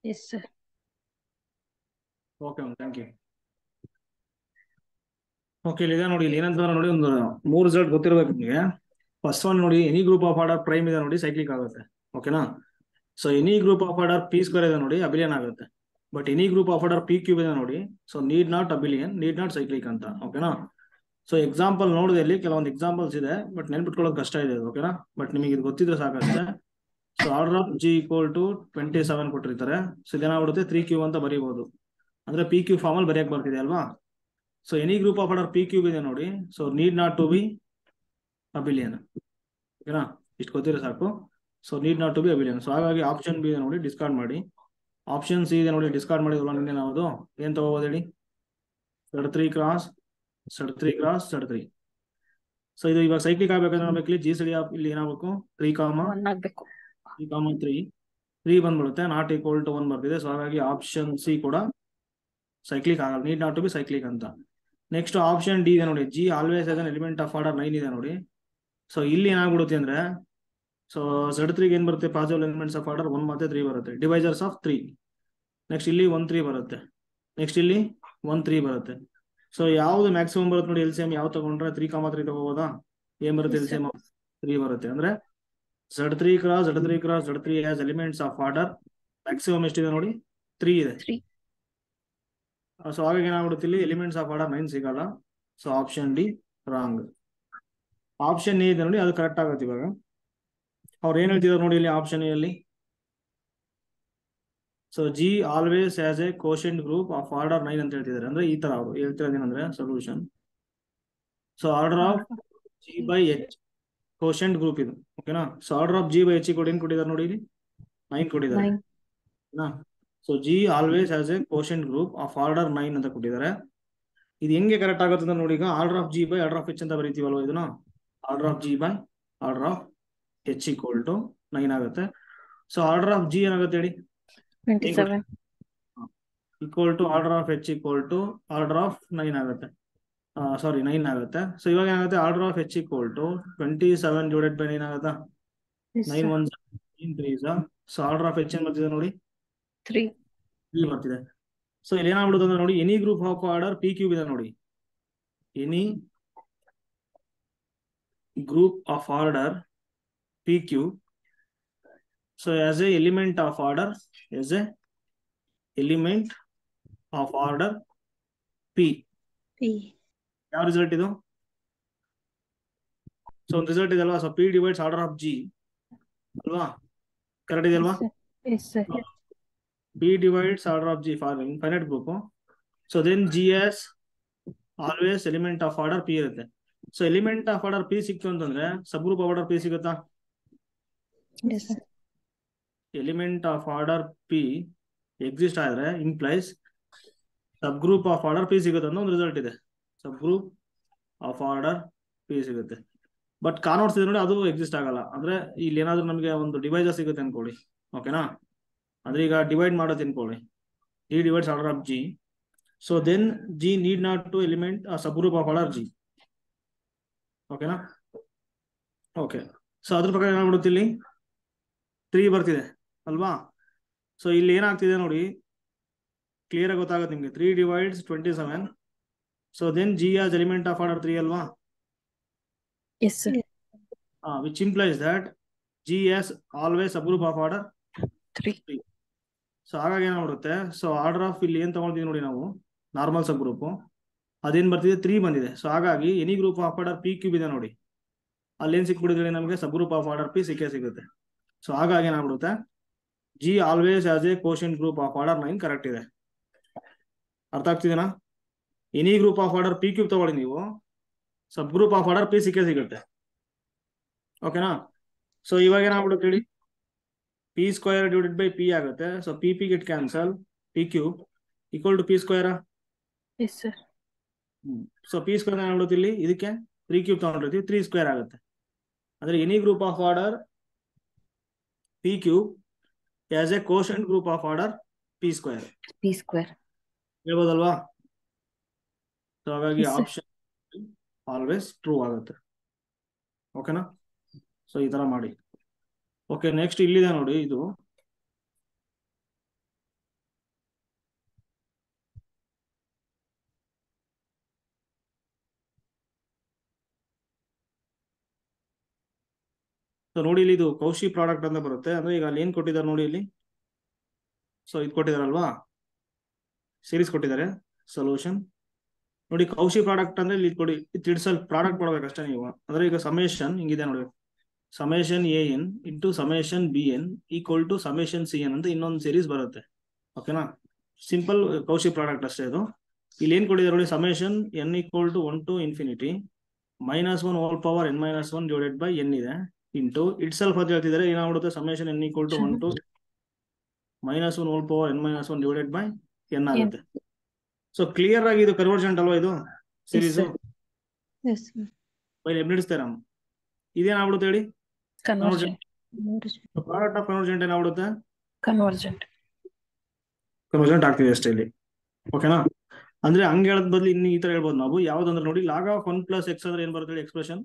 Yes, sir. Okay thank you. Okay ಇದೆ ನೋಡಿ, ಇಲ್ಲಿ ಏನಂತ ನೋಡಿ, ಒಂದು 3 ರಿಸಲ್ಟ್ ಗೊತ್ತಿರಬೇಕು ನಿಮಗೆ. ಫಸ್ಟ್ ಒನ್ ನೋಡಿ, any group of order prime ಇದೆ ನೋಡಿ, ಸೈಕ್ಲಿಕ್ ಆಗುತ್ತೆ. ಓಕೆನಾ? So any group of order P square ಇದೆ ನೋಡಿ, ಅಬಿಲಿಯನ್ ಆಗುತ್ತೆ. But any group of order P cube ಇದೆ ನೋಡಿ, so need not Abelian, need not cyclic ಅಂತ. ಓಕೆನಾ? ಸೊ ಎಕ್ಸಾಂಪಲ್ ನೋಡಿದೆ, ಇಲ್ಲಿ ಕೆಲವೊಂದು ಎಕ್ಸಾಂಪಲ್ಸ್ ಇದೆ, ಬಟ್ ನೆನ್ಪಿಟ್ಕೊಳ್ಳೋದು ಕಷ್ಟ ಇದೆ. ಓಕೆನಾ? ಬಟ್ ನಿಮಗೆ ಇದು ಗೊತ್ತಿದ್ರೆ ಸಾಕಷ್ಟೇ. So order of G equal to 27 ಕೊಟ್ಟಿರ್ತಾರೆ. ಸೊ ಇದೇನಾಗ್ಬಿಡುತ್ತೆ, 3Q ಅಂತ ಬರೀಬಹುದು. ಅಂದ್ರೆ ಪಿ ಕ್ಯೂ ಫಾರ್ಮಲ್ಲಿ ಬರೆಯಕ್ಕೆ ಬರ್ತಿದೆ ಅಲ್ವಾ? So any group of order P cube ಇದೆ ನೋಡಿ, so need not to be abelian. ಓಕೆನಾ? ಇಷ್ಟು ಗೊತ್ತಿರೋ ಸಾಕು. So need not to be abelian. So ಹಾಗಾಗಿ ಆಪ್ಷನ್ ಬಿ ಇದೆ ನೋಡಿ, ಡಿಸ್ಕಾರ್ಡ್ ಮಾಡಿ. ಆಪ್ಷನ್ ಸಿ ಇದೆ ನೋಡಿ, ಡಿಸ್ಕಾರ್ಡ್ ಮಾಡಿದ್ವಲ್ಲ ನಿನ್ನೆ ನಾವು. ಏನ್ ತಗೋಬೋದು ಹೇಳಿ? Z3 cross Z3 cross Z3. So ಇದು ಇವಾಗ ಸೈಕ್ಲಿಕ್ ಆಗ್ಬೇಕಾದ್ರೆ ನೋಡ್ಬೇಕು, ಜಿ ಸಿ ಡಿ ಇಲ್ಲಿ ಏನಾಗಬೇಕು, 3, 1 ಆಗ್ಬೇಕು. 3, 3 ಬಂದ್ಬಿಡುತ್ತೆ. ನಾಟ್ ಈಕ್ವಲ್ ಟು 1 ಬರ್ತಿದೆ. ಸೊ ಹಾಗಾಗಿ ಆಪ್ಷನ್ ಸಿ ಕೂಡ ಸೈಕ್ಲಿಕ್ ಆಗಲ್ಲ, need not to be cyclic ಅಂತ. ನೆಕ್ಸ್ಟ್ ಆಪ್ಷನ್ ಡಿ ಇದೆ ನೋಡಿ, G always as an element of order 9 ಇದೆ ನೋಡಿ. ಸೊ ಇಲ್ಲಿ ಏನಾಗ್ಬಿಡುತ್ತೆ ಅಂದ್ರೆ, ಸೊ Z3 ಏನ್ ಬರುತ್ತೆ, ಪಾಸಿಬಲ್ ಎಲಿಮೆಂಟ್ಸ್ ಆಫ್ ಆರ್ಡರ್ 1 ಮತ್ತೆ 3 ಬರುತ್ತೆ, ಡಿವೈಸರ್ಸ್ ಆಫ್ 3. ನೆಕ್ಸ್ಟ್ ಇಲ್ಲಿ 1, 3 ಬರುತ್ತೆ. ನೆಕ್ಸ್ಟ್ ಇಲ್ಲಿ 1, 3 ಬರುತ್ತೆ. ಸೊ ಯಾವ್ದು ಮ್ಯಾಕ್ಸಿಮಮ್ ಬರುತ್ತೆ ನೋಡಿ, LCM ಯಾವ ತಗೊಂಡ್ರೆ 3, 3 ತಗೋಬೋದಾ? ಏನ್ ಬರುತ್ತೆ Yes, sir. LCM? 3 ಬರುತ್ತೆ. ಅಂದ್ರೆ Z3 cross Z3 cross Z3 as elements of order maximum ಎಷ್ಟಿದೆ ನೋಡಿ, 3 ಇದೆ. 3. ಸೊ ಹಾಗಾಗಿ ಏನಾಗ್ಬಿಡುತ್ತೆ, ಇಲ್ಲಿ ಎಲಿಮೆಂಟ್ಸ್ ಆಫ್ ಆರ್ಡರ್ 9 ಸಿಗಲ್ಲ. So option D wrong. Option A ಇದೆ ನೋಡಿ, ಅದು ಕರೆಕ್ಟ್ ಆಗುತ್ತೆ. ಇವಾಗ ಅವ್ರು ಏನ್ ಹೇಳ್ತಿದ್ದಾರೆ ನೋಡಿ, ಇಲ್ಲಿ ಆಪ್ಷನ್ ಎ ಅಲ್ಲಿ, so G always as a quotient group of order 9 ಅಂತ ಹೇಳ್ತಿದ್ದಾರೆ. ಅಂದ್ರೆ ಈ ತರ ಅವರು ಹೇಳ್ತಿರೋದು ಏನಂದ್ರೆ solution. So order of G by H quotient group ಇದು. ಓಕೆನಾ? So order of G by H ಏನ್ ಕೊಟ್ಟಿದ್ದಾರೆ ನೋಡಿ, ಇಲ್ಲಿ 9 ಕೊಟ್ಟಿದ್ದಾರೆ. 9. So G always as a quotient group of order 9 ಅಂತ ಕೊಟ್ಟಿದ್ದಾರೆ. ಇದು ಹೆಂಗೆ ಕರೆಕ್ಟ್ ಆಗುತ್ತೆ ಅಂತ ನೋಡಿ. ಈಗ order of G by order of H ಅಂತ ಬರೀತೀವಲ್ವ ಇದನ್ನ, order of G by order of H equal to 9 ಆಗುತ್ತೆ. ಸೊ ಆರ್ಡರ್ ಆಫ್ ಜಿ ಏನಾಗುತ್ತೆ ಹೇಳಿ, 27. Equal to order of H equal to order of 9 ಆಗುತ್ತೆ. ಸಾರಿ 9 ಆಗುತ್ತೆ. ಸೊ ಇವಾಗ ಏನಾಗುತ್ತೆ, order of H equal to 27 divided by 9 ಆಗುತ್ತಾ? Yes, 9 sir. 1 3. So order of H ಏನ್ ಬರ್ತಿದೆ ನೋಡಿ, 3. 3 ಬರ್ತಿದೆ. ಸೊ ಇಲ್ಲಿ ಏನಾಗ್ಬಿಡುತ್ತೆ ಅಂದ್ರೆ ನೋಡಿ, any group of order P cube ಇದೆ ನೋಡಿ, any group of order P cube. So as A element of order, as A element of order P. P. ಯಾವ ರಿಸಲ್ಟ್ ಇದು? ಸೊ ಒಂದು ರಿಸಲ್ಟ್ ಇದೆ ಅಲ್ವಾ, so P divides order of G ಅಲ್ವಾ? Correct ಇದೆ ಅಲ್ವಾ? Yes, sir. P divides order of G for infinite group. So then G has always element of order P ಇರುತ್ತೆ. So element of order P ಸಿಕ್ತು ಅಂತಂದ್ರೆ sub group of order P ಸಿಗುತ್ತಾ? Yes, sir. Element of order P exist ಆದ್ರೆ implies sub group of order P ಸಿಗುತ್ತೆ ಅನ್ನೋ ಒಂದು result ಇದೆ. Sub group of order P ಸಿಗುತ್ತೆ. ಬಟ್ ಕಾನ್ವರ್ಸ್ ಇದೆ ನೋಡಿ, ಅದು ಎಕ್ಸಿಸ್ಟ್ ಆಗಲ್ಲ. ಅಂದ್ರೆ ಇಲ್ಲಿ ಏನಾದ್ರೂ ನಮಗೆ ಒಂದು ಡಿವೈಸರ್ ಸಿಗುತ್ತೆ ಅನ್ಕೊಳ್ಳಿ. ಓಕೆನಾ? ಅಂದ್ರೆ ಈಗ ಡಿವೈಡ್ ಮಾಡೋದು ಅನ್ಕೊಳ್ಳಿ, D divides order of G. So then G need not to element a subgroup of order G. ಓಕೆನಾ? ಓಕೆ. ಸೊ ಅದ್ರ ಪ್ರಕಾರ ಏನಾಗ್ಬಿಡುತ್ತೆ, ಇಲ್ಲಿ 3 ಬರ್ತಿದೆ ಅಲ್ವಾ? ಸೊ ಇಲ್ಲಿ ಏನಾಗ್ತಿದೆ ನೋಡಿ, ಕ್ಲಿಯರ್ ಆಗಿ ಗೊತ್ತಾಗುತ್ತೆ ನಿಮ್ಗೆ. 3 divides 27. So then G as element of order 3 ಅಲ್ವಾ? Yes, sir. Which implies that G has always subgroup of order 3. So ಹಾಗಾಗಿ ಏನಾಗ್ಬಿಡುತ್ತೆ, ಸೊ ಆರ್ಡರ್ ಆಫ್ ಇಲ್ಲಿ ಏನ್ ತಗೊಳ್ತೀವಿ ನೋಡಿ ನಾವು, ನಾರ್ಮಲ್ ಸಬ್ ಗ್ರೂಪ್, ಅದೇನ್ ಬರ್ತಿದೆ 3 ಬಂದಿದೆ. ಸೊ ಹಾಗಾಗಿ any group of order P cube ಇದೆ ನೋಡಿ, ಅಲ್ಲಿ ಏನ್ ಸಿಕ್ಬಿಡಿದ್ರೆ ನಮಗೆ sub group of order P ಸಿಗುತ್ತೆ. ಸೊ ಹಾಗಾಗಿ ಏನಾಗ್ಬಿಡುತ್ತೆ, G always as a quotient group of order 9 correct ಇದೆ. ಅರ್ಥ ಆಗ್ತಿದೆನಾ? Any group of order P cube ತಗೊಳ್ಳಿ ನೀವು, sub group of order P ಸಿಗುತ್ತೆ. ಓಕೆನಾ? ಸೊ ಇವಾಗ ಏನಾಗ್ಬಿಡುತ್ತೆ ಹೇಳಿ, P square divided by P ಆಗುತ್ತೆ. So P get cancel, P cube equal to P square. Yes, sir. So P square ಏನಾಗ್ಬಿಡುತ್ತೆ, ಇಲ್ಲಿ ಇದಕ್ಕೆ 3 ಕ್ಯೂಬ್ ತಗೊಂಡಿರ್ತೀವಿ, 3 ಸ್ಕ್ವೇರ್ ಆಗುತ್ತೆ. ಅಂದ್ರೆ any group of order P cube as a quotient group of order P square. P square. ಹೇಳ್ಬೋದಲ್ವಾ? So ಹಾಗಾಗಿ Yes, sir. Option always true ಆಗುತ್ತೆ. ಓಕೆನಾ? ಸೊ ಈ ತರ ಮಾಡಿ. ಓಕೆ, ನೆಕ್ಸ್ಟ್ ಇಲ್ಲಿದೆ ನೋಡಿ, ಇದು ಸೊ ನೋಡಿ ಇಲ್ಲಿ ಇದು ಕೌಶಿ ಪ್ರಾಡಕ್ಟ್ ಅಂತ ಬರುತ್ತೆ. ಅಂದ್ರೆ ಈಗ ಅಲ್ಲಿ ಏನ್ ಕೊಟ್ಟಿದ್ದಾರೆ ನೋಡಿ ಇಲ್ಲಿ. ಸೊ ಇದು ಕೊಟ್ಟಿದಾರಲ್ವಾ, ಸೀರೀಸ್ ಕೊಟ್ಟಿದ್ದಾರೆ ಸೊಲ್ಯೂಷನ್. ನೋಡಿ ಕೌಶಿ ಪ್ರಾಡಕ್ಟ್ ಅಂದ್ರೆ ಇಲ್ಲಿ ಕೊಡಿ, ಇಟ್ಸೆಲ್ ಪ್ರಾಡಕ್ಟ್ ಕೊಡ್ಬೇಕಷ್ಟೇ ನೀವು. ಅಂದ್ರೆ ಈಗ ಸಮೇಶನ್ ಹಿಂಗಿದೆ ನೋಡಿ, summation A N into summation B N equal to summation C N ಅಂತ ಇನ್ನೊಂದು ಸೀರೀಸ್ ಬರುತ್ತೆ. ಓಕೆನಾ, ಸಿಂಪಲ್ ಕೌಶಿ ಪ್ರಾಡಕ್ಟ್ ಅಷ್ಟೇ ಇದು. ಇಲ್ಲಿ ಏನ್ ಕೊಟ್ಟಿದ್ದಾರೆ ನೋಡಿ, summation n equal to 1 to infinity -1 whole power n - 1 divided by n ಇದೆ ಇಂಟು ಇಟ್ ಸೆಲ್ಫ್ ಅಂತ ಹೇಳ್ತಿದ್ದಾರೆ. ಏನಾಗ್ಬಿಡುತ್ತೆ, summation n equal to 1 to -1 whole power n - 1 divided by n ಆಗುತ್ತೆ. ಸೊ ಕ್ಲಿಯರ್ ಆಗಿ ಇದು ಕನ್ವರ್ಜೆಂಟ್ ಅಲ್ವಾ ಇದು ಸೀರೀಸ್. ನಡೆಸ್ತಾರೆ ಇದೇನಾಗ್ಬಿಡುತ್ತೆ ಹೇಳಿ, ಕನ್ವರ್ಜೆಂಟ್. ಪ್ರಾಡಕ್ಟ್ ಆಫ್ ಕನ್ವರ್ಜೆಂಟ್ ಏನಾಗ್ಬಿಡುತ್ತೆ, ಕನ್ವರ್ಜೆಂಟ್ ಆಗ್ತಿದೆ ಅಷ್ಟೇ ಇಲ್ಲಿ. ಓಕೆನಾ, ಅಂದ್ರೆ ಹಂಗೆ ಹೇಳದ್ ಬದಲು ಇನ್ನು ಈ ತರ ಹೇಳ್ಬೋದು ನಾವು. ಯಾವ್ದಂದ್ರೆ ನೋಡಿ, ಲಾಗ್ ಆಫ್ 1 + x ಅಂದ್ರೆ ಏನ್ ಬರುತ್ತೆ ಎಕ್ಸ್ಪ್ರೆಷನ್,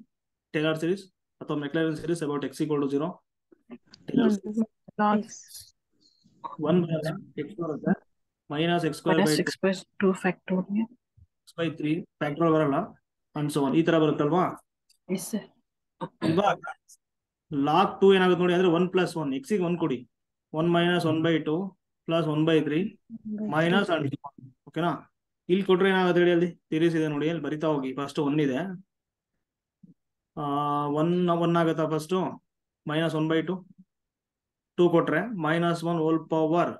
ಟೇಲರ್ ಸೀರೀಸ್ ಅಥವಾ ಮೆಕ್ಲಾರಿನ್ ಸೀರೀಸ್ ಅಬೌಟ್ x = 0. 1 + x ಬರುತ್ತೆ -x² ಫ್ಯಾಕ್ಟೋರಿಯಲ್ x/3 ಫ್ಯಾಕ್ಟೋರಿಯಲ್ ಬರಲ್ಲ ಅಂಡ್ ಸೊ ಈ ತರ ಬರುತ್ತಲ್ವಾ. ಇವಾಗ ಲಾಗ್ 2 ಏನಾಗುತ್ತೆ ನೋಡಿ, ಅಂದ್ರೆ 1 + 1 x ಗೆ 1 ಕೊಡಿ, 1 - 1/2 + 1/3 ಮೈನಸ್ ಅಂಡ್. ಓಕೆನಾ, ಇಲ್ಲಿ ಕೊಟ್ರೆ ಏನಾಗುತ್ತೆ ಹೇಳಿ, ಅಲ್ಲಿ ಸೀರೀಸ್ ಇದೆ ನೋಡಿ, ಅಲ್ಲಿ ಬರಿತಾ ಹೋಗಿ. ಫಸ್ಟ್ 1 ಇದೆ, 1 ಆಗುತ್ತಾ ಫಸ್ಟ್, -1/2 2 ಕೊಟ್ರೆ -1 ಹೋಲ್ ಪವರ್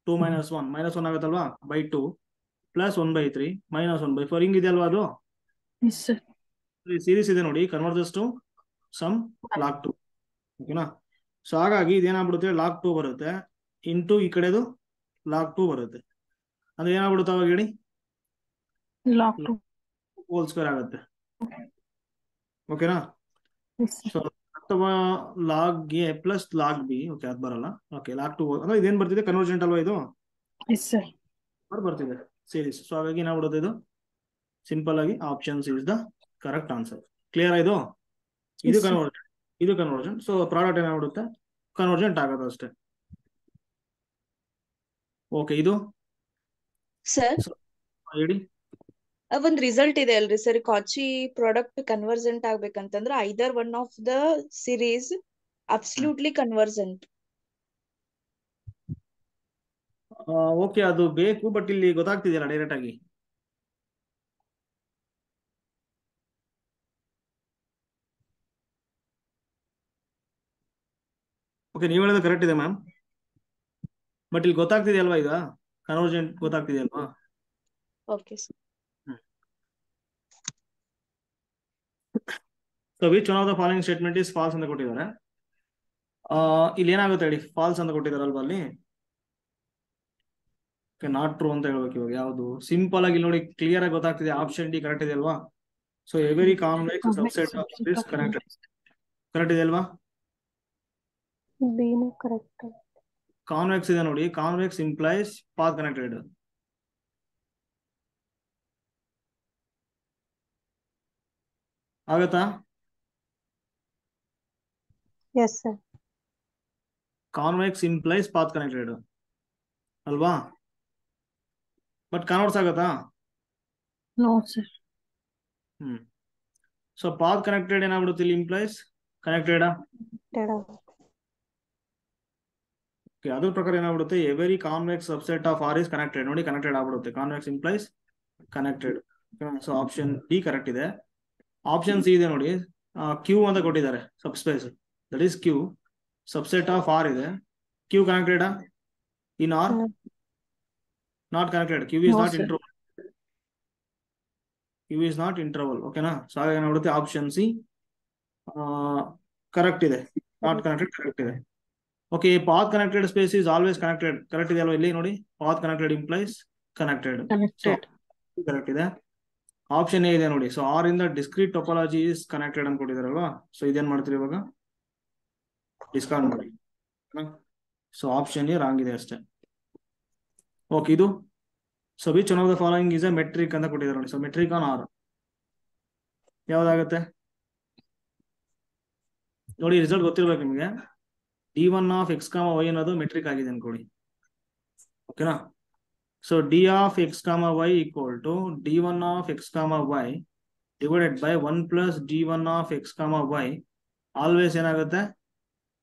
2 - 1 -1 ಆಗುತ್ತಲ್ವಾ ಬೈ 2 + 1/3 -1/4 ಹಿಂಗಿದೆ ಅಲ್ವಾ ಅದು. ಸೀರೀಸ್ ಇದೆ ನೋಡಿ, ಕನ್ವರ್ಜಸ್ ಟು ಸಮ್ ಲಾಗ್ 2. ಓಕೆನಾ, ಸೊ ಹಾಗಾಗಿ ಇದೇನಾಗ್ಬಿಡುತ್ತೆ, ಲಾಗ್ 2 ಬರುತ್ತೆ ಇಂಟು ಈ ಕಡೆದು ಲಾಗ್ 2 ಬರುತ್ತೆ. ಅಂದ್ರೆ ಏನಾಗ್ಬಿಡುತ್ತೆ ಅವಾಗ ಹೇಳಿ, ಲಾಗ್ 2 ಹೋಲ್ ಸ್ಕ್ವೇರ್ ಆಗುತ್ತೆ. ಓಕೆನಾ, ಸೊ ಅಥವಾ log A plus log B. Okay, ಅದು ಬರಲ್ಲ. ಓಕೆ, ಲಾಗ್ 2 ಅಂದ್ರೆ ಇದೇನ್ ಬರ್ತಿದೆ, ಕನ್ವರ್ಜೆಂಟ್ ಅಲ್ವಾ ಇದು, ಬರ್ತಿದೆ ಸೀರೀಸ್. ಸೊ ಹಾಗಾಗಿ ಏನಾಗ್ಬಿಡುತ್ತೆ, ಇದು ಸಿಂಪಲ್ ಆಗಿ option is the correct answer. Clear ಆಯ್ತು, ಇದು ಕನ್ವರ್ಜೆಂಟ್, ಇದು ಕನ್ವರ್ಜೆಂಟ್. ಸೊ ಪ್ರಾಡಕ್ಟ್ ಏನಾಗ್ಬಿಡುತ್ತೆ, ಕನ್ವರ್ಜೆಂಟ್ ಆಗೋದು ಅಷ್ಟೇ. ಓಕೆ, ಇದು ಸರ್ ಹೇಳಿ. ಒಂದ್ ರಿಸಲ್ಟ್ ಇದೆ ಅಲ್ರಿ ಸರ್, ಕಾಚಿ ಪ್ರಾಡಕ್ಟ್ ಕನ್ವರ್ಜೆಂಟ್ ಆಗ್ಬೇಕಂತಂದ್ರೆ either one of the series absolutely convergent. Okay, ಅದು ಬೇಕು, ಬಟ್ ಇಲ್ಲಿ ಗೊತ್ತಾಗ್ತಿದೆಯಲ್ಲ ಡೈರೆಕ್ಟ್ ಆಗಿ. ಓಕೆ, ನೀವು ಹೇಳೋದು ಕರೆಕ್ಟ್ ಇದೆ ಮ್ಯಾಮ್, ಬಟ್ ಇಲ್ಲಿ ಗೊತ್ತಾಗ್ತಿದೆಯಲ್ವಾ, ಈಗ ಕನ್ವರ್ಜೆಂಟ್ ಗೊತ್ತಾಗ್ತಿದೆಯಲ್ವಾ. Okay sir. So which one of the following statement is false ಅಂತ ಕೊಟ್ಟಿದ್ದಾರೆ. ಇಲ್ಲಿ ಏನಾಗುತ್ತೆ ಹೇಳಿ, ಫಾಲ್ಸ್ ಅಂತ ಕೊಟ್ಟಿದಾರಲ್ವಾ ಅಲ್ಲಿ, ನಾಟ್ ಟ್ರೂ ಅಂತ ಹೇಳ್ಬೇಕು. ಇವಾಗ ಯಾವುದು ಸಿಂಪಲ್ ಆಗಿ ನೋಡಿ, ಕ್ಲಿಯರ್ ಆಗಿ ಗೊತ್ತಾಗ್ತಿದೆ, ಆಪ್ಷನ್ ಡಿ ಕರೆಕ್ಟ್ ಇದೆ ಅಲ್ವಾ. So every convex subset of this correct ಇದೆ ಅಲ್ವಾ. ಕಾನ್ವೆಕ್ಸ್ ಇದೆ ನೋಡಿ, ಕಾನ್ವೆಕ್ಸ್ ಇಂಪ್ಲೈಸ್ ಪಾತ್ ಕನೆಕ್ಟೆಡ್. ಆಗತ್ತಾ? Yes, sir. Convex implies path connected ಅಲ್ವಾ, ಬಟ್ ಕನ್ವರ್ಟ್ಸ್ ಆಗತ್ತಾ? No, sir. So path connected ಏನಾಗ್ಬಿಡುತ್ತೆ ಇಲ್ಲಿ, ಇಂಪ್ಲೈಸ್ ಕನೆಕ್ಟೆಡ್. ಅದ್ರ ಪ್ರಕಾರ ಏನಾಗ್ಬಿಡುತ್ತೆ, every convex subset of R is connected. ನೋಡಿ ಕನೆಕ್ಟೆಡ್ ಆಗ್ಬಿಡುತ್ತೆ, convex implies connected. So option D correct ಇದೆ. ಆಪ್ಷನ್ ಸಿ ಇದೆ ನೋಡಿ, ಕ್ಯೂ ಅಂತ ಕೊಟ್ಟಿದ್ದಾರೆ subspace, that is Q subset of R ಇದೆ. Q connected in R, not connected. Q is not interval, Q is not interval. ಓಕೆನಾ, so ಹಾಗೆ ಏನಾಗ್ಬಿಡುತ್ತೆ, option C correct ಇದೆ, ನಾಟ್ ಕನೆಕ್ಟೆಡ್ ಕರೆಕ್ಟ್ ಇದೆ. Okay, path connected space is always connected correct ಇದೆ ಅಲ್ವಾ. ಇಲ್ಲಿ ನೋಡಿ, path connected implies connected, correct ಇದೆ. ಆಪ್ಷನ್ ಎ ಇದೆ ನೋಡಿ, ಸೊ ಆರ್ ಇಂದ ಡಿಸ್ಕ್ರೀಟ್ ಟೋಪಾಲಜಿ ಇಸ್ ಕನೆಕ್ಟೆಡ್ ಅಂತ ಕೊಟ್ಟಿದಾರಲ್ವಾ. ಸೊ ಇದೇನ್ ಮಾಡ್ತೀರಿ ಇವಾಗ, ಡಿಸ್ಕಾರ್ಡ್ ಮಾಡಿ. ಸೊ ಆಪ್ಷನ್ ಎ ರಾಂಗ್ ಇದೆ ಅಷ್ಟೇ. ಓಕೆ, ಇದು so which one of the following is a metric ಅಂತ ಕೊಟ್ಟಿದ್ದಾರೆ ನೋಡಿ. ಸೊ ಮೆಟ್ರಿಕ್ ಆನ್ ಆರ್ ಯಾವ್ದಾಗುತ್ತೆ ನೋಡಿ, ರಿಸಲ್ಟ್ ಗೊತ್ತಿರ್ಬೇಕು ನಿಮಗೆ. D1 of x, y ಅನ್ನೋದು ಮೆಟ್ರಿಕ್ ಆಗಿದೆ ಅನ್ಕೊಳ್ಳಿ. ಓಕೆನಾ, so D of X Y equal to D1 of x, y divided by 1 + D1 of x, y always ಏನಾಗುತ್ತೆ,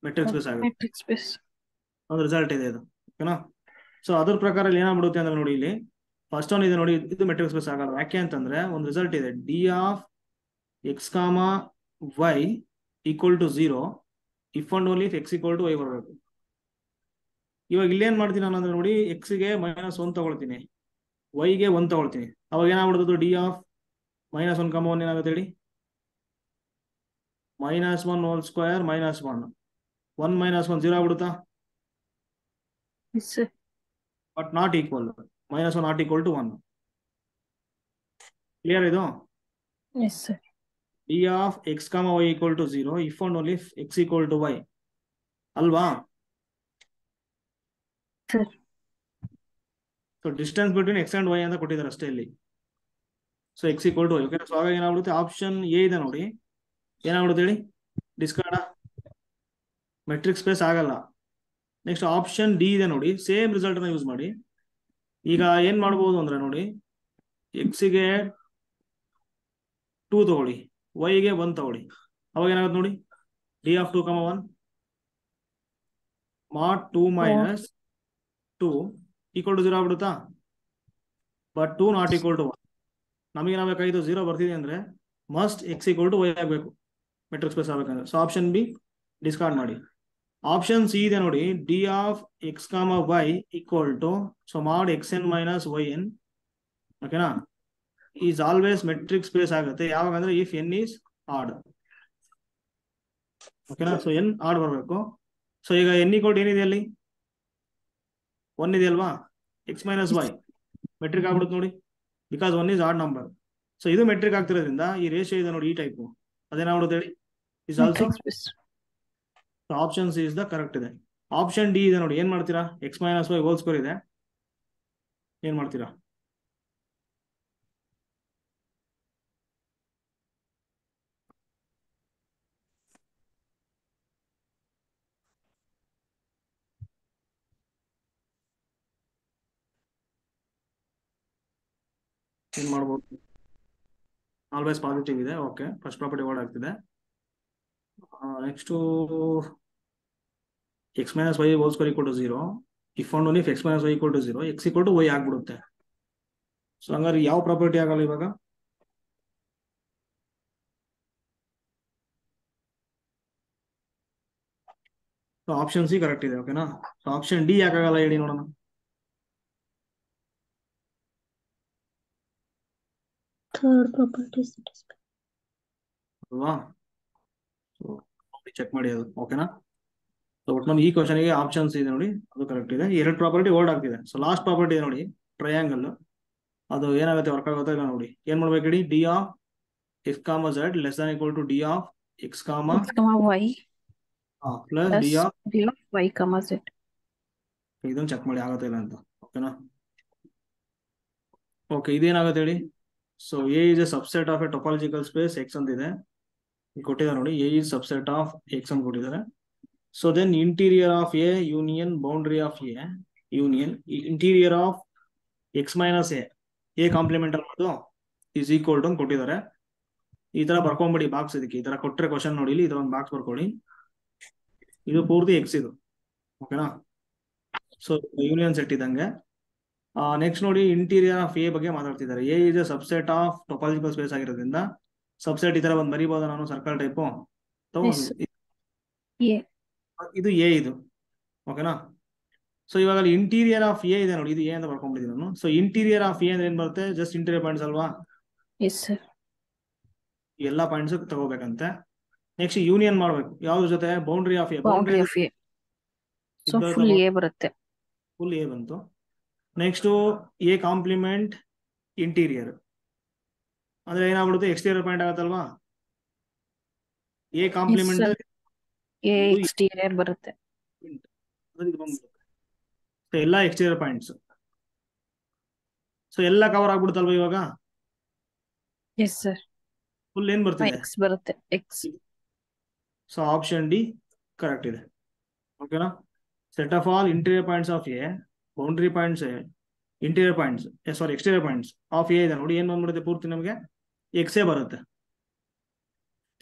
ಮೆಟ್ರಿಕ್ ಸ್ಪೇಸ್ ಆಗುತ್ತೆ. Metric space. ಒಂದು ರಿಸಲ್ಟ್ ಇದೆ ಇದು, ಓಕೆನಾ. ಸೊ ಅದ್ರ ಪ್ರಕಾರ ಇಲ್ಲಿ ಏನಾಗ್ಬಿಡುತ್ತೆ ಅಂದ್ರೆ ನೋಡಿ, ಇಲ್ಲಿ ಫಸ್ಟ್ ಒನ್ ಇದೆ ನೋಡಿ, ಇದು ಮೆಟ್ರಿಕ್ ಸ್ಪೇಸ್ ಆಗಲ್ಲ. ಯಾಕೆ ಅಂತಂದ್ರೆ ಒಂದು ರಿಸಲ್ಟ್ ಇದೆ, D of X comma Y equal to 0 if and only if X equal to Y ಬರಬೇಕು. ಇವಾಗ ಇಲ್ಲೇನ್ ಮಾಡ್ತೀನಿ ನಾನು ಅಂದ್ರೆ ನೋಡಿ, ಎಕ್ಸ್ಗೆ -1 ತಗೊಳ್ತೀನಿ, ವೈಗೆ 1 ತಗೊಳ್ತೀನಿ. ಅವಾಗ ಏನಾಗ್ಬಿಡುತ್ತೆ, ಡಿ ಆಫ್ -1, ಏನಾಗುತ್ತೆ ಹೇಳಿ, -1 ಹೋಲ್ ಸ್ಕ್ವೇರ್ -1 1 - 1 0 ಆಗ್ಬಿಡುತ್ತಾ, yes sir. But not equal, -1 not equal to 1. Clear ಇದು? Yes sir. D of X comma Y equal to 0 if and only if X equal to y ಅಲ್ವಾ? Sir. So distance between x and y ಅಂತ ಕೊಟ್ಟಿದ್ದಾರೆ ಅಷ್ಟೇ ಇಲ್ಲಿ. So x equal to y. Okay, so ಆಗ ಏನಾಗ್ಬಿಡುತ್ತೆ, option A ಇದೆ ನೋಡಿ, ಏನಾಗ್ಬಿಡುತ್ತೆ ಹೇಳಿ, ಡಿಸ್ಕಾರ್ಡ್, ಮೆಟ್ರಿಕ್ ಸ್ಪೇಸ್ ಆಗಲ್ಲ. ನೆಕ್ಸ್ಟ್ ಆಪ್ಷನ್ ಡಿ ಇದೆ ನೋಡಿ, ಸೇಮ್ ರಿಸಲ್ಟ್ ನ ಯೂಸ್ ಮಾಡಿ. ಈಗ ಏನ್ ಮಾಡ್ಬೋದು ಅಂದ್ರೆ ನೋಡಿ, ಎಕ್ಸ್ಗೆ 2 ತಗೊಳ್ಳಿ, ವೈಗೆ 1 ತಗೊಳ್ಳಿ. ಅವಾಗ ಏನಾಗುತ್ತೆ ನೋಡಿ, d of 2, 1 mod 2 - 2 equal to 0 ಆಗ್ಬಿಡುತ್ತಾ, ಬಟ್ 2 ನಾಟ್ ಈಕ್ವಲ್ ಟು 1. ನಮಗೆ ಏನಾಗಬೇಕಾಗಿತ್ತು, 0 ಬರ್ತಿದೆ ಅಂದ್ರೆ must x equal to y ಆಗಬೇಕು, ಮೆಟ್ರಿಕ್ ಸ್ಪೇಸ್ ಆಗಬೇಕಂದ್ರೆ. ಸೊ ಆಪ್ಷನ್ ಬಿ ಡಿಸ್ಕಾರ್ಡ್ ಮಾಡಿ. ಆಪ್ಷನ್ ಸಿ ಇದೆ ನೋಡಿ, d of X comma Y equal to, so mod xn - yn, ಓಕೆನಾ, ಈಸ್ ಆಲ್ವೇಸ್ ಮೆಟ್ರಿಕ್ ಸ್ಪೇಸ್ ಆಗುತ್ತೆ ಯಾವಾಗ ಅಂದ್ರೆ ಇಫ್ ಎನ್ ಈಸ್ ಆಡ್, ಓಕೆನಾ. ಸೊ ಎನ್ ಆಡ್ ಬರಬೇಕು. ಸೊ ಈಗ ಎನ್ ಈಕ್ವಲ್ ಏನಿದೆ ಅಲ್ಲಿ, 1 ಇದೆ ಅಲ್ವಾ, x - y ಮೆಟ್ರಿಕ್ ಆಗ್ಬಿಡುತ್ತೆ ನೋಡಿ, because 1 is odd number. So ಇದು ಮೆಟ್ರಿಕ್ ಆಗ್ತಿರೋದ್ರಿಂದ ಈ ರೇಷಿಯೋ ಇದೆ ನೋಡಿ, ಈ ಟೈಪ್ ಅದೇನಾಗ್ಬಿಡುತ್ತೆ ಹೇಳಿ, is also. Metric space. Option C is the correct ಇದೆ. ಆಪ್ಷನ್ ಡಿ ಇದೆ ನೋಡಿ, ಏನ್ ಮಾಡ್ತೀರಾ, x - y ಹೋಲ್ ಸ್ಕ್ವೇರ್ ಇದೆ, ಏನ್ ಮಾಡ್ತೀರಾ, ಏನ್ ಮಾಡ್ಬೋದು, ಆಲ್ವೇಸ್ ಪಾಸಿಟಿವ್ ಇದೆ. ಓಕೆ, ಫಸ್ಟ್ ಪ್ರಾಪರ್ಟಿ ವರ್ಡ್ ಆಗ್ತಿದೆ. Next x - y whole square equal to 0 if and only if x - y equal to 0 x equal to y ಆಗ್ಬಿಡುತ್ತೆ. ಸೊ ಹಂಗಾರೆ ಯಾವ ಪ್ರಾಪರ್ಟಿ ಆಗಲ್ಲ ಇವಾಗ, ಸೊ ಆಪ್ಷನ್ ಸಿ ಕರೆಕ್ಟ್ ಇದೆ, ಓಕೆನಾ. So option D ಯಾಕಾಗಲ್ಲ ಹೇಳಿ ನೋಡೋಣ. ಥರ್ಡ್ ಪ್ರಾಪರ್ಟಿ ಅಲ್ವಾ, ಸೊ ಚೆಕ್ ಮಾಡಿ ಅದು, ಓಕೆನಾ. ಸೊ ಒಟ್ಟು ಈ ಕ್ವಶನ್ಗೆ ಆಪ್ಷನ್ಸ್ ಇದೆ ನೋಡಿ, ಅದು ಕರೆಕ್ಟ್ ಇದೆ. 2 ಪ್ರಾಪರ್ಟಿ ವರ್ಡ್ ಆಗ್ತಿದೆ. ಸೊ ಲಾಸ್ಟ್ ಪ್ರಾಪರ್ಟಿ ಇದೆ ನೋಡಿ, ಟ್ರಯಾಂಗಲ್, ಅದು ಏನಾಗುತ್ತೆ, ವರ್ಕ್ ಆಗುತ್ತೆ ಇಲ್ಲ ನೋಡಿ. ಏನ್ ಮಾಡ್ಬೇಕು ಹೇಳಿ, d of X comma z less than equal to d of X comma y plus d of y comma z. ಇದನ್ನ ಚೆಕ್ ಮಾಡಿ ಆಗುತ್ತೆ ಇಲ್ಲ ಅಂತ, ಓಕೆನಾ. ಓಕೆ, ಇದೇನಾಗುತ್ತೆ ಹೇಳಿ, so A is a subset of a topological space X ಅಂತ ಇದೆ ಕೊಟ್ಟಿದ್ದಾರೆ ನೋಡಿ, A is subset of X ಅಂತ ಕೊಟ್ಟಿದ್ದಾರೆ. So then interior of A union boundary of A union interior of X - A compliment ಅನ್ನೋದು is equal to ಕೊಟ್ಟಿದ್ದಾರೆ. ಈ ತರ ಬರ್ಕೊಂಬಿಡಿ ಬಾಕ್ಸ್, ಇದಕ್ಕೆ ಈ ತರ ಕೊಟ್ಟರೆ ಕ್ವಶನ್ ನೋಡಿ, ಇಲ್ಲಿ ಈ ತರ ಒಂದು ಬಾಕ್ಸ್ ಬರ್ಕೊಳ್ಳಿ, ಇದು ಪೂರ್ತಿ ಎಕ್ಸ್ ಇದು, ಓಕೆನಾ. ಸೊ ಯೂನಿಯನ್ ಸೆಟ್ ಇದ್ದಂಗೆ. ನೆಕ್ಸ್ಟ್ ನೋಡಿ, ಇಂಟೀರಿಯರ್ ಆಫ್ ಎ ಬಗ್ಗೆ ಮಾತಾಡ್ತಿದ್ದಾರೆ. A is a subset of topological space ಆಗಿರೋದ್ರಿಂದ ಸಬ್ಸೆಟ್ ಈ ತರ ಒಂದು ಬರೀಬಹುದು ನಾನು, ಸರ್ಕಲ್ ಟೈಪು. ಇದು ಎ ಇದು, ಓಕೆನಾ. ಸೊ ಇವಾಗ ಅಲ್ಲಿ ಇಂಟೀರಿಯರ್ ಆಫ್ ಎ ಇದೆ ನೋಡಿ, ಇದು ಎ ಅಂತ ಬರ್ಕೊಂಡ್ಬಿಟ್ಟಿದ್ದೀನಿ ನಾನು. ಸೊ ಇಂಟೀರಿಯರ್ ಆಫ್ ಎ ಅಂದ್ರೆ ಏನ್ ಬರುತ್ತೆ, ಜಸ್ಟ್ ಇಂಟೀರಿಯರ್ ಪಾಯಿಂಟ್ಸ್ ಅಲ್ವಾ, ಎಸ್ ಸರ್. ಎಲ್ಲಾ ಪಾಯಿಂಟ್ಸ್ ತಗೋಬೇಕಂತೆ. ನೆಕ್ಸ್ಟ್ ಯೂನಿಯನ್ ಮಾಡ್ಬೇಕು ಯಾವ್ದ್ರ ಜೊತೆ, boundary of A. Boundary of A, so full A ಬರುತ್ತೆ, ಫುಲ್ ಎ ಬಂತು. ನೆಕ್ಸ್ಟ್ ಎ ಕಾಂಪ್ಲಿಮೆಂಟ್ ಇಂಟೀರಿಯರ್ ಅಂದ್ರೆ ಏನಾಗ್ಬಿಡುತ್ತೆ, ಎಕ್ಸ್ಟೀರಿಯರ್ ಪಾಯಿಂಟ್ ಆಗತ್ತಲ್ವಾ, ಎ ಕಾಂಪ್ಲಿಮೆಂಟ್ ಎ ಎಕ್ಸ್ಟೀರಿಯರ್ ಬರುತ್ತೆ, ಎಲ್ಲ ಎಕ್ಸ್ಟೀರಿಯರ್ ಪಾಯಿಂಟ್ಸ್. ಸೊ ಎಲ್ಲ ಕವರ್ ಆಗ್ಬಿಡುತ್ತಲ್ವಾ ಇವಾಗ. Yes sir. ಫುಲ್ ಏನ್ ಬರ್ತಿದೆ, ಎಕ್ಸ್ ಬರುತ್ತೆ, X. So option D correct ಇದೆ, ಓಕೆನಾ. Set of all interior points of A, boundary points, interior points, sorry exterior points of A ಇದೆ ನೋಡಿ, ಏನ್ ಬಂದ್ಬಿಡುತ್ತೆ ಪೂರ್ತಿ ನಮಗೆ ಎಕ್ಸೇ ಬರುತ್ತೆ.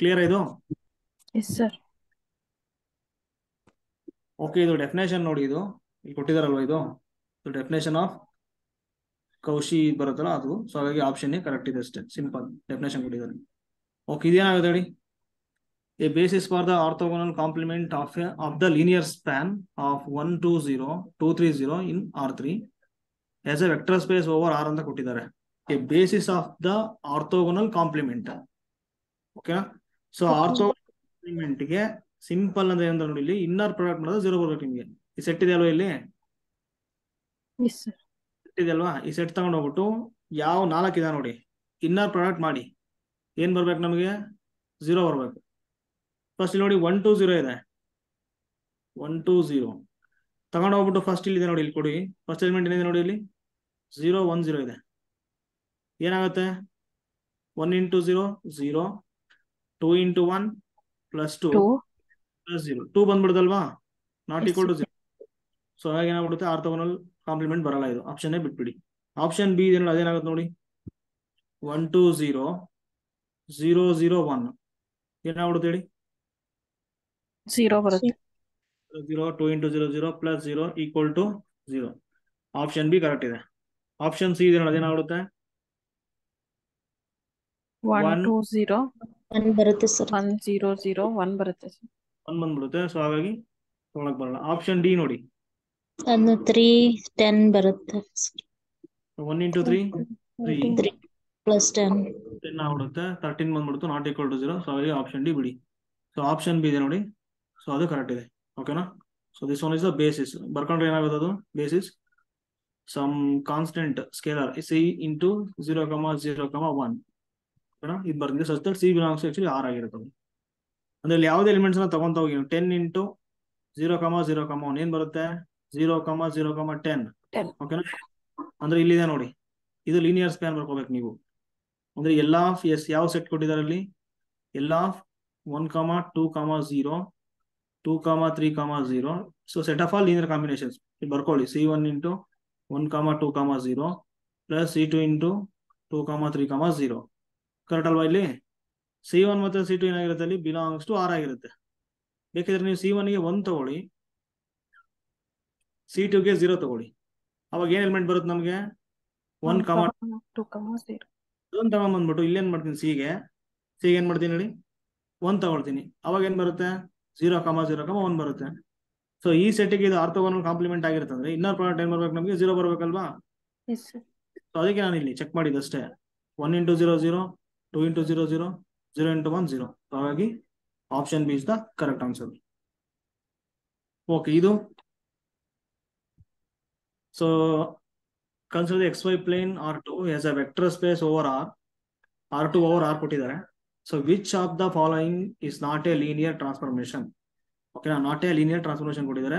ಕ್ಲಿಯರ್ ಇದು? Yes sir. ಓಕೆ, ಇದು ಡೆಫಿನೇಷನ್ ನೋಡಿ, ಇದು ಇಲ್ಲಿ ಕೊಟ್ಟಿದಾರಲ್ವಾ, ಇದು ಡೆಫಿನೇಷನ್ ಆಫ್ ಕೌಶಿ ಬರುತ್ತಲ್ಲ ಅದು. ಸೊ ಹಾಗಾಗಿ ಆಪ್ಷನ್ ಎ ಕರೆಕ್ಟ್ ಇದೆ ಅಷ್ಟೇ, ಸಿಂಪಲ್ ಡೆಫಿನೇಷನ್ ಕೊಟ್ಟಿದ್ದಾರೆ. ಓಕೆ, ಇದೇನಾಗುತ್ತೆ ಹೇಳಿ. A basis for the orthogonal complement of the linear span of 1, 2, 0, 2, 3, 0 in R3 has a vector space over R ಅಂತ ಕೊಟ್ಟಿದ್ದಾರೆ. A basis of the orthogonal complement. Okay, so orthogonal complement ಗೆ simple ಅಂದ್ರೆ ಏನಂತ ನೋಡಿ, ಇಲ್ಲಿ inner product ಮಾಡಿದ್ರೆ 0 ಬರ್ಬೇಕು ನಿಮಗೆ. ಈ ಸೆಟ್ ಇದೆ ಅಲ್ವಾ, ಇಲ್ಲಿ ಎಸ್ ಸರ್. ಸೆಟ್ ಇದೆ ಅಲ್ವಾ, ಈ ಸೆಟ್ ತಗೊಂಡು ಹೋಗ್ಬಿಟ್ಟು ಯಾವ 4 ಇದೆ ನೋಡಿ, ಇನ್ನರ್ ಪ್ರಾಡಕ್ಟ್ ಮಾಡಿ ಏನ್ ಬರ್ಬೇಕು ನಮಗೆ, 0 ಬರ್ಬೇಕು. ಫಸ್ಟ್ ಇಲ್ಲಿ ನೋಡಿ 1, 2, 0 ಇದೆ, 1, 2, 0 ತಗೊಂಡು ಹೋಗ್ಬಿಟ್ಟು ಫಸ್ಟ್ ಇಲ್ಲಿ ಇದೆ ನೋಡಿ, ಇಲ್ಲಿ ಕೊಡಿ. ಫಸ್ಟ್ ಎಲಿಮೆಂಟ್ ಏನಿದೆ ನೋಡಿ, ಇಲ್ಲಿ 0, 1, 0 ಇದೆ. ಏನಾಗುತ್ತೆ, 1 into 0, 0, 2 into 1 plus 2 2 plus 0, 2 ಬಂದ್ಬಿಡುದಲ್ವಾ, not Yes, equal to sir. 0. So ಹಾಗೆ ಏನಾಗ್ಬಿಡುತ್ತೆ, ಆರ್ಥೋಗೋನಲ್ ಕಾಂಪ್ಲಿಮೆಂಟ್ ಬರಲ್ಲ. ಇದು ಆಪ್ಷನ್ ಎ ಬಿಟ್ಬಿಡಿ. ಆಪ್ಷನ್ ಬಿ ಇದೆ ನೋಡಿ, ಅದೇನಾಗುತ್ತೆ ನೋಡಿ, 1, 2, 0, 0, 0, 1 ಏನಾಗ್ಬಿಡುತ್ತೆ ಹೇಳಿ, 0 ಬರುತ್ತೆ. 0, 2 into 0, 0 plus 0 equal to 0. Option B correct ಇದೆ. ಆಪ್ಷನ್ ಸಿ ಇದೆ ನೋಡಿ, ಅದೇನಾಗುತ್ತೆ, 1, 2, 0, 1 ಬರುತ್ತೆ ಸರ್. 1, 0, 0, 1 ಬರುತ್ತೆ ಸರ್. 1 ಬಂದ್ಬಿಡುತ್ತೆ. ಸೊ ಹಾಗಾಗಿ ತೊಗೊಳಕ್ ಬರಲ್ಲ. ಆಪ್ಷನ್ ಡಿ ನೋಡಿ, ಅದು 3, 10 ಬರುತ್ತೆ. 1 into 3, 3 3 plus 10. 10 ಆಗ್ಬಿಡುತ್ತೆ. 13 ಬಂದ್ಬಿಡ್ತು, ನಾಟ್ ಈಕ್ವಲ್ ಟು 0. ಸೊ ಹಾಗಾಗಿ ಆಪ್ಷನ್ ಡಿ ಬಿಡಿ. ಸೊ ಆಪ್ಷನ್ ಬಿ ಇದೆ ನೋಡಿ, ಸೊ ಅದು ಕರೆಕ್ಟ್ ಇದೆ. ಓಕೆನಾ. So this one is the basis. ಬರ್ಕೊಂಡ್ರೆ ಏನಾಗುತ್ತೆ, ಅದು basis some constant scalar C into 0, 0, 1. ಓಕೆನಾ, ಇದು ಬರ್ತಿದೆ. Such that C belongs to actually R ಆಗಿರುತ್ತೆ. ಅಂದ್ರೆ ಇಲ್ಲಿ ಯಾವುದೇ ಎಲಿಮೆಂಟ್ಸ್ ನ ತಗೊಂತ ಹೋಗಿ 10 into 0, 0, 1 ಏನ್ ಬರುತ್ತೆ, 0, 0, 10. 10. ಓಕೆನಾ. ಅಂದ್ರೆ ಇಲ್ಲಿದೆ ನೋಡಿ, ಇದು ಲೀನಿಯರ್ ಸ್ಪ್ಯಾನ್ ಬರ್ಕೋಬೇಕು ನೀವು. ಅಂದ್ರೆ ಎಲ್ಲ ಯಾವ ಸೆಟ್ ಕೊಟ್ಟಿದ್ದಾರೆ ಅಲ್ಲಿ, ಎಲ್ಲ 1, 2, 0, 2, 3, 0. So set of all linear combinations ಬರ್ಕೊಳ್ಳಿ. C1 into 1, 2, 0 plus C2 into 2, 3, 0. Correct ಅಲ್ವಾ. ಇಲ್ಲಿ C1 ಮತ್ತೆ C2 ಏನಾಗಿರುತ್ತೆ, ಅಲ್ಲಿ ಬಿಲಾಂಗ್ಸ್ ಟು ಆರ್ ಆಗಿರುತ್ತೆ. ಬೇಕಿದ್ರೆ ನೀವು C1 ಗೆ 1 ತಗೊಳ್ಳಿ, C2 ಗೆ 0 ತಗೊಳ್ಳಿ. ಅವಾಗ ಏನ್ ಎಲಿಮೆಂಟ್ ಬರುತ್ತೆ ನಮಗೆ, 1, 2, 0. ಅದೊಂದು ತಗೊಂಡ್ಬಂದ್ಬಿಟ್ಟು ಇಲ್ಲೇನ್ ಮಾಡ್ತೀನಿ, ಸಿಗೆ ಏನ್ ಮಾಡ್ತೀನಿ ಹೇಳಿ, 1 ತಗೊಳ್ತೀನಿ. ಅವಾಗ ಏನ್ ಬರುತ್ತೆ, 0, 0, 1 ಬರುತ್ತೆ. ಸೊ ಈ ಸೆಟ್ಗೆ ಇದು ಆರ್ಥೋಗೋನಲ್ ಕಾಂಪ್ಲಿಮೆಂಟ್ ಆಗಿರುತ್ತೆ. ಅಂದ್ರೆ ಇನ್ನರ್ ಪ್ರಾಡಕ್ಟ್ ಏನ್ ಬರ್ಬೇಕು ನಮಗೆ, 0 ಬರ್ಬೇಕಲ್ವಾ. Yes, sir. ಸೊ ಅದಕ್ಕೆ ನಾನು ಇಲ್ಲಿ ಚೆಕ್ ಮಾಡಿದ್ದಷ್ಟೇ. 1 into 0, 0, 2 into 0, 0, 0 into 1, 0. ಹಾಗಾಗಿ option B is the correct answer. Okay, ಇದು so consider the XY plane R2 has a vector space over R. R2 over R ಕೊಟ್ಟಿದ್ದಾರೆ. So which of the following is not A linear transformation. ಓಕೆನಾ, not A linear transformation ಕೊಟ್ಟಿದ್ದಾರೆ.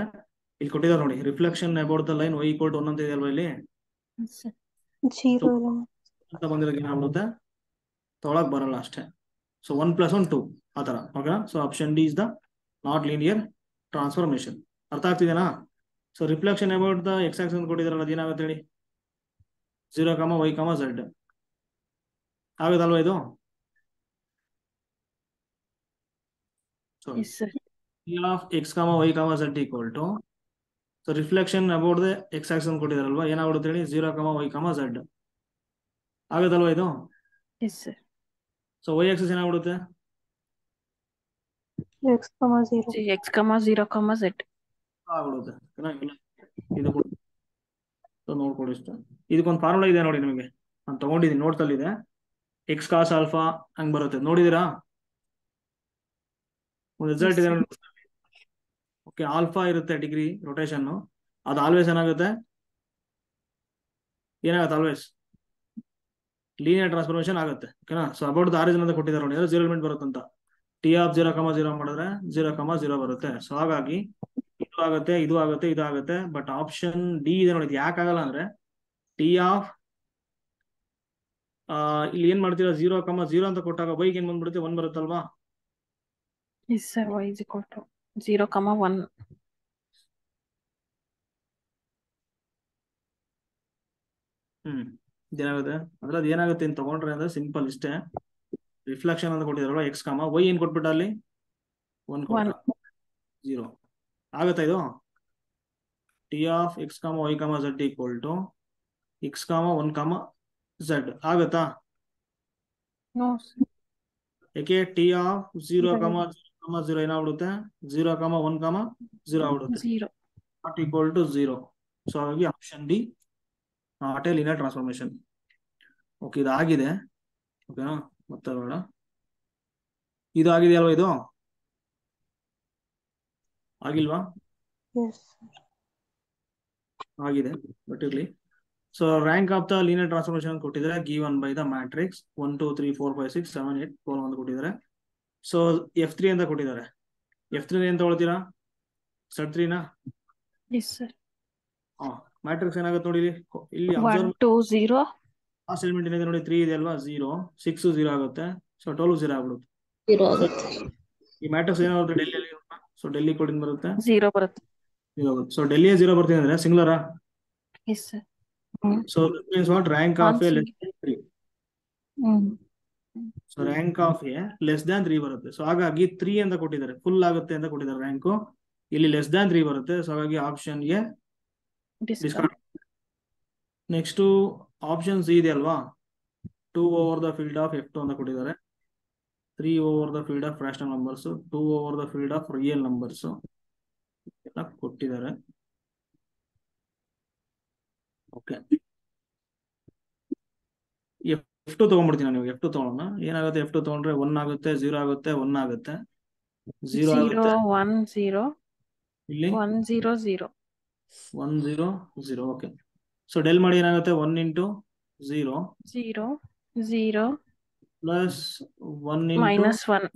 ಇಲ್ಲಿ ಕೊಟ್ಟಿದ್ದಾರೆ ನೋಡಿ, reflection about the line y equal to 1 ಅಂತ ಇದೆ ಅಲ್ವಾ ಇಲ್ಲಿ. Yes, sir. 0 ಅಂತ ಬಂದಿರೋದು ಏನಾಗ್ಬಿಡುತ್ತೆ, ತೊಗೊಳಕ್ ಬರಲ್ಲ ಅಷ್ಟೇ. ಸೊ 1 + 1, 2 ಆ ತರ. ಓಕೆನಾ. So option D is the not linear transformation. ಅರ್ಥ ಆಗ್ತಿದೆನಾ. So reflection about the x axis ಕೊಟ್ಟಿದಾರಲ್ಲ, ಅದೇನಾಗುತ್ತೆ ಹೇಳಿ, 0, y, z ಆಗುತ್ತಲ್ವಾ ಇದು. So Yes, sir. of x, y, z equal to, so reflection about the x axis ಕೊಟ್ಟಿದಾರಲ್ವಾ, ಏನಾಗ್ಬಿಡುತ್ತೆ ಹೇಳಿ, 0, y, z ಆಗುತ್ತಲ್ವಾ ಇದು. Yes, sir. So y axis ಏನಾಗ್ಬಿಡುತ್ತೆ, x, 0. X, 0, Z. ಆಗ್ಬಿಡುತ್ತೆ. ಇದು ನೋಡ್ಕೊಡಿ ಇಷ್ಟ. ಇದಕ್ಕೊಂದು ಫಾರ್ಮುಲಾ ಇದೆ ನೋಡಿ ನಿಮಗೆ, ನಾನು ತಗೊಂಡಿದ್ದೀನಿ, ನೋಟ್ಸ್ ಅಲ್ಲಿ ಇದೆ. ಎಕ್ಸ್ ಕಾಸ್ ಆಲ್ಫಾ ಹಂಗ್ ಬರುತ್ತೆ, ನೋಡಿದೀರಾ. ಒಂದು ರಿಸಲ್ಟ್ ಇದೆ. ಓಕೆ, ಆಲ್ಫಾ ಇರುತ್ತೆ ಡಿಗ್ರಿ ರೊಟೇಷನ್, ಅದು ಆಲ್ವೇಸ್ ಏನಾಗುತ್ತೆ, ಆಲ್ವೇಸ್ ಲೀನಿಯರ್ ಟ್ರಾನ್ಸ್ಫಾರ್ಮೇಶನ್ ಆಗುತ್ತೆ. ಓಕೆನಾ. ಸೊ ಅಬೌಟ್ ದ ಆರಿಜಿನ್ ಅಂತ ಕೊಟ್ಟಿದ್ದಾರೆ ನೋಡಿ, 0 ಎಲಿಮೆಂಟ್ ಬರುತ್ತಂತ. T of 0, 0 ಮಾಡಿದ್ರೆ 0, 0 ಬರುತ್ತೆ. ಸೊ ಹಾಗಾಗಿ ಇದು ಆಗುತ್ತೆ, ಇದು ಆಗುತ್ತೆ, ಇದು ಆಗುತ್ತೆ. ಬಟ್ ಆಪ್ಷನ್ ಡಿ ಇದೆ ನೋಡಿ, ಯಾಕಾಗಲ್ಲ ಅಂದ್ರೆ ಟಿ ಆಫ್ ಇಲ್ಲಿ ಏನ್ ಮಾಡ್ತೀರಾ, 0, 0 ಅಂತ ಕೊಟ್ಟಾಗ y ಏನ್ ಬಂದ್ಬಿಡುತ್ತೆ, 1 ಬರುತ್ತಲ್ವಾ. Yes, sir. Y is equal to 0, 1. ಇದೇನಾಗುತ್ತೆ ಅಂದ್ರೆ, ಅದು ಏನಾಗುತ್ತೆ ಅಂತ ತಗೊಂಡ್ರೆ ಅಂದ್ರೆ ಸಿಂಪಲ್ ಇಷ್ಟೇ. ರಿಫ್ಲೆಕ್ಷನ್ ಅಂತ ಕೊಟ್ಟಿದಾರಲ್ವಾ, x, y ಏನ್ ಕೊಟ್ಬಿಟ್ಟ ಅಲ್ಲಿ, 1 ಕೊಟ್ಟ 0 ಆಗುತ್ತಾ ಇದು T of X comma Y comma Z equal to X comma 1 ಕಾಮ ಝಡ್ ಆಗುತ್ತಾ ನೋ ಯಾಕೆ ಟಿ ಆಫ್ 0 Zero. ಕಾಮ 0 ಏನಾಗ್ಬಿಡುತ್ತೆ 0 ಕಾಮ 1 ಕಾಮ 0 ಆಗ್ಬಿಡುತ್ತೆ 0 ನಾಟ್ ಈಕ್ವಲ್ ಟು 0 ಸೊ ಹಾಗಾಗಿ option did not A linear transformation okay ಇದಾಗಿದೆ ಓಕೆನಾ ಮತ್ತೆ ಬೇಡ ಇದು ಆಗಿದೆಯಲ್ವಾ ಇದು ಆಗಿಲ್ವಾ Yes. ಆಗಿದೆ ಬಟ್ ಇರ್ಲಿ so rank of the linear transformation ಕೊಟ್ಟಿದ್ದಾರೆ ಗಿವನ್ ಬೈ ದ ಮ್ಯಾಟ್ರಿಕ್ಸ್ 1 2 3 4 5 6 7 8 4 ಅಂತ ಕೊಟ್ಟಿದ್ದಾರೆ ಸೊ F3 ಅಂತ ಕೊಟ್ಟಿದ್ದಾರೆ F3 ಏನ್ ತಗೊಳ್ತೀರಾ Z3 ನಾ ಎಸ್ ಸರ್ ಮ್ಯಾಟ್ರಿಕ್ಸ್ ಏನಾಗುತ್ತೆ ನೋಡಿ ಇಲ್ಲಿ 1 ಅಬ್ಸರ್ವ್ 2 0 ಲಾಸ್ಟ್ ಎಲಿಮೆಂಟ್ ಏನಿದೆ ನೋಡಿ 3 ಇದೆ ಅಲ್ವಾ 0 6 0 ಆಗುತ್ತೆ ಸೊ 12 0 ಆಗ್ಬಿಡುತ್ತೆ 0 ಆಗುತ್ತೆ. ಈ ಮ್ಯಾಟ್ರಿಕ್ಸ್ ಏನಾಗುತ್ತೆ ಡೆಲ್ಲಿಯಲ್ಲಿ ಸೊ ಡೆಲ್ಲಿ ಕೋಡಿಂಗ್ ಬರುತ್ತೆ 0 ಬರುತ್ತೆ 0 ಆಗುತ್ತೆ ಸೊ ಡೆಲ್ಲಿಯೇ 0 ಬರ್ತೀನಿ ಅಂದ್ರೆ ಸಿಂಗ್ಲರಾ yes sir so this means what rank of A less than 3 so rank of A less than 3 ಬರುತ್ತೆ ಸೊ ಹಾಗಾಗಿ 3 ಅಂತ ಕೊಟ್ಟಿದ್ದಾರೆ ಫುಲ್ ಆಗುತ್ತೆ ಅಂತ ಕೊಟ್ಟಿದ್ದಾರೆ ರ್ಯಾಂಕು ಇಲ್ಲಿ ಲೆಸ್ ದ್ಯಾನ್ 3 ಬರುತ್ತೆ ಸೊ ಹಾಗಾಗಿ ಆಪ್ಷನ್ ಗೆ ಡಿಸ್ಕಾರ್ಡ್ ನೆಕ್ಸ್ಟ್ ಆಪ್ಷನ್ ಸಿ ಇದೆ ಅಲ್ವಾ 2 over the field of F2 ಅಂತ ಕೊಟ್ಟಿದ್ದಾರೆ 3 over the field of rational numbers 2 over the field of real numbers ಎಲ್ಲ ಕೊಟ್ಟಿದ್ದಾರೆ ಓಕೆ F2 ತಗೊಂಡ್ಬಿಡ್ತೀನಿ ನೀವು F2 ತಗೊಳ್ಳೋಣ ಏನಾಗುತ್ತೆ F2 ತಗೊಂಡ್ರೆ 1 ಆಗುತ್ತೆ 0 ಆಗುತ್ತೆ 1 ಆಗುತ್ತೆ 0 ಆಗುತ್ತೆ 1 0 ಇಲ್ಲಿ 1 0 0 1 0 0 ಓಕೆ ಸೊ ಡೆಲ್ ಮಾಡಿ ಏನಾಗುತ್ತೆ 1 into 0 0 0 plus 1 into minus 1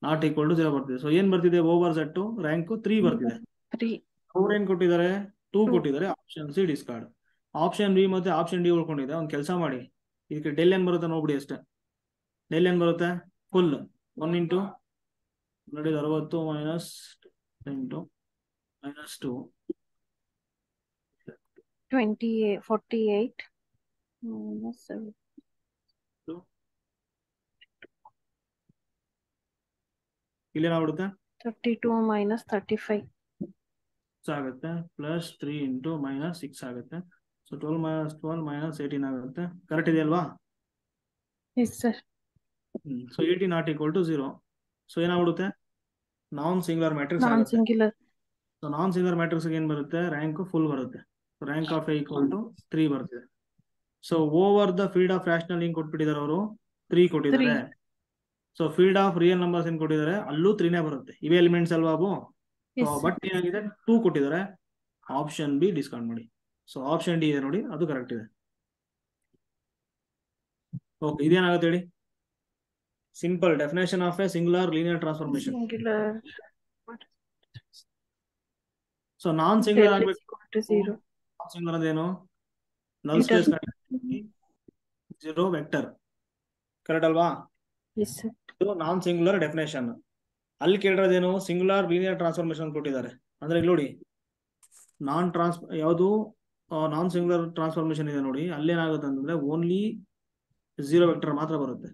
not equal to 0 ಬರ್ತಿದೆ ಸೊ ಏನ್ ಬರ್ತಿದೆ ಓವರ್ Z ರ್ಯಾಂಕ್ 3 ಬರ್ತಿದೆ 3 ಅವ್ರು ಏನ್ ಕೊಟ್ಟಿದ್ದಾರೆ 2 ಕೊಟ್ಟಿದ್ದಾರೆ option C discard option B ಮತ್ತೆ ಆಪ್ಷನ್ ಡಿ ಉಳ್ಕೊಂಡಿದೆ ಒಂದ್ ಕೆಲಸ ಮಾಡಿ ಇದಕ್ಕೆ ಡೆಲ್ ಏನ್ ಬರುತ್ತೆ ನೋಡ್ಬಿಡಿ ಅಷ್ಟೇ ಡೆಲ್ ಏನ್ ಬರುತ್ತೆ ಫುಲ್ 1 ಇಂಟು ನೋಡಿ 60 ಮೈನಸ್ 8 ಮೈನಸ್ 2 28 48 minus 7 ಇಲ್ಲೇನಾಗ್ಬಿಡುತ್ತೆ 32 minus 35 ಆಗುತ್ತೆ ಪ್ಲಸ್ 3 ಇಂಟು ಮೈನಸ್ 6 ಆಗುತ್ತೆ ಸೊ 12 ಮೈನಸ್ 12 ಮೈನಸ್ 18 ಆಗುತ್ತೆ ಕರೆಕ್ಟ್ ಇದೆಯಲ್ವಾ yes sir so 18 not equal to 0 so ಏನಾಗ್ಬಿಡುತ್ತೆ ನಾನ್ ಸಿಂಗ್ಯುಲರ್ ಮ್ಯಾಟ್ರಿಕ್ಸ್ ನಾನ್ ಆಗುತ್ತೆ singular so non singular matrix ಏನ್ ಬರುತ್ತೆ ರ್ಯಾಂಕ್ ಫುಲ್ ಬರುತ್ತೆ rank of A equal to 3 ಬರ್ತಿದೆ so over the field of rational ಏನ್ ಕೊಟ್ಬಿಟ್ಟಿದ್ದಾರೆ ಅವರು 3 ಕೊಟ್ಟಿದ್ದಾರೆ so field of real numbers ಏನ್ ಕೊಟ್ಟಿದ್ದಾರೆ ಅಲ್ಲೂ 3ನೇ ಬರುತ್ತೆ ಇವೇ ಎಲಿಮೆಂಟ್ಸ್ ಅಲ್ವಾ ಅವು ಬಟ್ ಏನಾಗಿದೆ 2 ಕೊಟ್ಟಿದ್ದಾರೆ ಆಪ್ಷನ್ ಬಿ ಡಿಸ್ಕೌಂಟ್ ಮಾಡಿ ಸೊ ಆಪ್ಷನ್ ಡಿ ಇದೆ ನೋಡಿ ಅದು ಕರೆಕ್ಟ್ ಇದೆ ಓಕೆ ಇದೇನಾಗುತ್ತೆ ಹೇಳಿ simple definition of A singular linear transformation singular so non singular ಆಗ್ಬೇಕು 0 ಸಿಂಗ್ಯುಲರ್ ಅಂದ್ರೇನು ನಲ್ ಸ್ಪೇಸ್ 0 ವೆಕ್ಟರ್ ಕರೆಕ್ಟ್ ಅಲ್ವಾ ಎಸ್ ಸರ್ ಇದು ನಾನ್ ಸಿಂಗ್ಯುಲರ್ ಡೆಫಿನೇಷನ್ ಅಲ್ಲಿ ಕೇಳಿರೋದೇನು ಸಿಂಗ್ಯುಲರ್ ಲೀನಿಯರ್ ಟ್ರಾನ್ಸ್ಫಾರ್ಮೇಶನ್ ಕೊಟ್ಟಿದ್ದಾರೆ ಅಂದ್ರೆ ಇಲ್ಲಿ ನೋಡಿ ಯಾವುದು ನಾನ್ ಸಿಂಗ್ಯುಲರ್ ಟ್ರಾನ್ಸ್ಫಾರ್ಮೇಶನ್ ಇದೆ ನೋಡಿ ಅಲ್ಲೇನಾಗುತ್ತೆ ಅಂತಂದ್ರೆ ಓನ್ಲಿ 0 ವೆಕ್ಟರ್ ಮಾತ್ರ ಬರುತ್ತೆ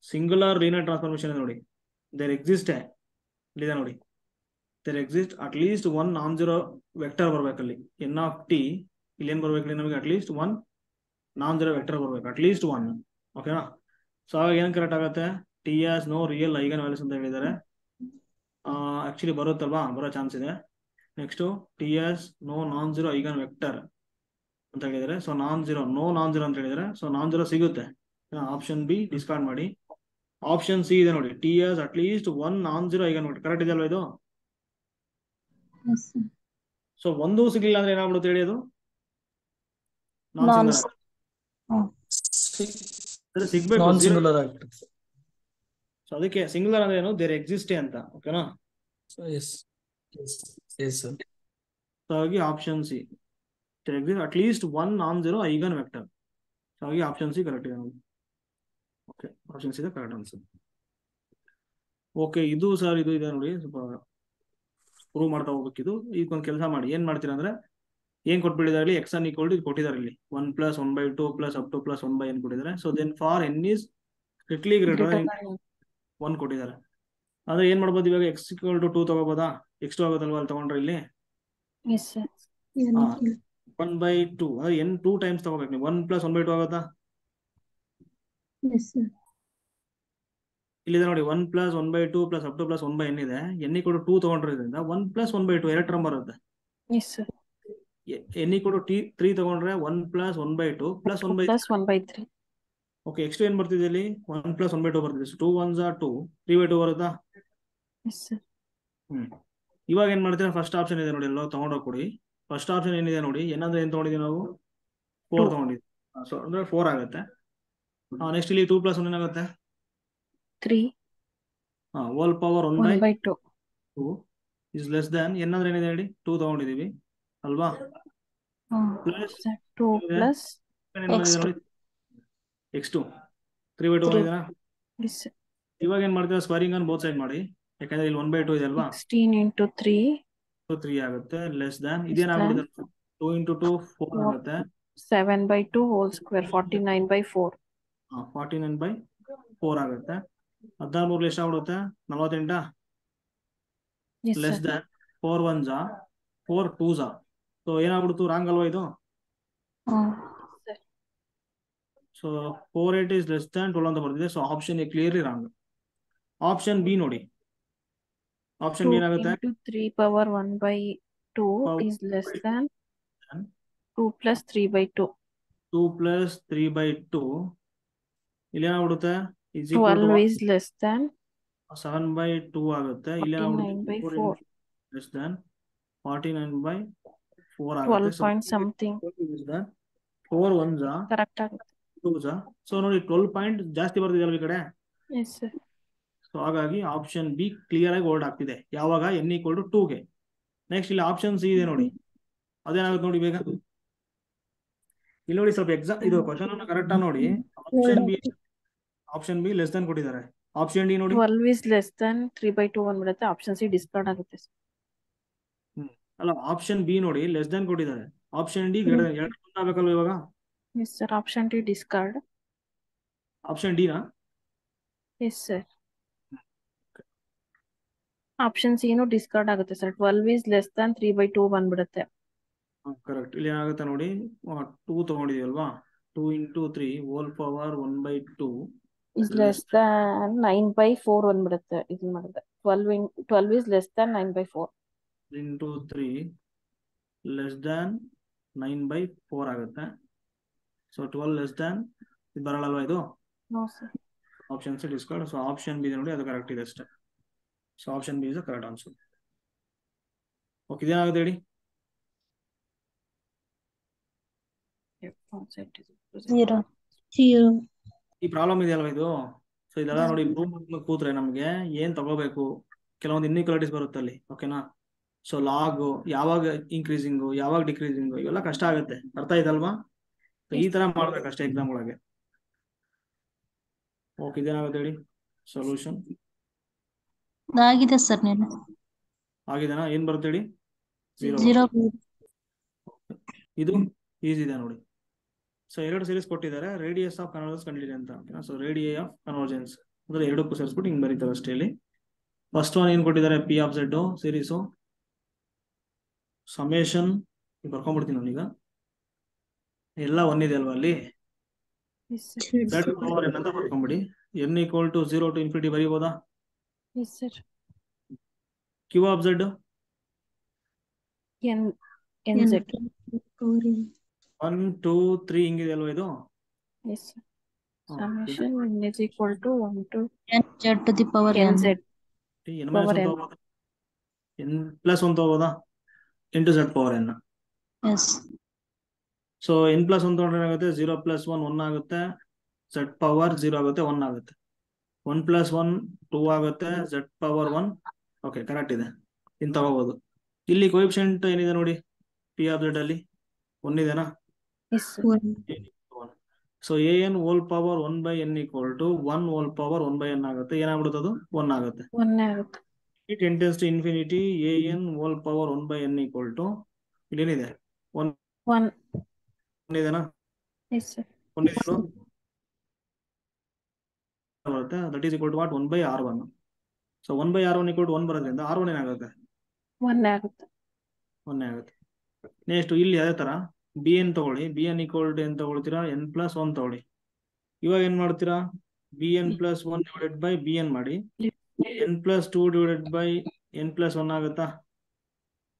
ಸಿಂಗ್ಯುಲರ್ ಲೀನಿಯರ್ ಟ್ರಾನ್ಸ್ಫಾರ್ಮೇಶನ್ ಇದೆ ನೋಡಿ ದೇರ್ ಎಕ್ಸಿಸ್ಟ್ ಇಲ್ಲಿದೆ ನೋಡಿ there exist at least 1 non zero vector ಬರ್ಬೇಕಲ್ಲಿ ಎನ್ ಆಫ್ ಟಿ ಇಲ್ಲಿ ಏನ್ ಬರ್ಬೇಕಲ್ಲಿ ನಮಗೆ at least 1 non zero vector ಬರ್ಬೇಕು ಅಟ್ ಲೀಸ್ಟ್ 1 ಓಕೆನಾ ಸೊ ಆವಾಗ ಏನ್ ಕರೆಕ್ಟ್ ಆಗುತ್ತೆ T as no real eigen values ಅಂತ ಹೇಳಿದ್ದಾರೆ ಆಕ್ಚುಲಿ ಬರುತ್ತಲ್ವಾ ಬರೋ ಚಾನ್ಸ್ ಇದೆ next T as no non zero eigen vector ಅಂತ ಹೇಳಿದರೆ ಸೊ ನಾನ್ ಜೀರೋ ಅಂತ ಹೇಳಿದರೆ ಸೊ ನಾನ್ ಜೀರೋ ಸಿಗುತ್ತೆ ಆಪ್ಷನ್ ಬಿ ಡಿಸ್ಕಾರ್ಡ್ ಮಾಡಿ ಆಪ್ಷನ್ ಸಿ ಇದೆ ನೋಡಿ T as at least 1 non zero eigen vector correct ಇದೆಯಲ್ವಾ ಇದು ಸೊ ಒಂದು ಸಿಗ್ಲಿಲ್ಲ ಅಂದ್ರೆ ಏನಾಗ್ಬಿಡುತ್ತೆ ಹೇಳಿ ಅದು ಸಿಗ್ಬೇಕು ಸೊ ಅದಕ್ಕೆ ಸಿಂಗ್ಯುಲರ್ ಅಂದ್ರೆ ಏನು ದೇರ್ ಎಕ್ಸಿಸ್ಟೇ ಅಂತ ಓಕೆನಾ ಸೊ ಹಾಗಾಗಿ option C at least 1 non zero eigen vector so ಹಾಗಾಗಿ ಆಪ್ಷನ್ ಸಿ ಕರೆಕ್ಟ್ ಇದೆ ನೋಡಿ okay option C correct answer okay ಇದು ಸರ್ ಇದು ಇದೆ ನೋಡಿ ಸ್ವಲ್ಪ ಪ್ರೂವ್ ಮಾಡ್ತಾ ಹೋಗ್ಬೇಕಿದು ಈಗ ಒಂದು ಕೆಲಸ ಮಾಡಿ ಏನ್ ಮಾಡ್ತೀರಾ ಅಂದ್ರೆ ಏನ್ ಕೊಟ್ಬಿಟ್ಟಿದ್ದಾರೆ ಇಲ್ಲಿ ಎಕ್ಸ್ ಅನ್ ಈಕ್ವಲ್ ಟು ಕೊಟ್ಟಿದ್ದಾರೆ ಇಲ್ಲಿ 1 + 1/2 + up to +1/n ಕೊಟ್ಟಿದ್ದಾರೆ so then for n is strictly greater than 1 ಕೊಟ್ಟಿದ್ದಾರೆ. ಅಂದ್ರೆ ಏನ್ ಮಾಡ್ಬೋದು ಇವಾಗ x = 2 ತಗೋಬೋದಾ? x2 ಆಗುತ್ತಲ್ವಾ ಅಲ್ಲಿ ತಗೊಂಡ್ರೆ ಇಲ್ಲಿ. Yes sir. ಹಾ 1/2 ಅಂದ್ರೆ n 2 ಟೈಮ್ಸ್ ತಗೋಬೇಕು ನೀವು. 1 + 1/2 ಆಗುತ್ತಾ? Yes, sir. ಇಲ್ಲಿದೆ ನೋಡಿ 1 + 1/2 + up to + 1/n ಇದೆ. n = 2 ತಗೊಂಡ್ರಿಂದ 1 + 1/2 ಎರಡು ಟರ್ಮ್ ಬರುತ್ತೆ. Yes sir. n = 3 ತಗೊಂಡ್ರೆ 1 + 1/2 + 1/3. ಪ್ಲಸ್ 1/3. ಓಕೆ x2 ಏನ್ ಬರ್ತಿದೆ ಇಲ್ಲಿ? 1 + 1/2 ಬರ್ತಿದೆ. 2 1s are 2, 3/2 ಬರುತ್ತಾ? Yes sir. ಇವಾಗ ಏನ್ ಮಾಡ್ತೀರಾ? ಫಸ್ಟ್ ಆಪ್ಷನ್ ಇದೆ ನೋಡಿ, ಎಲ್ಲ ತಗೊಂಡೋಗಿ ಕೊಡಿ. ಫಸ್ಟ್ ಆಪ್ಷನ್ ಏನಿದೆ ನೋಡಿ, ಏನಂದ್ರೆ ಏನ್ ತಗೊಂಡಿದೀವಿ ನಾವು? 4 ತಗೊಂಡಿದ್ವಿ. ಸೊ ಅಂದ್ರೆ 4 ಆಗುತ್ತೆ. ನೆಕ್ಸ್ಟ್ ಇಲ್ಲಿ 2 + 1 ಏನಾಗುತ್ತೆ? 3 whole power 1/2 1/2 is less than n ಅಂದ್ರೆ ಏನಿದೆ ಹೇಳಿ? 2 ತಗೊಂಡಿದೀವಿ ಅಲ್ವಾ? ಪ್ಲಸ್ 2 ಪ್ಲಸ್ ಏನ್ ಬಂದಿದೆ ನೋಡಿ? x2 3/2 ಬಂದಿದೆನಾ? Yes sir. ಇವಾಗ ಏನ್ ಮಾಡ್ತೀರಾ? ಸ್ಕ್ವೇರಿಂಗ್ ಆನ್ ಬೋತ್ ಸೈಡ್ ಮಾಡಿ, ಯಾಕಂದ್ರೆ ಇಲ್ಲಿ 1/2 ಇದೆ ಅಲ್ವಾ? 16 × 3 3 ಆಗುತ್ತೆ. Less than ಇದೇನಾಗ್ಬಿಡುತ್ತೆ? 2 × 2 4 ಆಗುತ್ತೆ. 7/2 ಹೋಲ್ ಸ್ಕ್ವೇರ್ 49/4. 49/4 ಆಗುತ್ತೆ. 14 ಎಷ್ಟಾಗ್ಬಿಡುತ್ತೆ? 48. Yes less sir. Than 4 1s 4 2s. So ಏನಾಗ್ಬಿಡ್ತು? ರಾಂಗ್ ಅಲ್ವಾ ಇದು? ಸೊ 4 8 is less than 12 ಅಂತ ಬರ್ತಿದೆ. So option A clearly wrong. Option B ನೋಡಿ. ಆಪ್ಷನ್ ಬಿ 2 ಏನಾಗುತ್ತೆ? × 3/1/2 is less than 2 + 3/2. 2 + 3/2 ಇಲ್ಲಿ ಏನಾಗ್ಬಿಡುತ್ತೆ? is equal to 12 is less than 7/2 ಆಗುತ್ತೆ. ಇಲ್ಲಿ ಏನಾಗ್ಬಿಡುತ್ತೆ? 49/4. ಲೆಸ್ ದ್ಯಾನ್ 49/4 ಆಗುತ್ತೆ. 12 so point something 4 1s correct ಆಗುತ್ತೆ. 2s. ಸೊ ನೋಡಿ 12 ಪಾಯಿಂಟ್ ಜಾಸ್ತಿ ಬರ್ತಿದೆ ಅಲ್ವ ಈ ಕಡೆ. S sir. ಸೊ ಹಾಗಾಗಿ ಆಪ್ಷನ್ ಬಿ ಕ್ಲಿಯರ್ ಆಗಿ ಓಲ್ಡ್ ಆಗ್ತಿದೆ. ಯಾವಾಗ? n = 2ಗೆ. ನೆಕ್ಸ್ಟ್ ಇಲ್ಲಿ ಆಪ್ಷನ್ ಸಿ ಇದೆ ನೋಡಿ, ಅದೇನಾಗುತ್ತೆ ನೋಡಿ ಬೇಗ. ಇಲ್ಲಿ ನೋಡಿ ಸ್ವಲ್ಪ ಎಕ್ಸಾಮ್ ಇದು ಕ್ವಶನ್ ಕರೆಕ್ಟ್ ನೋಡಿ. ಆಪ್ಷನ್ ಬಿ ಲೆಸ್ ದನ್ ಕೊಟ್ಟಿದ್ದಾರೆ. ಆಪ್ಷನ್ ಡಿ ನೋಡಿ 12 is less than 3/2 ಬಂದ್ಬಿಡುತ್ತೆ. ಆಪ್ಷನ್ ಸಿ ಡಿಸ್ಕಾರ್ಡ್ ಆಗುತ್ತೆ. ಅಲ್ಲ, ಆಪ್ಷನ್ ಬಿ ನೋಡಿ ಲೆಸ್ ದನ್ ಕೊಟ್ಟಿದ್ದಾರೆ. ಆಪ್ಷನ್ ಡಿ ಆಗ್ಬೇಕಲ್ವ ಇವಾಗ? Yes sir. Option D discard. Option D ನಾ? Yes sir. ಆಪ್ಷನ್ ಸಿ ನು ಡಿಸ್ಕಾರ್ಡ್ ಆಗುತ್ತೆ ಸರ್. 12 is less than 3/2 ಬಂದ್ಬಿಡುತ್ತೆ. ಕರೆಕ್ಟ್. ಇಲ್ಲಿ ಏನಾಗುತ್ತೆ ನೋಡಿ, 2 ತಗೊಂಡಿದೀವಲ್ವಾ? 2 × 3 whole power 1/2 is less than 9/4 ಬಂದ್ಬಿಡುತ್ತೆ. ಇದು ಮಾಡಿದ್ರೆ 12 is less than 9/4. 3 × 3 less than 9/4 ಆಗುತ್ತೆ. ಸೊ 12 ಲೆಸ್ ದ್ಯಾನ್ ಇದು ಬರಲ್ಲಲ್ವಾ ಇದು? No sir. Option C discard. So option B ನೋಡಿ, ಅದು ಕರೆಕ್ಟ್ ಇದೆ ಅಷ್ಟೇ. So option B is the correct answer. Okay, ಇದೇನಾಗುತ್ತೆ ಹೇಳಿ? 0. ಈ ಪ್ರಾಬ್ಲಮ್ ಇದೆಯಲ್ವಾ ಇದು? ಸೊ ಇದೆಲ್ಲ ನೋಡಿ ಇಂಪ್ರೂವ್ ಕೂತ್ರೆ ನಮಗೆ ಏನ್ ತಗೋಬೇಕು? ಕೆಲವೊಂದು ಇನ್ಇಕ್ವಾಲಿಟೀಸ್ ಬರುತ್ತೆ ಅಲ್ಲಿ. ಓಕೆನಾ? ಸೊ ಲಾಗ್ ಯಾವಾಗ ಇನ್ಕ್ರೀಸಿಂಗು, ಯಾವಾಗ ಡಿಕ್ರೀಸಿಂಗು, ಇವೆಲ್ಲ ಕಷ್ಟ ಆಗುತ್ತೆ. ಅರ್ಥ ಆಯ್ತಲ್ವಾ? ಈ ತರ ಮಾಡ್ಬೇಕಷ್ಟೇ ಎಕ್ಸಾಮ್ ಒಳಗೆ. ಓಕೆ, ಇದೇನಾಗುತ್ತೆ ಹೇಳಿ? ಸೊಲ್ಯೂಷನ್ ಆಗಿದೆ ಸರ್. ನೀನು ಆಗಿದೆನಾ? ಏನ್ ಬರುತ್ತೆ ಹೇಳಿ? 0. ಇದು ಈಸಿ ಇದೆ ನೋಡಿ. ಸೊ 2 ಸೀರೀಸ್ ಕೊಟ್ಟಿದ್ದಾರೆ, ರೇಡಿಯಸ್ ಆಫ್ ಕನ್ವರ್ಜೆನ್ಸ್ ಕಂಡಿಡಿ ಅಂತ. ಸೊ ರೇಡಿಯೇ ಆಫ್ ಕನ್ವರ್ಜೆನ್ಸ್ ಅಂದ್ರೆ 2 ಸೇರಿಸ್ಬಿಟ್ಟು ಹಿಂಗ್ ಬರೀತಾರೆ ಅಷ್ಟೇ. ಇಲ್ಲಿ ಫಸ್ಟ್ ಒನ್ ಏನ್ ಕೊಟ್ಟಿದ್ದಾರೆ? P of Z series summation ಬರ್ಕೊಂಡ್ಬಿಡ್ತೀನಿ ನಾನೀಗ. ಎಲ್ಲ 1 ಇದೆ ಅಲ್ವಾ ಅಲ್ಲಿ? ಝೆಡ್ ಪವರ್ n ಅಂತ ಬರ್ಕೊಂಡ್ಬಿಡಿ. n = 0 to ∞ ಬರೀಬೋದಾ? Yes sir. Q of Z nz 1 2 3 ಹಿಂಗಿದೆ ಅಲ್ವಾ ಇದು? Yes sir. summation n is equal to 1 to z to the power n. nz n - 1 ತಗೋಬೋದಾ? n + 1 ತಗೋಬೋದಾ? into z power n. Yes. So n + 1 ತಗೊಂಡ್ರೆ ಏನಾಗುತ್ತೆ? 0 + 1 1 ಆಗುತ್ತೆ. z power 0 ಆಗುತ್ತೆ, 1 ಆಗುತ್ತೆ. 1 + 1 2 ಆಗುತ್ತೆ. z power 1. Okay, correct ಇದೆ. ಇನ್ ತಗೋಬಹುದು. ಇಲ್ಲಿ ಕೋಎಫಿಷಿಯಂಟ್ ಏನಿದೆ ನೋಡಿ, ಪಿ ಆಫ್ ಝೆಡ್ ಅಲ್ಲಿ 1 ಇದೆನಾ? Yes sir. So an whole power 1/n = 1 whole power 1/n ಆಗುತ್ತೆ. ಏನಾಗ್ಬಿಡುತ್ತೆ? ಅದು 1 ಆಗುತ್ತೆ. 1 ಆಗುತ್ತೆ. It tends to infinity. an whole power 1/n = ಇಲ್ಲೇನಿದೆ? 1 ಇದೆನಾ? Yes sir. 1 ಇದೆಯೋ? ಬರುತ್ತೆ, that is equal to what 1/R1. So 1/R1 equal to 1 ಬರೋದ್ರಿಂದ R1 ಏನಾಗುತ್ತೆ? 1 ಆಗುತ್ತೆ. 1 ಆಗುತ್ತೆ. ನೆಕ್ಸ್ಟ್ ಇಲ್ಲಿ ಅದೇ ತರ bn ತಗೊಳ್ಳಿ, bn ಈಕ್ವಲ್ ಟು ಏನ್ ತಗೊಳ್ತೀರಾ? n+1 ತಗೊಳ್ಳಿ. ಇವಾಗ ಏನ್ ಮಾಡ್ತೀರಾ? bn + 1 ಡಿವೈಡೆಡ್ ಬೈ bn ಮಾಡಿ, n+2 ಡಿವೈಡೆಡ್ ಬೈ n+1 ಆಗುತ್ತಾ?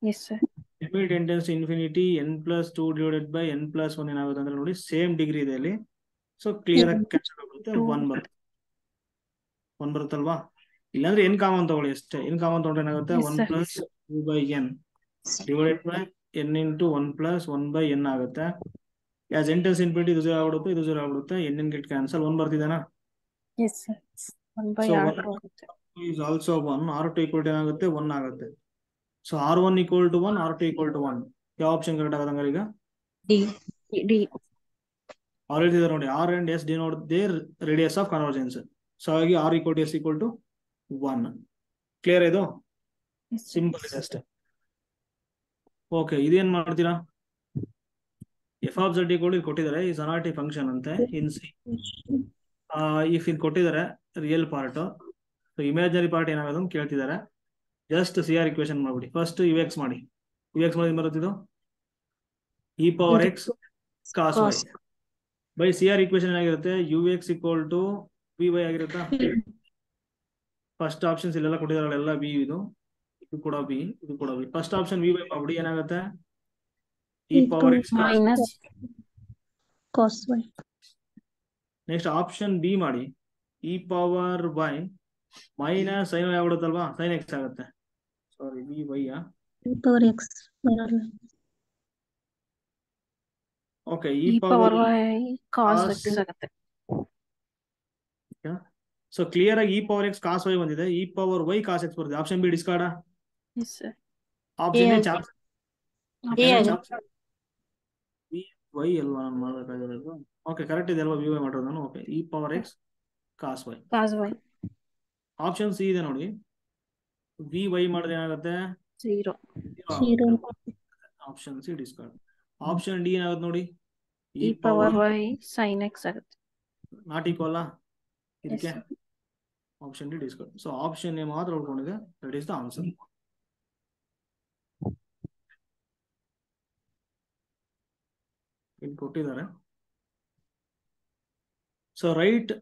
Yes sir. Limit n tends to infinity n+2 divided by n+1 ಏನಾಗುತ್ತೆ ಅಂದ್ರೆ ನೋಡಿ ಸೇಮ್ ಡಿಗ್ರಿ ಇದೆ ಅಲ್ಲಿ. ಸೊ ಕ್ಲಿಯರ್ ಆಗಿ ಕ್ಯಾನ್ಸಲ್ ಆಗುತ್ತೆ, 1 ಬರುತ್ತೆ. 1 ಬರುತ್ತಲ್ವಾ? ಇಲ್ಲಾಂದ್ರೆ n ಕಾಮನ್ ತಗೊಳ್ಳಿ ಅಷ್ಟೇ. n ಕಾಮನ್ ತಗೊಂಡ್ರೆ ಏನಾಗುತ್ತೆ? Yes, 1 sir. + 2/n divided by n into 1 + 1/n ಆಗುತ್ತೆ. ಆಸ್ n ಟೆಂಡ್ಸ್ ಇನ್ಫಿನಿಟಿ ಇದು 0 ಆಗ್ಬಿಡುತ್ತೆ, ಇದು 0 ಆಗ್ಬಿಡುತ್ತೆ, n ಗೆಟ್ ಕ್ಯಾನ್ಸಲ್. 1 ಬರ್ತಿದೇನಾ? Yes sir. 1/R2 ಆಗುತ್ತೆ. is also 1. R2 equal to ಏನಾಗುತ್ತೆ? 1 ಆಗುತ್ತೆ. So R1 equal to 1, R2 equal to 1. ಯಾವ ಆಪ್ಷನ್ ಕರೆಕ್ಟ್ ಆಗುತ್ತೆ ಹಂಗಾರೆ? ಈಗ ಡಿ. ಆಲ್ರೆಡಿ ಇದೆ ನೋಡಿ, R and S denote their radius of convergence. So ಹಾಗಾಗಿ R equal to S equal to 1. Clear ಇದು? Yes, sir. ಸಿಂಪಲ್ ಇದೆ ಅಷ್ಟೇ. ಓಕೆ, ಇದೇನ್ ಮಾಡ್ತೀರಾ? f of z ಈಕ್ವಲ್ ಇದು ಕೊಟ್ಟಿದ್ದಾರೆ, ಈ ಅನಾಟಿ ಫಂಕ್ಷನ್ ಅಂತೆ ಇನ್ ಸಿ. ಇಫ್ ಇದು ಕೊಟ್ಟಿದ್ದಾರೆ real part, so imaginary part ಏನಾಗೋದು ಅಂತ ಕೇಳ್ತಿದ್ದಾರೆ. ಜಸ್ಟ್ CR ಇಕ್ವೇಶನ್ ಮಾಡ್ಬಿಡಿ. ಫಸ್ಟ್ UX ಮಾಡಿ. UX ಮಾಡಿ ಬರುತ್ತಿದ್ದು e⁻x cos y by CR equation ಏನಾಗಿರುತ್ತೆ? UX ಈಕ್ವಲ್ ಟು Vy ಆಗಿರುತ್ತಾ? ಫಸ್ಟ್ ಆಪ್ಷನ್ಸ್ ಇಲ್ಲೆಲ್ಲ ಕೊಟ್ಟಿದಾರಲ್ಲ, ಎಲ್ಲ V, ಇದು ಕೂಡ V, ಇದು ಕೂಡ V. ಫಸ್ಟ್ ಆಪ್ಷನ್ Vy ಮಾಡ್ಬಿಡಿ, ಏನಾಗುತ್ತೆ? e⁻x minus cos y. Next option B ಮಾಡಿ, e⁻y minus sin y ಆಗ್ಬಿಡುತ್ತಲ್ವಾ? sin x ಆಗುತ್ತೆ. ಸಾರಿ, Vy e⁻x ಬರಲ್ಲ. ಓಕೆ, e⁻y cos x ಆಗುತ್ತೆ. ಸೊ ಕ್ಲಿಯರ್ ಆಗಿ e⁻x cos y ಬಂದಿದೆ, e⁻y cos x ಬರುತ್ತೆ. Option B discard. S sir. Option A A ಆಗುತ್ತೆ. Y ಅಲ್ವಾ ನಾನು ಮಾಡಬೇಕಾಗಿರೋದು? ಓಕೆ, ಕರೆಕ್ಟ್ ಇದೆ ಅಲ್ವಾ? Vy ಮಾಡೋದು ನಾನು. Okay, e⁻x cos y. cos y option C ಇದೆ ನೋಡಿ, Vy ಮಾಡಿದ್ರೆ ಏನಾಗುತ್ತೆ? 0. Option C discard. Option D ಏನಾಗುತ್ತೆ ನೋಡಿ, e⁻y sin x ಆಗುತ್ತೆ. ನಾಟ್ ಈಕ್ವಲ್ ಇದಕ್ಕೆ. Yes, option D discard. So option A ಮಾತ್ರ ಉಳ್ಕೊಂಡಿದೆ, ದಟ್ ಈಸ್ ದ ಆನ್ಸರ್. ಇಲ್ಲಿ ಕೊಟ್ಟಿದ್ದಾರೆ. ಸೊ ರೈಟ್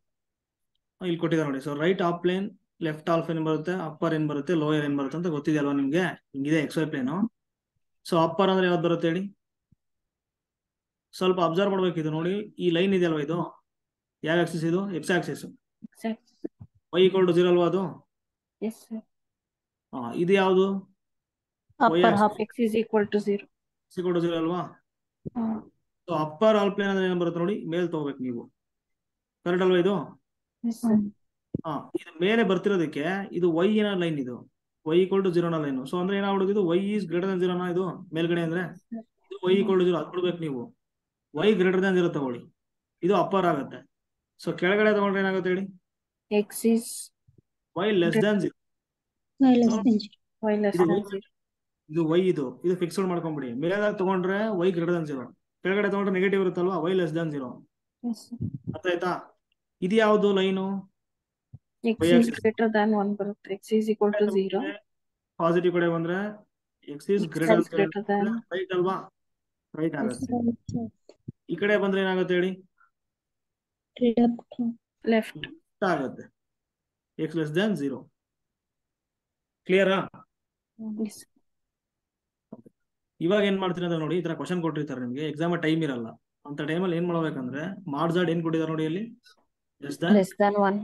ಇಲ್ಲಿ ಕೊಟ್ಟಿದ್ದಾರೆ ನೋಡಿ. So right half plane, left half ಏನ್ ಬರುತ್ತೆ, ಅಪ್ಪರ್ ಏನ್ ಬರುತ್ತೆ, ಲೋಯರ್ ಏನ್ ಬರುತ್ತೆ ಅಂತ ಗೊತ್ತಿದೆ ಅಲ್ವಾ ನಿಮ್ಗೆ? ಹಿಂಗಿದೆ XY ಪ್ಲೇನು. ಸೊ ಅಪ್ಪರ್ ಅಂದ್ರೆ ಯಾವ್ದು ಬರುತ್ತೆ ಹೇಳಿ? ಸ್ವಲ್ಪ ಅಬ್ಸರ್ವ್ ಮಾಡ್ಬೇಕಿದು ನೋಡಿ. ಈ ಲೈನ್ ಇದೆ ಅಲ್ವಾ, ಇದು ಯಾವ ಆಕ್ಸಿಸ್? ಇದು X axis. y equal to 0 ಅಲ್ವಾ ಅದು? Yes sir. ಇದು ಯಾವುದು? Upper half. x is equal to 0. x equal to 0 ಅಲ್ವಾ? ಸೊ ಅಪ್ಪರ್ ಹಾಫ್ ಪ್ಲೇನ್ ಅಂದ್ರೆ ಏನ್ ಬರುತ್ತೆ ನೋಡಿ, ಮೇಲ್ ತಗೋಬೇಕು ನೀವು. ಕರೆಕ್ಟ್ ಅಲ್ವಾ ಇದು? Yes, sir. ಇದು ಮೇಲೆ ಬರ್ತಿರೋದಕ್ಕೆ ಇದು y ಏನ ಲೈನ್, ಇದು y ಈಕ್ವಲ್ ಟು 0 ನ ಲೈನ್. ಸೊ ಅಂದ್ರೆ ಏನಾಗ್ಬಿಡುದು, ಇದು y ಈಸ್ ಗ್ರೇಟರ್ ದನ್ 0 ನ, ಇದು ಮೇಲ್ಗಡೆ ಅಂದ್ರೆ ಇದು y ಈಕ್ವಲ್ ಟು 0 ಅದು ಕೊಡ್ಬೇಕು ನೀವು. y ಗ್ರೇಟರ್ ದನ್ 0 ತಗೊಳ್ಳಿ, ಇದು ಅಪ್ಪರ್ ಆಗುತ್ತೆ. ಸೊ ಕೆಳಗಡೆ ತಗೊಂಡ್ರೆ ಏನಾಗುತ್ತೆ ಹೇಳಿ? X is y less than 0. y less ಇದು than 0. ಇದು y, ಇದು ಫಿಕ್ಸ್ಡ್ ಮಾಡ್ಕೊಂಡ್ಬಿಡಿ. ಮೇಲೆ ತಗೊಂಡ್ರೆ y ಗ್ರೇಟರ್ ದನ್ 0, ಕೆಳಗಡೆ ತಗೊಂಡ್ರೆ ನೆಗೆಟಿವ್ ಇರುತ್ತಲ್ವಾ, y less than 0. Yes, sir. ಅರ್ಥ ಆಯ್ತಾ? ಇದು ಯಾವುದು line? X is greater than 1 ಬರುತ್ತೆ. X is equal to 0. Positive ಕಡೆ ಬಂದ್ರೆ x is X is greater greater than. Right ಅಲ್ವಾ? ರೈಟ್ Yes, ಆಗುತ್ತೆ. sir. ಈ ಕಡೆ ಬಂದ್ರೆ ಏನಾಗುತ್ತೆ ಹೇಳಿ? Left. ಆಗುತ್ತೆ, x ಲೆಸ್ ದನ್ 0. ಕ್ಲಿಯರಾ? Yes. ಇವಾಗ ಏನ್ ಮಾಡ್ತೀನಿ ಅಂದ್ರೆ ನೋಡಿ, ಈ ತರ ಕ್ವಶನ್ ಕೊಟ್ಟಿರ್ತಾರೆ ನಿಮ್ಗೆ, ಎಕ್ಸಾಮ್ ಟೈಮ್ ಇರಲ್ಲ ಅಂತ ಟೈಮಲ್ಲಿ ಏನ್ ಮಾಡ್ಬೇಕಂದ್ರೆ, ಮಾಡ್ಜಾಡ್ ಏನ್ ಕೊಟ್ಟಿದ್ದಾರೆ ನೋಡಿ ಅಲ್ಲಿ, less than. Less than 1.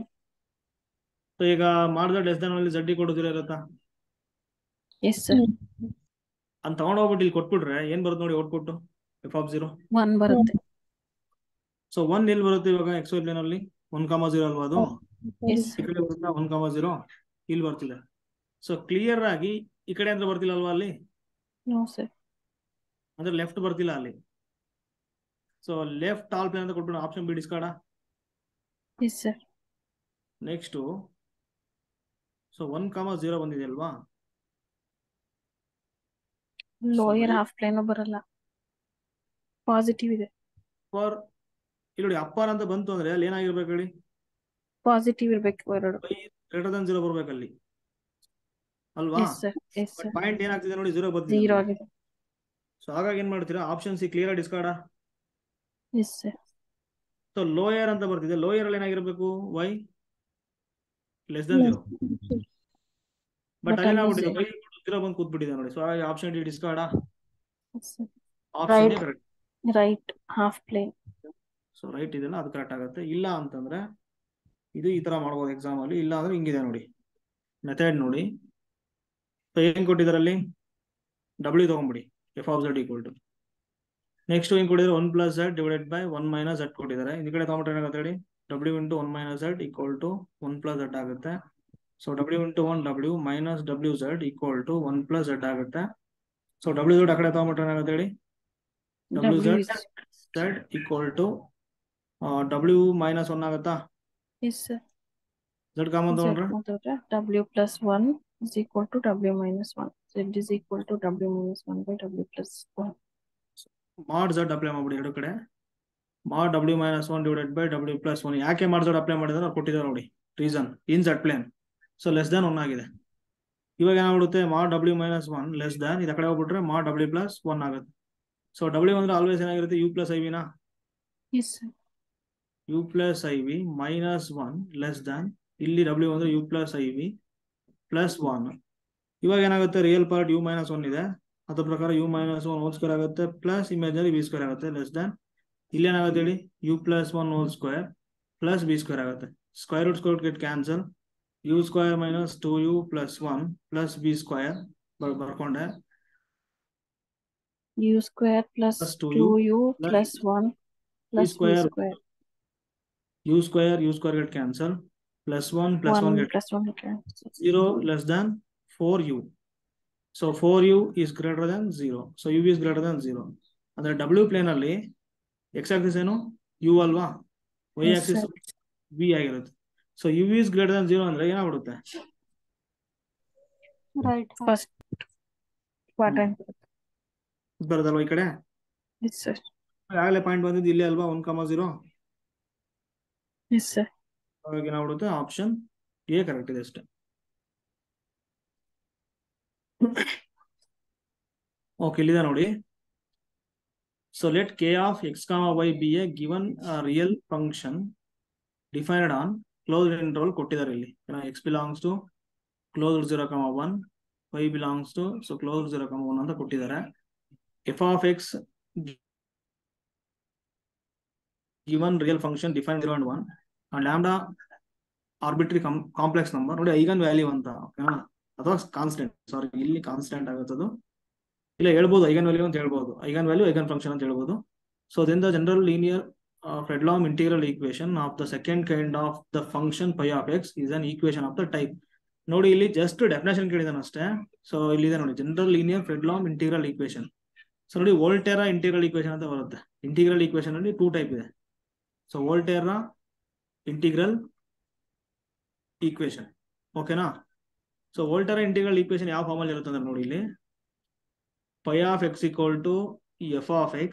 So ಈಗ ಮಾಡ್ಜಾಡ್ ಲೆಸ್ ದನ್ ಅಲ್ಲಿ z ಈಕ್ವಲ್ ಟು 0 ಇರುತ್ತಾ Yes, sir. ಅಂತ ತಗೊಂಡ್ ಹೋಗ್ಬಿಟ್ಟು ಇಲ್ಲಿ ಕೊಟ್ಬಿಟ್ರೆ ಏನ್ ಬರುತ್ತೆ ನೋಡಿ, ಔಟ್ಪುಟ್ f of 0. 1 ಬರುತ್ತೆ. ಸೊ 1 ಎಲ್ಲಿ ಬರುತ್ತೆ ಇವಾಗ XY ಪ್ಲೇನ್ ಅಲ್ಲಿ? 1,0 ಅಲ್ವಾ ಅದು? Yes, ಈ sir. ಕಡೆ ಬರುತ್ತಾ 1,0 ಇಲ್ಲಿ ಬರ್ತಿದೆ. ಸೊ ಕ್ಲಿಯರ್ ಆಗಿ ಈ ಕಡೆ ಅಂದ್ರೆ ಬರ್ತಿಲ್ಲ ಅಲ್ವಾ ಅಲ್ಲಿ? No, sir. ಅಂದ್ರೆ ಲೆಫ್ಟ್ ಬರ್ತಿಲ್ಲ ಅಲ್ಲಿ. ಸೊ ಲೆಫ್ಟ್ ಆಲ್ ಪ್ಲೇನ್ ಅಂತ ಕೊಟ್ಬಿಟ್ಟು option B discard. Yes, sir. Next so 1,0 ಬಂದಿದೆ ಅಲ್ವಾ? Lower half plane ಬರಲ್ಲ. ಪಾಸಿಟಿವ್ ಇದೆ. ಫಾರ್ ಇಲ್ಲಿ ನೋಡಿ, ಅಪ್ಪರ್ ಅಂತ ಬಂತು ಅಂದ್ರೆ ಅಲ್ಲಿ ಏನಾಗಿರ್ಬೇಕು ಹೇಳಿ? ಪಾಸಿಟಿವ್ ಇರ್ಬೇಕು ಎರಡು. y ಗ್ರೇಟರ್ ದನ್ 0 ಬರ್ಬೇಕಲ್ಲಿ ಅಲ್ವಾ? Yes sir, yes but sir, point ಏನಾಗ್ತಿದೆ ನೋಡಿ 0 ಬರ್ತಿದೆ ಜೀರೋ ನೋಡಿ. ಆಗಿದೆ. ಸೊ ಹಾಗಾಗಿ ಏನ್ ಮಾಡ್ತೀರಾ, option C clear discard. S sir, so lower ಅಂತ ಬರ್ತಿದೆ, ಲೋಯರ್ ಅಲ್ಲಿ ಏನಾಗಿರ್ಬೇಕು, y less than 0. But but ಅಲ್ಲಿ ಅಲ್ಲಿ ಏನಾಗ್ಬಿಟ್ಟಿದೆ, y 0 ಬಂದು ಕೂತ್ಬಿಟ್ಟಿದೆ ನೋಡಿ. ಸೊ ಹಾಗಾಗಿ option D discard. Option right, A correct. Right half plane. So right ಇದೆಲ್ಲ ಅದು ಕರೆಕ್ಟ್ ಆಗುತ್ತೆ. ಇಲ್ಲ ಅಂತಂದ್ರೆ ಇದು ಈ ತರ ಮಾಡ್ಬೋದು ಎಕ್ಸಾಮ್ ಅಲ್ಲಿ. ಇಲ್ಲ ಅಂದ್ರೆ ಹಿಂಗಿದೆ ನೋಡಿ ಮೆಥಡ್ ನೋಡಿ. ಸೊ ಏನ್ ಕೊಟ್ಟಿದ್ದಾರೆ ಅಲ್ಲಿ, ಡಬ್ಲ್ಯೂ ತಗೊಂಡ್ಬಿಡಿ, F of Z equal to. Next ಏನ್ ಕೊಟ್ಟಿದ್ದಾರೆ, 1 + z ಡಿವೈಡೆಡ್ ಬೈ 1 - z ಕೊಟ್ಟಿದ್ದಾರೆ. ಈ ಕಡೆ ತಗೊಂಡ್ರೆ ಏನಾಗುತ್ತೆ ಹೇಳಿ, w × 1 - z equal to 1 + z ಆಗುತ್ತೆ. So w × 1 w minus wz equal to 1 + z ಆಗುತ್ತೆ. ಸೊ wz ಆ ಕಡೆ ತಗೊಂಡ್ರೆ ಏನಾಗುತ್ತೆ ಹೇಳಿ, wz ಈಕ್ವಲ್ ಟು w - 1 ಆಗುತ್ತಾ? ಎಸ್ ಸರ್, z ಕಾಮನ್ ತಗೊಂಡ್ರೆ w + 1 is equal to w - 1. z is equal to w - 1 by w + 1. ಮಾಡ್ z ಅಪ್ಲೈ ಮಾಡ್ಬಿಡಿ ಎರಡು ಕಡೆ. ಮಾಡ್ w - 1 ಡಿವೈಡೆಡ್ ಬೈ w + 1. ಯಾಕೆ ಮಾಡ್ z ಅಪ್ಲೈ ಮಾಡಿದ್ರೆ ಅವ್ರು ಕೊಟ್ಟಿದ್ದಾರೆ ನೋಡಿ reason, in z plane. So less than 1 ಆಗಿದೆ. ಇವಾಗ ಏನಾಗ್ಬಿಡುತ್ತೆ, ಮಾಡ್ w - 1 ಲೆಸ್ ದ್ಯಾನ್, ಇದು ಕಡೆ ಹೋಗ್ಬಿಟ್ರೆ ಮಾಡ್ w + 1 ಆಗುತ್ತೆ. ಸೊ w ಅಂದ್ರೆ ಆಲ್ವೇಸ್ ಏನಾಗಿರುತ್ತೆ, u + iv ನಾ, yes sir, u + iv - 1 less than, ಇಲ್ಲಿ w ಅಂದ್ರೆ u + iv + 1. ಇವಾಗ ಏನಾಗುತ್ತೆ, ರಿಯಲ್ ಪಾರ್ಟ್ u - 1 ಇದೆ, ಅದ್ರ ಪ್ರಕಾರ u - 1 ಹೋಲ್ ಸ್ಕ್ವೇರ್ ಆಗುತ್ತೆ ಪ್ಲಸ್ ಇಮೇಜರಿ v ಸ್ಕ್ವೇರ್ ಆಗುತ್ತೆ ಲೆಸ್ ದ್ಯಾನ್. ಇಲ್ಲಿ ಏನಾಗುತ್ತೆ ಹೇಳಿ, u + 1 whole square plus v square ಆಗುತ್ತೆ. Square root get cancel, u square minus 2u + 1 plus v square ಬರ್ಕೊಂಡೆ, u square plus 2u plus 1 plus v square. u square get cancel, plus 1 plus 1 get plus 1 cancel. 0 less than 4u. So 4u is greater than 0. So u is greater than 0. ಅಂದ್ರೆ w plane ಅಲ್ಲಿ x Axis ಏನು u ಅಲ್ವಾ, y Axis v ಆಗಿರುತ್ತೆ. So u is greater than 0 ಅಂದ್ರೆ ಏನಾಗ್ಬಿಡುತ್ತೆ, right first quadrant ಬರೋದಲ್ವಾ ಈ ಕಡೆ. Yes sir, ಆಗಲೇ point ಬಂದಿದ್ದು ಇಲ್ಲೇ ಅಲ್ವಾ, 1, 0. ಎಸ್ ಸರ್, ಹಾಗಾಗಿ ಏನಾಗ್ಬಿಡುತ್ತೆ, ಆಪ್ಷನ್ ಎ ಕರೆಕ್ಟ್ ಇದೆ ಅಷ್ಟೇ. ಓಕೆ, ಇಲ್ಲಿದೆ ನೋಡಿ. So let k of x, y be a given real function defined on closed interval ಕೊಟ್ಟಿದ್ದಾರೆ ಇಲ್ಲಿ. x belongs to closed 0, 1, y belongs to so closed 0, 1 ಅಂತ ಕೊಟ್ಟಿದ್ದಾರೆ. f of x given real function defined 0 and 1 and lambda arbitrary complex number ನೋಡಿ, eigen value ಅಂತ, ಓಕೆನಾ, ಅಥವಾ constant, ಸಾರಿ ಇಲ್ಲಿ constant ಆಗುತ್ತದು, ಇಲ್ಲ ಹೇಳ್ಬೋದು ಐಗನ್ ವ್ಯಾಲ್ಯೂ ಅಂತ ಹೇಳ್ಬೋದು, ಐಗನ್ ವ್ಯಾಲ್ಯೂ ಐಗನ್ ಫಂಕ್ಷನ್ ಅಂತ ಹೇಳ್ಬೋದು. So then the general linear Fredholm integral equation of the second kind of the function phi of x is an equation of the type. ನೋಡಿ ಇಲ್ಲಿ just definition ಕೇಳಿದಾನೆ ಅಷ್ಟೇ. So ಇಲ್ಲಿದೆ ನೋಡಿ, general linear Fredholm integral equation. So ನೋಡಿ, ವೋಲ್ಟೇರಾ integral equation ಅಂತ ಬರುತ್ತೆ. Integral equation ಅಲ್ಲಿ 2 type ಇದೆ. ಸೊ ವೋಲ್ಟೇರಾ ಇಂಟಿಗ್ರಲ್ ಈಕ್ವೇಶನ್, ಓಕೆನಾ. ಸೊ ವೋಲ್ಟೇರಾ ಇಂಟಿಗ್ರಲ್ ಈಕ್ವೇಶನ್ ಯಾವ ಫಾರ್ಮ್ ಅಲ್ಲಿ ಇರುತ್ತೆ ಅಂದ್ರೆ ನೋಡಿ, ಇಲ್ಲಿ phi of x equal to f of x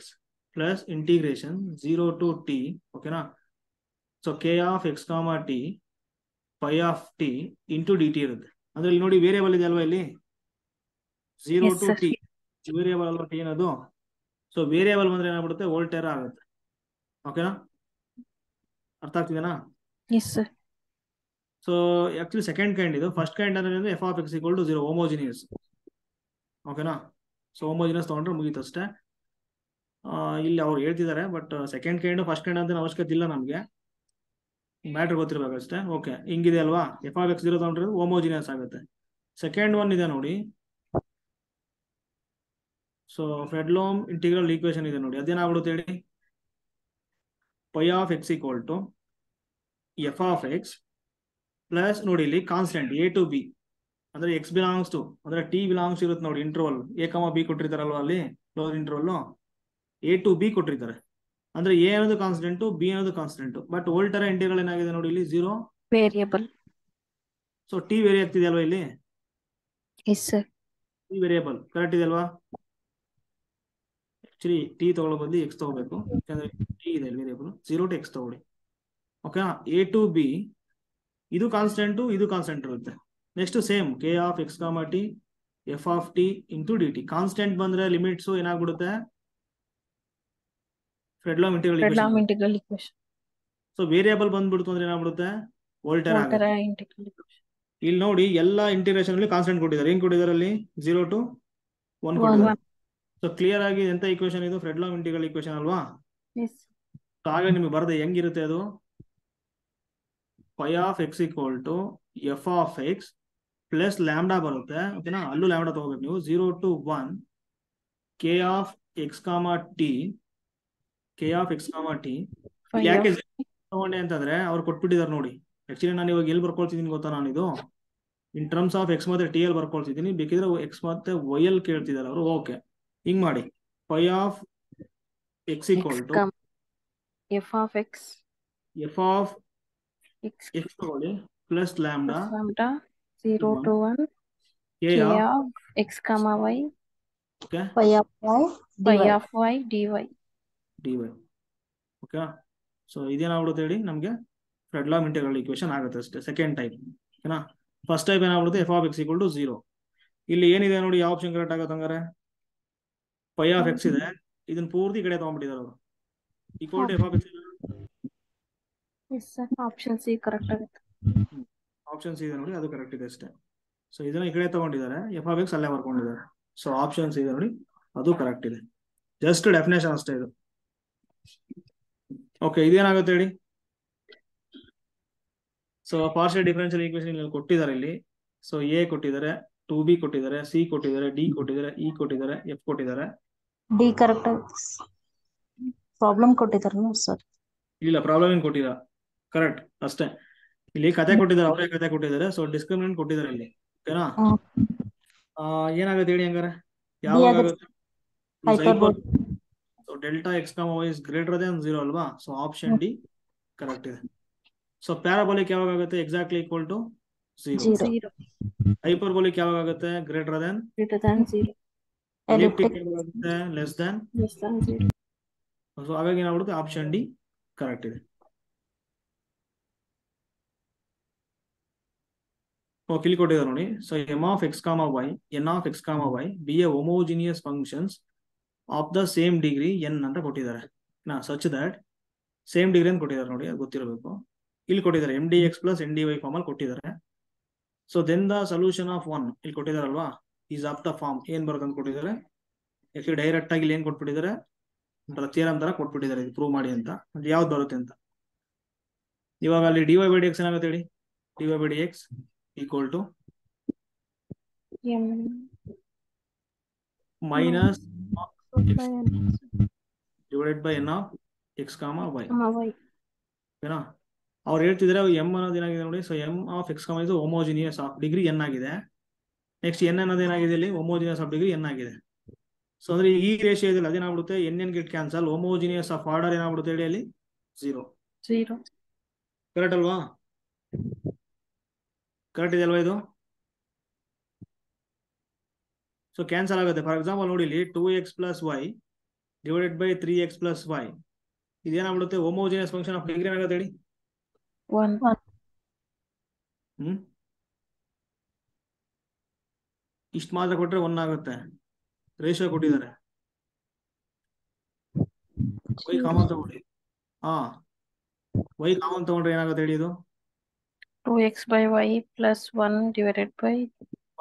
plus integration 0 to t, ಓಕೆನಾ. So k of x, t phi of t into dt ಇರುತ್ತೆ. ಅಂದ್ರೆ ಇಲ್ಲಿ ನೋಡಿ ವೇರಿಯಬಲ್ ಇದೆ ಅಲ್ವಾ, ಇಲ್ಲಿ 0 to t ವೇರಿಯಬಲ್ ಅಲ್ವಾ t ಅನ್ನೋದು. ಸೊ ವೇರಿಯಬಲ್ ಬಂದ್ರೆ ಏನಾಗ್ಬಿಡುತ್ತೆ, ವೋಲ್ಟೇರಾ ಆಗುತ್ತೆ, ಓಕೆನಾ. ಅರ್ಥ ಆಗ್ತಿದೆನಾ? Yes sir. So actually second kind ಇದು. ಫಸ್ಟ್ ಕೈಂಡ್ ಅಂದ್ರೆ f of x equal to 0, homogeneous, ಓಕೆನಾ. ಸೊ ಹೋಮೋಜಿನಿಯಸ್ ತಗೊಂಡ್ರೆ ಮುಗೀತು ಅಷ್ಟೇ. ಇಲ್ಲಿ ಅವ್ರು ಹೇಳ್ತಿದ್ದಾರೆ, but second kind first kind ಅಂತ ಅವಶ್ಯಕತೆ ಇಲ್ಲ ನಮಗೆ, ಮ್ಯಾಟ್ರ್ ಗೊತ್ತಿರ್ಬೇಕಷ್ಟೇ. ಓಕೆ, ಹಿಂಗಿದೆ ಅಲ್ವಾ, f of x 0 ತಗೊಂಡ್ರೆ ಹೋಮೋಜಿನಿಯಸ್ ಆಗುತ್ತೆ. ಸೆಕೆಂಡ್ ಒನ್ ಇದೆ ನೋಡಿ, ಸೊ Fredholm ಇಂಟಿಗ್ರಲ್ ಈಕ್ವೇಶನ್ ಇದೆ ನೋಡಿ, ಅದೇನಾಗ್ಬಿಡುತ್ತೆ ಹೇಳಿ, phi of x equal to f of x plus ನೋಡಿ ಇಲ್ಲಿ ಕಾನ್ಸ್ಟೆಂಟ್ a to b, ಅಂದ್ರೆ x ಬಿಲಾಂಗ್ಸ್ ಟು, ಅಂದ್ರೆ t ಬಿಲಾಂಗ್ಸ್ ಇರುತ್ತೆ ನೋಡಿ, ಇಂಟರ್ವಲ್ a, b ಕೊಟ್ಟಿರ್ತಾರಲ್ವಾ ಅಲ್ಲಿ close interval, a to b ಕೊಟ್ಟಿರ್ತಾರೆ. ಅಂದ್ರೆ a ಅನ್ನೋದು ಕಾನ್ಸ್ಟೆಂಟ್, b ಅನ್ನೋದು ಕಾನ್ಸ್ಟೆಂಟ್. ಬಟ್ ವೋಲ್ಟೇರಾ ಇಂಟಿಗ್ರಲ್ ಏನಾಗಿದೆ ನೋಡಿ, ಇಲ್ಲಿ 0 ವೇರಿಯಬಲ್. ಸೊ t ವೇರಿ ಆಗ್ತಿದೆ ಅಲ್ವಾ ಇಲ್ಲಿ, yes sir, t variable correct ಇದೆ ಅಲ್ವಾ. ಆಕ್ಚುಲಿ t ತಗೊಳ್ಳೋ ಬದಲು x ತಗೋಬೇಕು, ಯಾಕಂದ್ರೆ t ಇದೆ ವೇರಿಯಬಲ್. 0 to x ತಗೊಳ್ಳಿ, ಓಕೆ. a to b ಇದು ಕಾನ್ಸ್ಟೆಂಟ್ ಇದು ಕಾನ್ಸ್ಟೆಂಟ್ ಇರುತ್ತೆ. Next same K of X comma T F of T into D T. Constant ಬಂದ್ರೆ ಲಿಮಿಟ್ಸ್ ಏನಾಗ್ಬಿಡುತ್ತೆ, Fredholm integral Fredholm equation. Integral equation. So variable ಬಂದ್ಬಿಡ್ತು ಅಂದ್ರೆ ಏನಾಗ್ಬಿಡುತ್ತೆ, Volterra Volterra ಆಗುತ್ತೆ. Integral equation. ಇಲ್ಲಿ ನೋಡಿ ಎಲ್ಲ ಇಂಟಿಗ್ರೇಷನ್ ಅಲ್ಲಿ ಕಾನ್ಸ್ಟೆಂಟ್ ಕೊಟ್ಟಿದ್ದಾರೆ. ಏನ್ ಕೊಟ್ಟಿದ್ದಾರೆ ಅಲ್ಲಿ, 0 to 1 One. ಕೊಟ್ಟಿದ್ದಾರೆ. ಸೊ ಕ್ಲಿಯರ್ ಆಗಿ ಎಂತ ಈಕ್ವೇಶನ್ ಇದು, ಫ್ರೆಡ್ಲಾಮ್ ಇಂಟಿಗ್ರಲ್ ಈಕ್ವೇಶನ್ ಅಲ್ವಾ. ಎಸ್. ಸೊ ಹಾಗೆ ನಿಮಗೆ ಬರದೆ ಹೆಂಗಿರುತ್ತೆ ಅದು, phi of X equal to F of X plus lambda ಬರುತ್ತೆ. ಓಕೆನಾ, ಅಲ್ಲೂ ಲ್ಯಾಂಬ್ಡಾ ತಗೋಬೇಕು ನೀವು. 0 to 1 K of X comma T, K of X comma T. ಯಾಕೆ ತಗೊಂಡೆ ಅಂತಂದ್ರೆ ಅವ್ರು ಕೊಟ್ಬಿಟ್ಟಿದ್ದಾರೆ ನೋಡಿ. ಆಕ್ಚುಲಿ ನಾನು ಇವಾಗ ಎಲ್ಲಿ ಬರ್ಕೊಳ್ತಿದ್ದೀನಿ ಗೊತ್ತಾ, ನಾನು ಇದು ಇನ್ ಟರ್ಮ್ಸ್ ಆಫ್ ಎಕ್ಸ್ ಮತ್ತೆ ಟಿ ಎಲ್ ಬರ್ಕೊಳ್ತಿದ್ದೀನಿ. ಬೇಕಿದ್ರೆ ಎಕ್ಸ್ ಮತ್ತೆ ವೈ ಎಲ್ ಕೇಳ್ತಿದ್ದಾರೆ ಅವರು. ಓಕೆ, ಹಿಂಗ್ ಮಾಡಿ. Phi of X equal to F of X X ತಗೊಳ್ಳಿ plus lambda 0 to 1 K k ಆಫ್ of x comma y okay Phi of y phi dy. of y dy. D Y. Okay, so ಇದೇನಾಗ್ಬಿಡುತ್ತೆ ಹೇಳಿ, ನಮಗೆ Fredholm integral equation ಆಗುತ್ತೆ ಅಷ್ಟೇ, second type. ಓಕೆನಾ. First type ಏನಾಗ್ಬಿಡುತ್ತೆ, F of X equal to 0. ಇಲ್ಲಿ ಏನಿದೆ ನೋಡಿ, ಯಾವ ಆಪ್ಷನ್ ಕರೆಕ್ಟ್ ಆಗುತ್ತೆ ಹಂಗಾರೆ, ಫೈ ಆಫ್ ಎಕ್ಸ್ ಇದೆ, ಇದನ್ನ ಪೂರ್ತಿ ಕಡೆ ತಗೊಂಡ್ಬಿಟ್ಟಿದ್ದಾರೆ ಅವರು. Equal to F of X, Yes sir, option C correct ಆಗುತ್ತೆ. ಆಪ್ಷನ್ಸ್ ಇದೆ ನೋಡಿ, ಅದು ಕರೆಕ್ಟ್ ಇದೆ ಅಷ್ಟೇ. ಸೊ ಇದನ್ನ ಈ ಕಡೆ ತಗೊಂಡಿದ್ದಾರೆ, ಎಫ್ ಆಫ್ ಎಕ್ಸ್ ಅಲ್ಲೇ ಬರ್ಕೊಂಡಿದ್ದಾರೆ. ಸೊ ಆಪ್ಷನ್ಸ್ ಇದೆ ನೋಡಿ, ಅದು ಕರೆಕ್ಟ್ ಇದೆ. ಜಸ್ಟ್ ಡೆಫಿನೇಷನ್ ಅಷ್ಟೇ ಇದು. ಓಕೆ, ಇದೇನಾಗುತ್ತೆ ಹೇಳಿ. ಸೊ ಪಾರ್ಷಿಯಲ್ ಡಿಫರೆನ್ಷಿಯಲ್ ಈಕ್ವೇಶನ್ ಇಲ್ಲಿ ಕೊಟ್ಟಿದ್ದಾರೆ ಇಲ್ಲಿ. ಸೊ ಎ ಕೊಟ್ಟಿದ್ದಾರೆ, 2b ಕೊಟ್ಟಿದ್ದಾರೆ, ಸಿ ಕೊಟ್ಟಿದ್ದಾರೆ, ಡಿ ಕೊಟ್ಟಿದ್ದಾರೆ, ಇ ಕೊಟ್ಟಿದ್ದಾರೆ, ಎಫ್ ಕೊಟ್ಟಿದ್ದಾರೆ. D correct. Problem ಕೊಟ್ಟಿದ್ದಾರೆ ಸರ್. ಇಲ್ಲ, ಪ್ರಾಬ್ಲಮ್ ಏನು ಕೊಟ್ಟಿಲ್ಲ, ಕರೆಕ್ಟ್ ಅಷ್ಟೇ. ಇಲ್ಲಿ ಕತೆ ಕೊಟ್ಟಿದ್ದಾರೆ, ಅವರೇ ಕತೆ ಕೊಟ್ಟಿದ್ದಾರೆ. ಸೊ ಡಿಸ್ಕ್ರಿಮಿನೆಂಟ್ ಕೊಟ್ಟಿದ್ದಾರೆ ಇಲ್ಲಿ. ಓಕೆನಾ. ಏನಾಗುತ್ತೆ ಹೇಳಿ ಹಂಗಾರೆ, ಯಾವಾಗ ಆಗುತ್ತೆ, Hyperbolic. So delta X comma Y is greater than 0 ಅಲ್ವಾ. ಸೊ ಆಪ್ಷನ್ ಡಿ ಕರೆಕ್ಟ್ ಇದೆ. ಸೊ ಪ್ಯಾರಾಬೋಲಿಕ್ ಯಾವಾಗ ಆಗುತ್ತೆ, ಎಕ್ಸಾಕ್ಟ್ಲಿ ಈಕ್ವಲ್ ಟು 0. 0 ಹೈಪರ್ಬೋಲಿಕ್ ಯಾವಾಗ ಆಗುತ್ತೆ, greater than. greater than 0 elliptic ಯಾವಾಗ ಆಗುತ್ತೆ, less than. less than 0. So ಹಾಗಾಗಿ ಏನಾಗ್ಬಿಡುತ್ತೆ, ಆಪ್ಷನ್ ಡಿ ಕರೆಕ್ಟ್ ಇದೆ. ಓಕೆ, ಇಲ್ಲಿ ಕೊಟ್ಟಿದ್ದಾರೆ ನೋಡಿ. So M of X comma Y, N of X comma Y be a homogeneous functions of the same degree N ಅಂತ ಕೊಟ್ಟಿದ್ದಾರೆ. ಸಚ್ ದಟ್ ಸೇಮ್ ಡಿಗ್ರಿ ಅಂತ ಕೊಟ್ಟಿದ್ದಾರೆ ನೋಡಿ, ಅದು ಗೊತ್ತಿರಬೇಕು. ಇಲ್ಲಿ ಕೊಟ್ಟಿದ್ದಾರೆ M D X plus N D Y form ಅಲ್ಲಿ ಕೊಟ್ಟಿದ್ದಾರೆ. So then the solution of 1 ಇಲ್ಲಿ ಕೊಟ್ಟಿದ್ದಾರಲ್ವಾ, ಈಸ್ ಆಫ್ ದ ಫಾರ್ಮ್ ಏನ್ ಬರುತ್ತೆ ಅಂತ ಕೊಟ್ಟಿದ್ದಾರೆ. ಆಕ್ಚುಲಿ ಡೈರೆಕ್ಟ್ ಆಗಿ ಇಲ್ಲಿ ಏನ್ ಕೊಟ್ಬಿಟ್ಟಿದ್ದಾರೆ, ಥಿಯರಮ್ ತರ ಕೊಟ್ಬಿಟ್ಟಿದ್ದಾರೆ, ಇದು ಪ್ರೂವ್ ಮಾಡಿ ಅಂತ. ಅದು ಯಾವ್ದು ಬರುತ್ತೆ ಅಂತ. ಇವಾಗ ಅಲ್ಲಿ D Y by D X ಏನಾಗುತ್ತೆ ಹೇಳಿ, D Y by D X equal to m minus by n divided by N of X comma Y. comma y. ಓಕೆನಾ. ಅವ್ರು ಹೇಳ್ತಿದ್ರೆ ಎಮ್ ಅನ್ನೋದು ಏನಾಗಿದೆ ನೋಡಿ. So M of X comma ಇದು homogeneous of degree N ಆಗಿದೆ. ನೆಕ್ಸ್ಟ್ ಎನ್ ಅನ್ನೋದು ಏನಾಗಿದೆ ಇಲ್ಲಿ, ಹೋಮೋಜಿನಿಯಸ್ ಆಫ್ ಡಿಗ್ರಿ ಎನ್ ಆಗಿದೆ. ಸೊ ಅಂದ್ರೆ ಈ ರೇಷಿಯೋ ಇದೆಲ್ಲ ಅದೇನಾಗ್ಬಿಡುತ್ತೆ, N get cancel, homogeneous of order ಏನಾಗ್ಬಿಡುತ್ತೆ ಹೇಳಿ ಅಲ್ಲಿ, 0. ಕರೆಕ್ಟ್ ಅಲ್ವಾ, ಕರೆಕ್ಟ್ ಇದೆ ಅಲ್ವಾ ಇದು. ಸೊ ಕ್ಯಾನ್ಸಲ್ ಆಗುತ್ತೆ. ಫಾರ್ ಎಕ್ಸಾಂಪಲ್ ನೋಡಿ ಇಲ್ಲಿ 2x plus Y divided by 3x plus Y ಇದೇನಾಗ್ಬಿಡುತ್ತೆ, ಹೋಮೋಜಿನಿಯಸ್ ಫಂಕ್ಷನ್ ಆಫ್ ಡಿಗ್ರಿ ಏನಾಗುತ್ತೆ ಹೇಳಿ, 1 ಇಷ್ಟು ಮಾತ್ರ ಕೊಟ್ರೆ 1 ಆಗುತ್ತೆ. ರೇಷಿಯೋ ಕೊಟ್ಟಿದ್ದಾರೆ. ವೈ ಕಾಮನ್ ತಗೊಂಡ್ರಿ, ವೈ ಕಾಮನ್ ತಗೊಂಡ್ರೆ ಏನಾಗುತ್ತೆ ಹೇಳಿ, ಇದು 2x by y plus 1 divided by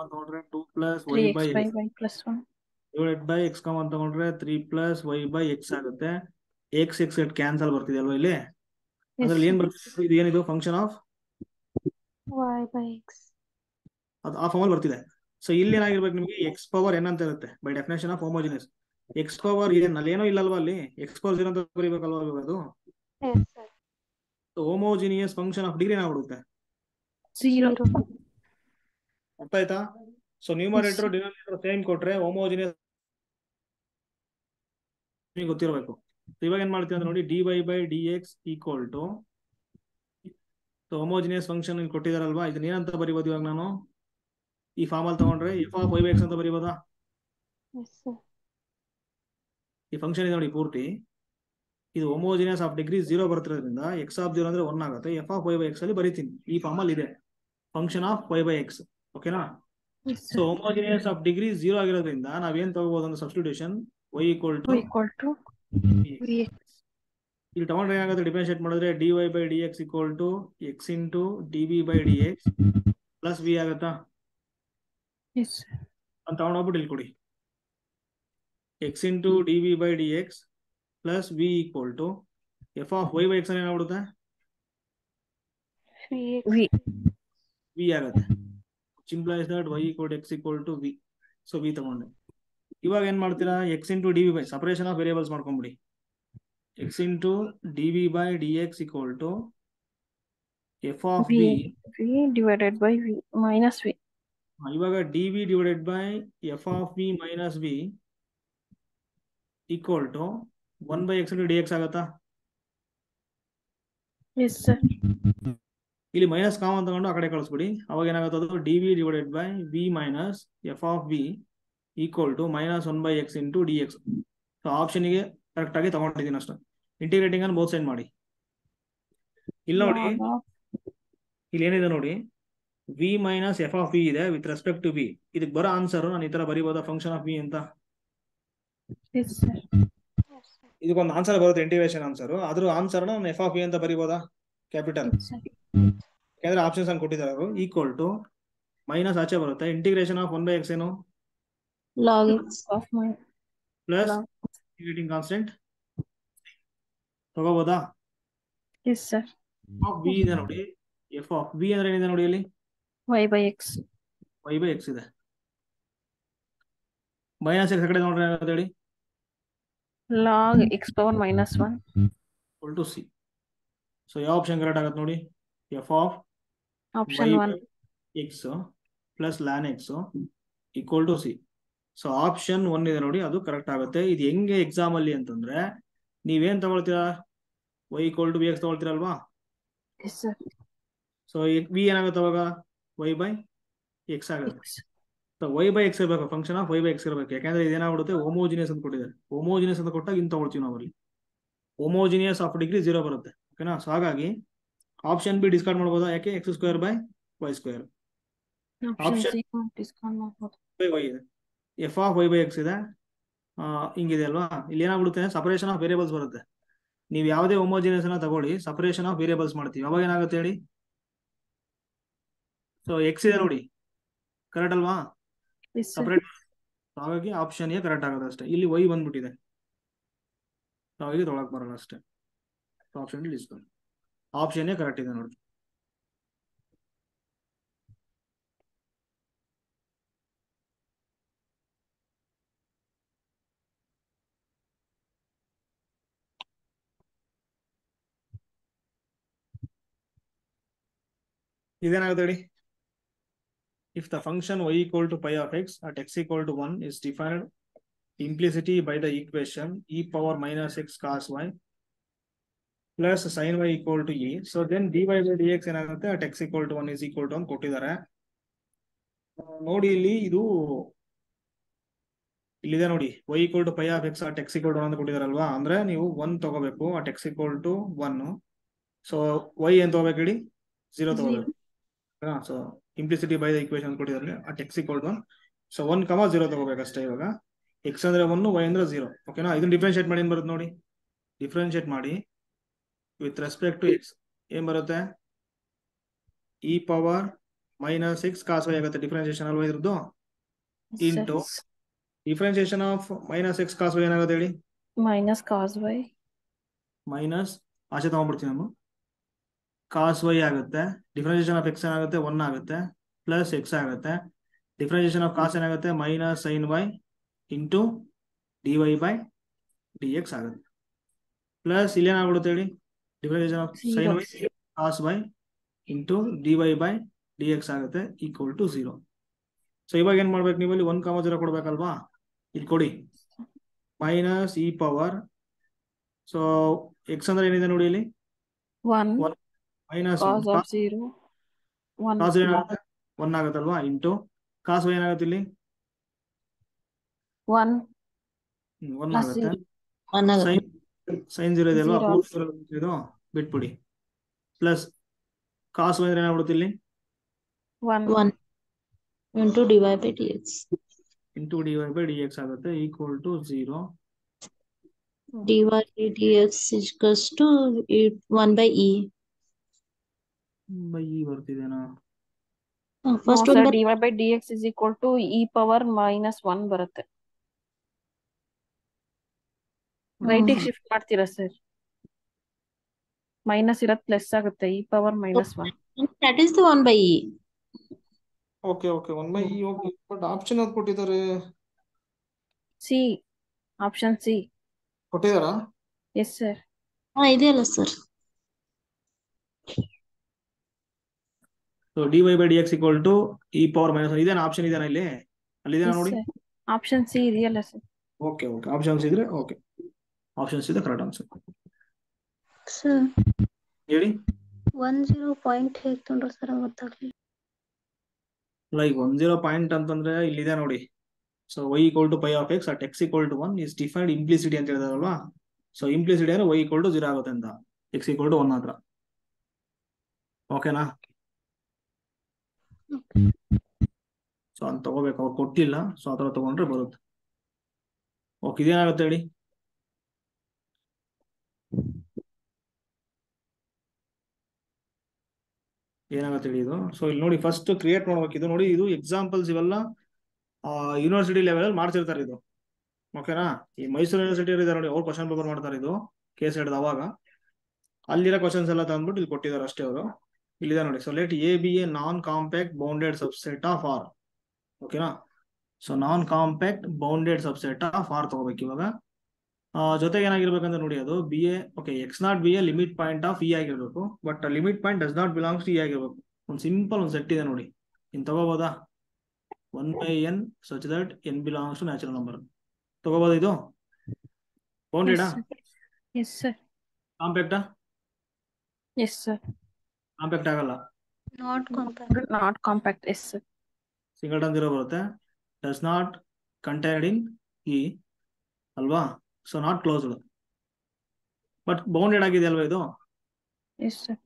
ತಗೊಂಡ್ರೆ 2 plus Y 3x by by y plus 1 divided by X common ತಗೊಂಡ್ರೆ 3 ಪ್ಲಸ್ ವೈ ಬೈ ಎಕ್ಸ್ ಆಗುತ್ತೆ. ಎಕ್ಸ್ ಎಕ್ಸ್ ಕ್ಯಾನ್ಸಲ್ ಬರ್ತಿದೆ ಅಲ್ವಾ ಇಲ್ಲಿ. ಅದ್ರಲ್ಲಿ ಏನ್ ಬರ್ತಿದೆ, ಇದು ಏನಿದು function of y by x. ಅದು ಆ ಫಾರ್ಮಲ್ಲಿ ಬರ್ತಿದೆ. ಸೊ ಇಲ್ಲಿ ಏನಾಗಿರ್ಬೇಕು ನಿಮಗೆ, ಎಕ್ಸ್ ಪವರ್ ಎನ್ ಅಂತ ಇರುತ್ತೆ by definition of homogeneous. X power N ಅಲ್ಲಿ ಏನೋ ಇಲ್ಲಲ್ವಾ, ಅಲ್ಲಿ ಎಕ್ಸ್ ಪವರ್ 0 ಅಂತ ಬರೀಬೇಕಲ್ವಾ ಅದು. ಹೋಮೋಜಿನಿಯಸ್ ಫಂಕ್ಷನ್ ಆಫ್ ಡಿಗ್ರಿ ಏನಾಗ್ಬಿಡುತ್ತೆ, 0. ಅರ್ಥ ಆಯ್ತಾ. ಸೊ ನ್ಯೂಮರೇಟರ್ ಡಿನಾಮಿನೇಟರ್ ಸೇಮ್ ಕೊಟ್ರೆ ಹೋಮೋಜಿನಿಯಸ್ ಗೊತ್ತಿರಬೇಕು. ಇವಾಗ ಏನ್ ಮಾಡ್ತೀವಿ ಅಂದ್ರೆ ನೋಡಿ, D Y by D X equal to homogeneous function ಕೊಟ್ಟಿದಾರಲ್ವಾ, ಇದನ್ನ ಏನಂತ ಬರೀಬೋದು ಇವಾಗ ನಾನು, ಈ ಫಾರ್ಮ್ ಅಲ್ಲಿ ತಗೊಂಡ್ರೆ F of Y by X ಅಂತ ಬರೀಬೋದಾ. ಈ ಫಂಕ್ಷನ್ ಇದೆ ನೋಡಿ ಪೂರ್ತಿ, ಇದು ಹೋಮೋಜಿನಿಯಸ್ ಆಫ್ ಡಿಗ್ರಿ 0 ಬರ್ತಿರೋದ್ರಿಂದ ಎಕ್ಸ್ ಆಫ್ 0 ಅಂದ್ರೆ 1 ಆಗುತ್ತೆ. F of Y by X ಅಲ್ಲಿ ಬರೀತೀನಿ, ಈ ಫಾರ್ಮ್ ಅಲ್ಲಿ ಇದೆ function of Y by X. ಓಕೆನಾ? Yes, so sir. Homogeneous of degree 0 ಆಗಿರೋದ್ರಿಂದ ನಾವೇನ್ ತಗೋಬಹುದು ಅಂದ್ರೆ substitution y equal to Equal to Vx. ಇಲ್ಲಿ ತಗೊಂಡ್ರೆ ಏನಾಗುತ್ತೆ, ಡಿಫರೆನ್ಶಿಯೇಟ್ ಮಾಡಿದ್ರೆ dy by D X equal to X into D B by D X plus V ಆಗುತ್ತಾ Yes, sir. ಅಂತ ತಗೊಂಡೋಗ್ಬಿಟ್ಟು ಇಲ್ಲಿ ಕೊಡಿ. X into D B by D X plus V equal to F of Y by X ಏನಾಗ್ಬಿಡುತ್ತೆ, V. V ಆಗುತ್ತೆ. Implies that y equal to X equal to V. So V ತಗೊಂಡೆ. ಇವಾಗ ಏನ್ ಮಾಡ್ತೀರಾ, X into D V by separation of variables ಮಾಡ್ಕೊಂಬಿಡಿ. X into D V by D X equal to F of V. V divided by V minus V. ಇವಾಗ D V divided by F of V minus V equal to 1 by X into D X ಆಗುತ್ತಾ? Yes, sir. ಇಲ್ಲಿ minus common ತಗೊಂಡು ಆ ಕಡೆ ಕಳಿಸ್ಬಿಡಿ. ಅವಾಗ ಏನಾಗುತ್ತೆ, ಅದು D V divided by V minus F of V equal to minus 1 by X into D X. So ಆಪ್ಷನ್ಗೆ ಕರೆಕ್ಟ್ ಆಗಿ ತಗೊಂಡಿದ್ದೀನಿ ಅಷ್ಟೇ. ಇಂಟಿಗ್ರೇಟಿಂಗ್ ಅನ್ನು ಬೋತ್ ಸೈಡ್ ಮಾಡಿ. ಇಲ್ಲಿ ನೋಡಿ, ಇಲ್ಲಿ ಏನಿದೆ ನೋಡಿ, V minus F of V ಇದೆ ವಿತ್ ರೆಸ್ಪೆಕ್ಟ್ ಟು ವಿ. ಇದಕ್ಕೆ ಬರೋ ಆನ್ಸರ್ ನಾನು ಈ ತರ ಬರೀಬೋದಾ, ಫಂಕ್ಷನ್ ಆಫ್ ವಿ ಅಂತ. Yes, sir. ಇದಕ್ಕೊಂದು ಆನ್ಸರ್ ಬರುತ್ತೆ, ಇಂಟಿಗ್ರೇಷನ್ ಆನ್ಸರ್. ಅದ್ರ ಆನ್ಸರ್ ನಾನು ಎಫ್ ಆಫ್ ವಿ ಅಂತ ಬರೀಬೋದಾ, ಕ್ಯಾಪಿಟಲ್? Yes, sir. ಯಾಕಂದ್ರೆ ಆಪ್ಷನ್ಸ್ ಅನ್ನು ಕೊಟ್ಟಿದ್ದಾರೆ ಅವರು. ಈಕ್ವಲ್ ಟು ಮೈನಸ್ ಆಚೆ ಬರುತ್ತೆ, ಇಂಟಿಗ್ರೇಷನ್ ಆಫ್ 1 ಬೈ ಎಕ್ಸ್ ಏನು log x Of my plus log. Integrating constant ತಗೋಬೋದಾ? Yes, sir. ಆಫ್ ವಿ ಇದೆ ನೋಡಿ, ಎಫ್ ಆಫ್ ವಿ ಅಂದ್ರೆ ಏನಿದೆ ನೋಡಿ, ಇಲ್ಲಿ Y by X. y by X ಇದೆ. ಮೈನಸ್ ಎಕ್ಸ್ ಕಡೆ ನೋಡ್ರೆ ಏನಾಗುತ್ತೆ ಹೇಳಿ, Log x power minus 1. Equal to C. So ಯಾವ ಆಪ್ಷನ್ ಕರೆಕ್ಟ್ ಆಗುತ್ತೆ ನೋಡಿ, F of Option y 1. X plus ln X equal to C. So option 1 ಇದೆ ನೋಡಿ, ಅದು ಕರೆಕ್ಟ್ ಆಗುತ್ತೆ. ಇದು ಹೆಂಗೆ ಎಕ್ಸಾಮ್ ಅಲ್ಲಿ ಅಂತಂದ್ರೆ, ನೀವೇನ್ ತಗೊಳ್ತೀರಾ, y equal to V X ತಗೊಳ್ತೀರಲ್ವಾ? Yes, sir. ಸೊ ವಿ ಏನಾಗುತ್ತೆ ಅವಾಗ, y ಬೈ ಎಕ್ಸ್ ಆಗುತ್ತೆ. X. ಸೊ y ಬೈ ಎಕ್ಸ್ ಇರಬೇಕು, function of y by X ಇರಬೇಕು. ಯಾಕಂದ್ರೆ ಇದೇನಾಗ್ಬಿಡುತ್ತೆ, ಹೋಮೋಜಿನಿಯಸ್ ಅಂತ ಕೊಟ್ಟಿದ್ದಾರೆ. ಹೋಮೋಜಿನಿಯಸ್ ಅಂತ ಕೊಟ್ಟಾಗ ಇನ್ ತಗೊಳ್ತೀವಿ ನಾವು ಅಲ್ಲಿ. ಹೋಮೋಜಿನಿಯಸ್ ಆಫ್ ಡಿಗ್ರಿ 0 ಬರುತ್ತೆ. ಓಕೆನಾ? ಸೊ ಹಾಗಾಗಿ ಆಪ್ಷನ್ ಬಿ ಡಿಸ್ಕಾರ್ಡ್ ಮಾಡ್ಬೋದಾ, ಯಾಕೆ X square by Y square. Option option C discount ಮಾಡ್ಬೋದು. ಬೈ ವೈ ಇದೆ, F of Y by X ಇದೆ, ಹಿಂಗಿದೆ ಅಲ್ವಾ? ಇಲ್ಲಿ ಏನಾಗ್ಬಿಡುತ್ತೆ, ಸಪರೇಷನ್ ಆಫ್ ವೇರಿಯೇಬಲ್ಸ್ ಬರುತ್ತೆ. ನೀವು ಯಾವುದೇ ಹೋಮೋಜಿನಿಯಸ್ ಅನ್ನ ತಗೊಳ್ಳಿ, ಸಪರೇಷನ್ ಆಫ್ ವೇರಿಯೇಬಲ್ಸ್ ಮಾಡ್ತೀವಿ, ಅವಾಗ ಏನಾಗುತ್ತೆ ಹೇಳಿ. ಸೊ ಎಕ್ಸ್ ಇದೆ ನೋಡಿ, ಕರೆಕ್ಟ್ ಅಲ್ವಾ? Yes, sir. ಸಪರೇಟ್. ಹಾಗಾಗಿ ಆಪ್ಷನ್ ಎ ಕರೆಕ್ಟ್ ಆಗುತ್ತೆ ಅಷ್ಟೇ. ಇಲ್ಲಿ ವೈ ಬಂದ್ಬಿಟ್ಟಿದೆ, ಹಾಗಾಗಿ ತೊಗೊಳಕ್ ಬರಲ್ಲ ಅಷ್ಟೇ. Option D discount, option A correct ಇದೆ ನೋಡಿ. ಇದೇನಾಗುತ್ತೆ ಹೇಳಿ, if the function y equal to pi of x at x equal to 1 is defined implicitly by the equation e power minus x cos y plus sin y equal to e, so then dy by dx ಏನಾಗುತ್ತೆ at x equal to 1 is equal to 1 ಕೊಟ್ಟಿದ್ದಾರೆ ನೋಡಿ. ಇಲ್ಲಿ ಇದು ಇಲ್ಲಿದೆ ನೋಡಿ, y equal to pi of x at x equal to 1 ಅಂತ ಕೊಟ್ಟಿದಾರಲ್ವಾ, ಅಂದ್ರೆ ನೀವು 1 ತಗೋಬೇಕು at x equal to 1. So y ಏನ್ ತಗೋಬೇಕು ಹೇಳಿ, 0 ತಗೋಬೇಕು. ಸೊ ಇಂಪ್ಲಿಸಿಟಿ ಬೈ ದ ಇಕ್ವೇಶನ್ ಕೊಟ್ಟಿದ್ದಾರೆ at x equal to 1. So 1, 0 ತಗೋಬೇಕಷ್ಟೇ. ಇವಾಗ x ಅಂದ್ರೆ 1, y ಅಂದ್ರೆ 0. ಓಕೆನಾ? ಇದನ್ನ ಡಿಫ್ರೆನ್ಶಿಯೇಟ್ ಮಾಡಿ ಏನ್ ಬರುತ್ತೆ ನೋಡಿ, ಡಿಫ್ರೆನ್ಶಿಯೇಟ್ ಮಾಡಿ ವಿತ್ ರೆಸ್ಪೆಕ್ಟ್ ಟು x ಏನ್ ಬರುತ್ತೆ, E power minus X cos Y ಆಗುತ್ತೆ. ಡಿಫ್ರೆನ್ಶಿಯೇಷನ್ ಅಲ್ವಾ ಇದ್ರದ್ದು, into differentiation of minus X cos Y ಏನಾಗುತ್ತೆ ಹೇಳಿ, Minus cos y. ಮೈನಸ್ ಆಚೆ ತಗೊಂಡ್ಬಿಡ್ತೀನಿ ನಾನು, ಕಾಸ್ ವೈ ಆಗುತ್ತೆ. ಡಿಫ್ರೆನ್ಶಿಯೇಷನ್ ಆಫ್ ಎಕ್ಸ್ ಏನಾಗುತ್ತೆ, 1 ಆಗುತ್ತೆ, ಪ್ಲಸ್ ಎಕ್ಸ್ ಆಗುತ್ತೆ. ಡಿಫ್ರೆನ್ಶಿಯೇಷನ್ ಆಫ್ ಕಾಸ್ ಏನಾಗುತ್ತೆ, minus sine Y into D Y by D X ಆಗುತ್ತೆ. ಪ್ಲಸ್ ಇಲ್ಲಿ ಏನಾಗ್ಬಿಡುತ್ತೆ ಹೇಳಿ, differentiation of sine Y cos Y into D Y by D X ಆಗುತ್ತೆ ಈಕ್ವಲ್ ಟು 0. ಸೊ ಇವಾಗ ಏನ್ ಮಾಡ್ಬೇಕು, ನೀವು ಇಲ್ಲಿ 1, 0 ಕೊಡ್ಬೇಕಲ್ವಾ, ಇಲ್ಲಿ ಕೊಡಿ minus E power. So X ಅಂದ್ರೆ ಏನಿದೆ ನೋಡಿ, ಇಲ್ಲಿ 1 ಮೈನಸ್ cos of 0. 1 ಕಾಸ್ ಏನಾಗುತ್ತೆ, 1 ಆಗುತ್ತಲ್ವಾ, ಇಂಟು ಕಾಸ್ ವೈ ಏನಾಗುತ್ತೆ ಇಲ್ಲಿ 1 1 plus ಆಗುತ್ತೆ. 0. ಸೈನ್ ಸೈನ್ 0 ಇದೆ ಅಲ್ವಾ, Zero. ಇದು ಬಿಟ್ಬಿಡಿ. ಪ್ಲಸ್ ಕಾಸ್ ಬಂದ್ರೆ ಏನಾಗ್ಬಿಡುತ್ತೆ ಇಲ್ಲಿ 1. 1 into dy by dx. Into D Y by D X ಆಗುತ್ತೆ equal to 0. dy by dx is equals to 1 by e. By E ಬರ್ತಿದೇನಾ? No, First one sir. by dy by dx is equal to e power minus 1 ಬರುತ್ತೆ. ರೈಟಿಗೆ shift ಮಾಡ್ತೀರಾ sir? Minus ಇರೋದು plus ಆಗುತ್ತೆ, e power minus 1. that is the 1 by e. Okay okay 1 by E. Okay, but option ಯಾವ್ದು ಕೊಟ್ಟಿದ್ದಾರೆ? C, option C. ಕೊಟ್ಟಿದಾರಾ? Yes sir. ಇದೆಯಲ್ಲ sir. So D Y by D X equal to E power minus 1 ಇದೇನಾ option? ಇದೆನಾ ಇಲ್ಲಿ? ಅಲ್ಲಿ ಇದೆನಾ ನೋಡಿ. ಆಪ್ಷನ್ ಸಿ ಇದೆಯಲ್ಲ ಸರ್. ಓಕೆ ಓಕೆ, ಆಪ್ಷನ್ಸ್ ಇದ್ರೆ ಓಕೆ, ಆಪ್ಷನ್ಸ್ ಇದೆ ಕರೆಕ್ಟ್ ಆನ್ಸರ್. ಸರ್ ಹೇಳಿ. 10 ಪಾಯಿಂಟ್ ಹೇಗೆ ತೊಗೊಂಡ್ರು ಸರ್ ಗೊತ್ತಾಗ್ಲಿಲ್ಲ. ಲೈಕ್ 10 ಪಾಯಿಂಟ್ ಅಂತಂದ್ರೆ ಇಲ್ಲಿದೆ ನೋಡಿ. So y equal to phi of X at X equal to 1 is defined implicitly ಅಂತ ಹೇಳಿದಾರಲ್ವಾ. ಸೊ ಇಂಪ್ಲಿಸಿಟಿ ಅಂದ್ರೆ y ಈಕ್ವಲ್ ಟು 0 ಆಗುತ್ತೆ ಅಂತ, ಎಕ್ಸ್ ಈಕ್ವಲ್ ಟು 1 ಹತ್ರ. ಓಕೆನಾ? ಸೊ ಅಂತ ತಗೋಬೇಕು, ಅವ್ರು ಕೊಟ್ಟಿಲ್ಲ. ಸೊ ಆ ಥರ ತಗೊಂಡ್ರೆ ಬರುತ್ತೆ. ಓಕೆ, ಇದೇನಾಗುತ್ತೆ ಹೇಳಿ. ಏನಾಗುತ್ತೆ ಹೇಳಿ ಇದು. ಸೊ ಇಲ್ಲಿ ನೋಡಿ, ಫಸ್ಟ್ ಕ್ರಿಯೇಟ್ ಮಾಡ್ಬೇಕು. ಇದು ನೋಡಿ, ಇದು ಎಕ್ಸಾಂಪಲ್ಸ್ ಇವೆಲ್ಲ ಯೂನಿವರ್ಸಿಟಿ ಲೆವೆಲ್ ಅಲ್ಲಿ ಮಾಡ್ತಿರ್ತಾರೆ ಇದು. ಓಕೆನಾ? ಈ ಮೈಸೂರು ಯೂನಿವರ್ಸಿಟಿ ಇದ್ದಾರೆ ನೋಡಿ, ಅವ್ರು ಕ್ವಶನ್ ಪೇಪರ್ ಮಾಡ್ತಾರೆ ಇದು ಕೇಸ್ ಹಿಡಿದ ಅವಾಗ. ಅಲ್ಲಿರೋ ಕ್ವಶನ್ಸ್ ಎಲ್ಲ ತಂದ್ಬಿಟ್ಟು ಇಲ್ಲಿ ಕೊಟ್ಟಿದ್ದಾರೆ ಅಷ್ಟೇ ಅವರು. ಇಲ್ಲಿದೆ ನೋಡಿ. So let A be a non compact bounded subset of R. ಓಕೆನಾ? So non compact bounded subset of R ತಗೋಬೇಕು ಇವಾಗ. ಜೊತೆಗೆ ಏನಾಗಿರ್ಬೇಕಂದ್ರೆ ನೋಡಿ, ಅದು be a okay X not be a limit point of E ಆಗಿರ್ಬೇಕು. But limit point does not belongs to E ಆಗಿರ್ಬೇಕು. ಒಂದು ಸಿಂಪಲ್ ಒಂದು ಸೆಟ್ ಇದೆ ನೋಡಿ, ಇನ್ ತಗೋಬೋದಾ? 1 by n such that n belongs to natural number. ತಗೋಬೋದಾ ಇದು? ಬೌಂಡೆಡಾ? Yes sir. ಕಾಂಪ್ಯಾಕ್ಟಾ? Yes sir. ಕಾಂಪ್ಯಾಕ್ಟ್ ಆಗಲ್ಲ. Not compact. Not compact. Yes sir. Singleton 0 ಬರುತ್ತೆ. Does not contained in E ಅಲ್ವಾ? So not closed. But bounded ಆಗಿದೆ ಅಲ್ವಾ ಇದು? Yes sir.